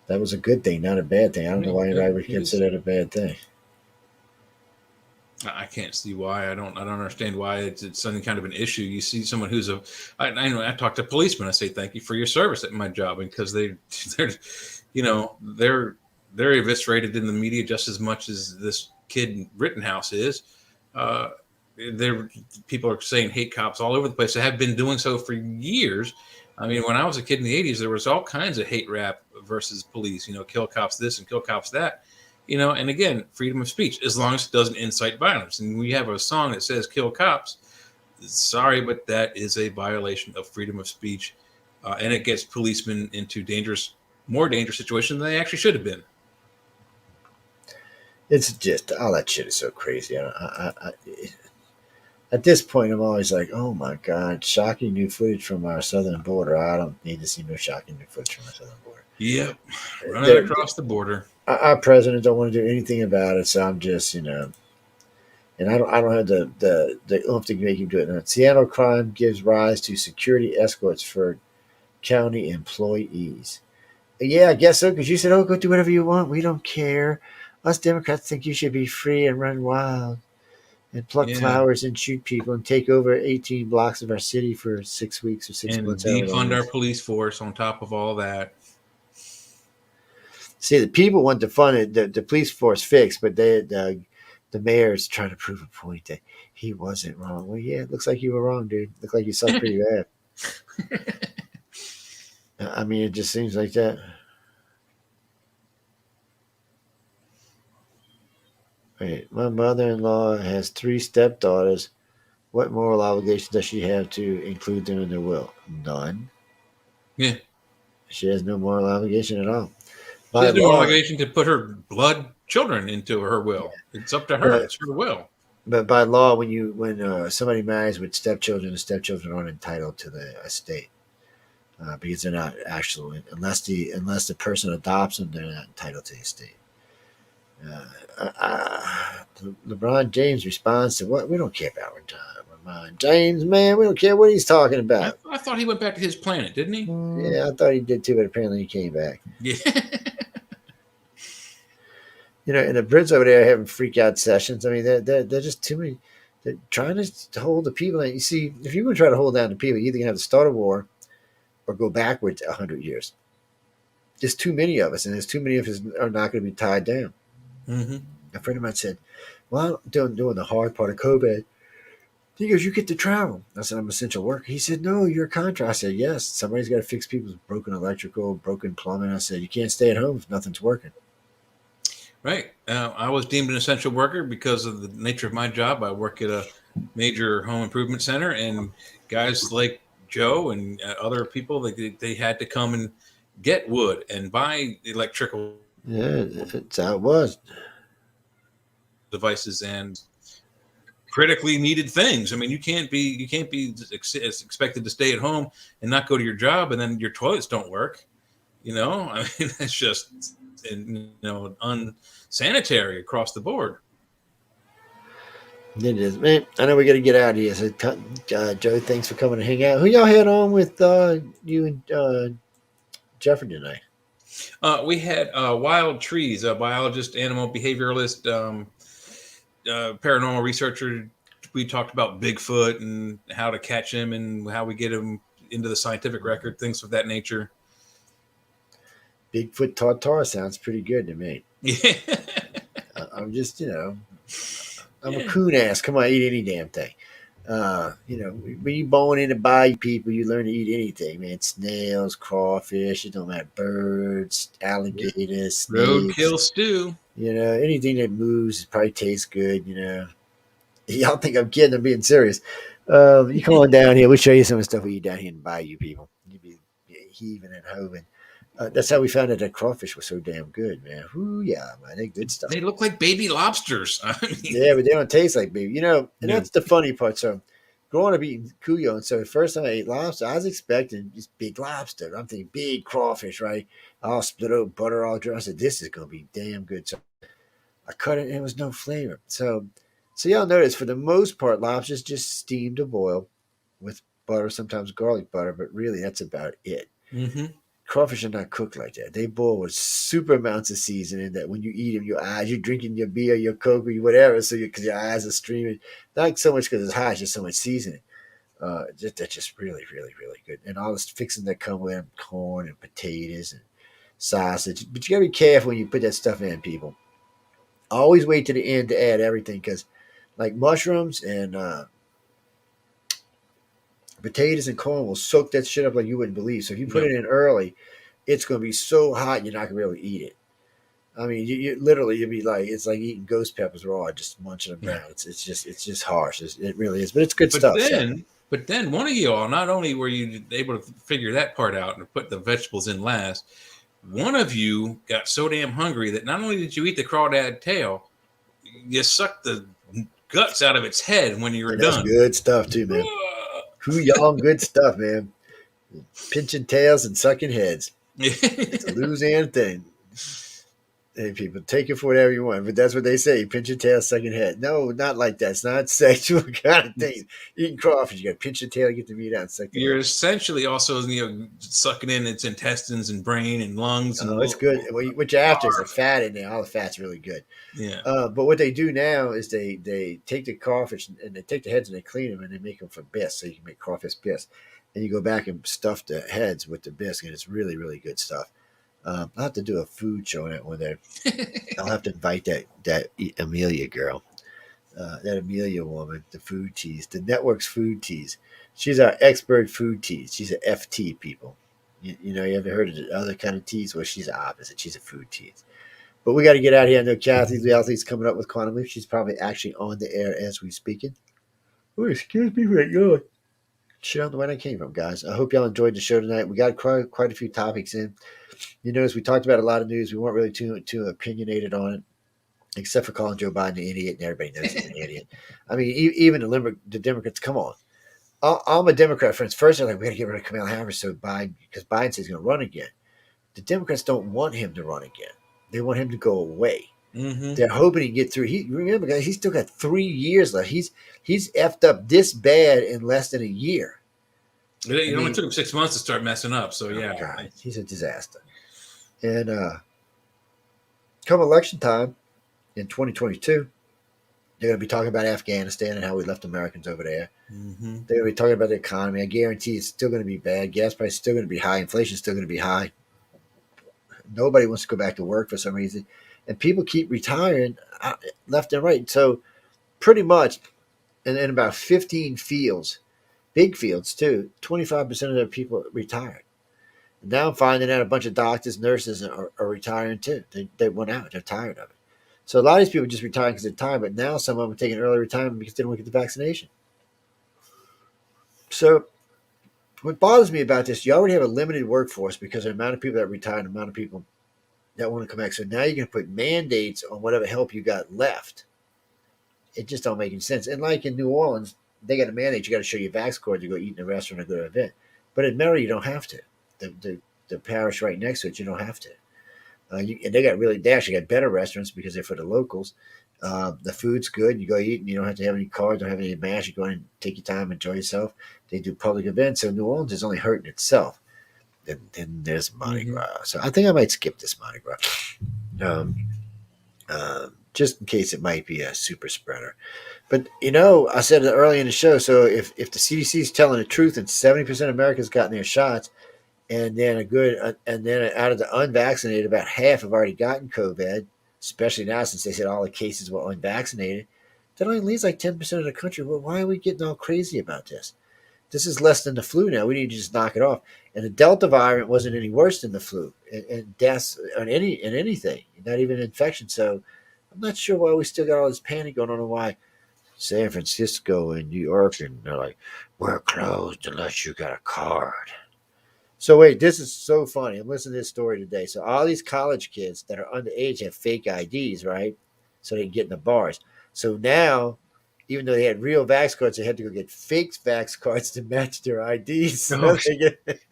That was a good thing, not a bad thing. I don't know why anybody would consider it a bad thing. I can't see why. I don't understand why it's some kind of an issue. You see someone who's I know I talk to policemen. I say thank you for your service at my job, because they're eviscerated in the media just as much as this kid in Rittenhouse is. People are saying hate cops all over the place. They have been doing so for years. I mean, when I was a kid in the 80s, there was all kinds of hate rap versus police. Kill cops this and kill cops that. And again, freedom of speech, as long as it doesn't incite violence. And we have a song that says kill cops. Sorry, but that is a violation of freedom of speech. And it gets policemen into more dangerous situations than they actually should have been. It's just, all that shit is so crazy. At this point, I'm always like, oh my God, shocking new footage from our southern border. I don't need to see no shocking new footage from our southern border. Yep. Running across the border. Our president don't want to do anything about it, so I'm just, and I don't have the oomph to make him do it. Now, Seattle crime gives rise to security escorts for county employees. Yeah, I guess so, because you said, oh, go do whatever you want. We don't care. Us Democrats think you should be free and run wild and pluck flowers and shoot people and take over 18 blocks of our city for 6 weeks or 6 months. And defund our police force on top of all that. See, the people want the police force fixed, but the mayor's trying to prove a point that he wasn't wrong. Well, yeah, it looks like you were wrong, dude. Looked like you sucked pretty bad. I mean, it just seems like that. Wait, my mother-in-law has 3 stepdaughters. What moral obligation does she have to include them in their will? None. Yeah. She has no moral obligation at all. She has no obligation to put her blood children into her will. It's up to her. It's her will. But by law, when somebody marries with stepchildren, the stepchildren aren't entitled to the estate because they're not actual, unless the person adopts them, they're not entitled to the estate. LeBron James responds to what? We don't care about LeBron James, man. We don't care what he's talking about. I thought he went back to his planet, didn't he? Yeah, I thought he did too, but apparently he came back. Yeah. And the Brits over there are having freak out sessions. I mean, they're just too many. They're trying to hold the people. And you see, if you're going to try to hold down the people, you're either going to have to start a war or go backwards 100 years. There's too many of us, and there's too many of us are not going to be tied down. Mm-hmm. A friend of mine said, well, I'm doing the hard part of COVID. He goes, you get to travel. I said, I'm an essential worker. He said, no, you're a contractor. I said, yes, somebody's got to fix people's broken electrical, broken plumbing. I said, you can't stay at home if nothing's working. Right. I was deemed an essential worker because of the nature of my job. I work at a major home improvement center, and guys like Joe and other people, they had to come and get wood and buy electrical that's how it was. Devices and critically needed things. I mean, you can't be expected to stay at home and not go to your job, and then your toilets don't work. I mean, it's just unsanitary across the board. It is, man. I know we got to get out of here. So, Joe, thanks for coming to hang out. Who y'all had on with you and Jeffrey tonight? We had Wild Trees, a biologist, animal behavioralist, paranormal researcher. We talked about Bigfoot and how to catch him and how we get him into the scientific record, things of that nature. Bigfoot Tartar sounds pretty good to me. Yeah. I'm just, I'm a Yeah. coon ass. Come on, eat any damn thing. When you born into bayou people, you learn to eat anything, man. Snails, crawfish, it don't matter. Birds, alligators, snakes. Roadkill stew. Anything that moves probably tastes good. Y'all think I'm kidding? I'm being serious. You come on down here. We'll show you some of the stuff we eat down here in the bayou, people. You be heaving and hoving. That's how we found out that crawfish was so damn good, man. Ooh, yeah, man, they good stuff. They look like baby lobsters. Yeah, but they don't taste like baby. And No. that's the funny part. So, growing up eating cuyo, and so the first time I ate lobster, I was expecting just big lobster. I'm thinking big crawfish, right? All split open, butter all dry. I said, this is going to be damn good. So, I cut it, and it was no flavor. So y'all notice for the most part, lobster's just steamed to boil with butter, sometimes garlic butter, but really that's about it. Mm-hmm. Crawfish are not cooked like that. They boil with super amounts of seasoning that when you eat them, you're drinking your beer, your Coke, or whatever, so because your eyes are streaming. Not so much because it's hot, it's just so much seasoning. That's just really, really, really good. And all this fixing that come with them, corn and potatoes and sausage. But you gotta be careful when you put that stuff in, people. Always wait to the end to add everything because, like mushrooms and potatoes and corn will soak that shit up like you wouldn't believe. So if you put Yep. it in early, it's going to be so hot you're not going to be able to eat it. I mean, you literally you'll be like it's like eating ghost peppers raw, just munching them Yeah. down. It's just harsh. It really is, but it's good But stuff. then, but then one of you all, not only were you able to figure that part out and put the vegetables in last, one of you got so damn hungry that not only did you eat the crawdad tail, you sucked the guts out of its head when you were And that's done. good stuff too, man. Who y'all good stuff, man. Pinching tails and sucking heads. It's a Louisiana thing. Hey, people, take it for whatever you want, but that's what they say. Pinch your tail, suck your head. No, not like that. It's not sexual kind of thing. Eating crawfish, you got to pinch your tail, get the meat out, and suck the You're head. essentially also sucking in its intestines and brain and lungs and Oh, it's good. What you're after is the fat in there. All the fat's really good. yeah. But what they do now is they take the crawfish and they take the heads and they clean them and they make them for bisque, so you can make crawfish bisque. And you go back and stuff the heads with the bisque, and it's really, really good stuff. I'll have to do a food show on it one day. I'll have to invite that Amelia girl, that Amelia woman, the food tease, the network's food tease. She's our expert food tease. She's an FT, people. You ever heard of the other kind of tease? Well, she's the opposite. She's a food tease. But we got to get out of here. I know Kathy's coming up with Quantum Leap. She's probably actually on the air as we speaking. Oh, excuse me for that yawn. Shit on the way I came from, guys. I hope y'all enjoyed the show tonight. We got quite a few topics in. You notice we talked about a lot of news. We weren't really too opinionated on it, except for calling Joe Biden an idiot, and everybody knows he's an idiot. I mean, even the Democrats. Come on, I'm a Democrat, friends. First, they're like, we got to get rid of Kamala Harris so Biden, because Biden says he's going to run again. The Democrats don't want him to run again. They want him to go away. Mm-hmm. They're hoping he can get through. Remember, guys, he's still got 3 years left. He's effed up this bad in less than a year. It only took him 6 months to start messing up. So yeah, God, he's a disaster. And come election time in 2022, they're going to be talking about Afghanistan and how we left Americans over there. mm-hmm. They're going to be talking about the economy. I guarantee it's still going to be bad. Gas prices still going to be high. Inflation is still going to be high. Nobody wants to go back to work for some reason, and people keep retiring left and right. So pretty much, in about 15 fields, big fields too, 25% of their people retired. Now I'm finding out a bunch of doctors, nurses are retiring too. They went out. They're tired of it. So a lot of these people just retire because they're tired, but now some of them are taking early retirement because they don't get the vaccination. So what bothers me about this, you already have a limited workforce because of the amount of people that retire and the amount of people that want to come back. So now you're going to put mandates on whatever help you got left. It just don't make any sense. And like in New Orleans, they got a mandate. You got to show your vax card to go eat in a restaurant or go to an event. But in Mary, you don't have to. The parish right next to it, you don't have to. And they actually got better restaurants because they're for the locals. The food's good. You go eat and you don't have to have any cars, don't have any mash. You go in and take your time, enjoy yourself. They do public events. So New Orleans is only hurting itself. Then there's Mardi Hmm. Gras. So I think I might skip this Mardi Gras. Um, just in case it might be a super spreader. But I said it early in the show. So if the CDC is telling the truth and 70% of Americans gotten their shots, and then out of the unvaccinated, about half have already gotten COVID, especially now since they said all the cases were unvaccinated. That only leaves like 10% of the country. Well, why are we getting all crazy about this? This is less than the flu now. We need to just knock it off. And the Delta variant wasn't any worse than the flu and deaths in anything, not even infection. So I'm not sure why we still got all this panic going on and why San Francisco and New York and they're like, we're closed unless you got a card. So wait, this is so funny. I'm listening to this story today. So all these college kids that are underage have fake IDs, right? So they can get in the bars. So now, even though they had real vax cards, they had to go get fake vax cards to match their IDs. Oh, So they get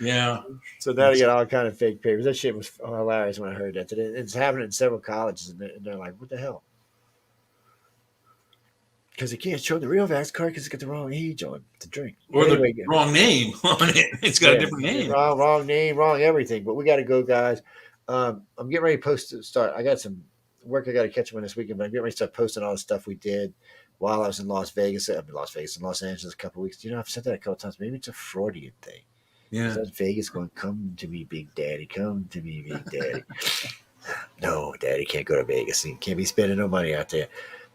yeah. so now they got all kind of fake papers. That shit was hilarious when I heard that. It's happening in several colleges, and they're like, "What the hell?" Because they can't show the real vax card because it's got the wrong age on to drink. Or But the anyway, wrong name on it. It's got a yeah, different name. wrong name, wrong everything. But we got to go, guys. I'm getting ready to start. I got some work I got to catch up on this weekend, but I'm getting ready to start posting all the stuff we did while I was in Las Vegas. I've been Las Vegas and Los Angeles a couple of weeks. I've said that a couple of times. Maybe it's a Freudian thing. Is Yeah. that Vegas going, come to me, Big Daddy, come to me, Big Daddy? No, Daddy can't go to Vegas. He can't be spending no money out there.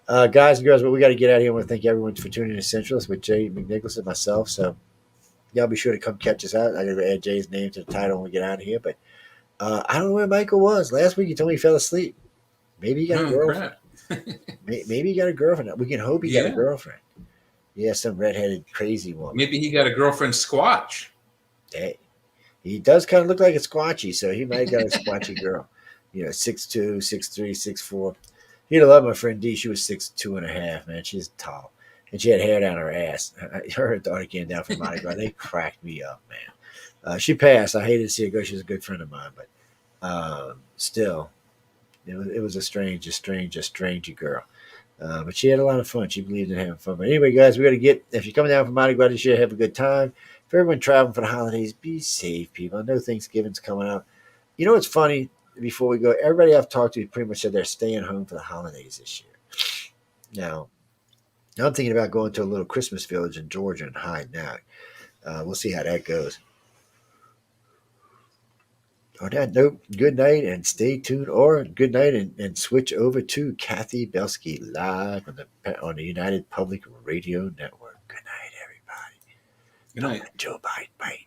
Guys and girls, but we got to get out of here. I want to thank everyone for tuning in to Centralist with Jay McNicholas and myself. So y'all be sure to come catch us out. I got to add Jay's name to the title when we get out of here. But I don't know where Michael was. Last week he told me he fell asleep. Maybe he got a Oh, girlfriend. crap. Maybe he got a girlfriend. We can hope he got a Yeah. girlfriend. Yeah, some redheaded crazy woman. Maybe he got a girlfriend Squatch. Hey, he does kind of look like a squatchy, so he might have got a squatchy girl. 6'2", 6'3", 6'4". He'd have loved my friend D. She was 6'2.5", man. She's tall. And she had hair down her ass. Her daughter came down from Mardi Gras. They cracked me up, man. She passed. I hated to see her go. She was a good friend of mine, but still, it was a strangey girl. But she had a lot of fun. She believed in having fun. But anyway, guys, we got to get. If you're coming down from Mardi Gras this year, have a good time. For everyone traveling for the holidays, be safe, people. I know Thanksgiving's coming up. You know what's funny? Before we go, everybody I've talked to pretty much said they're staying home for the holidays this year. Now, I'm thinking about going to a little Christmas village in Georgia and hiding out. We'll see how that goes. On that note, good night and stay tuned. Or good night and switch over to Kathy Belsky live on the United Public Radio Network. Good night, everybody. Good night. Joe Biden. Bye.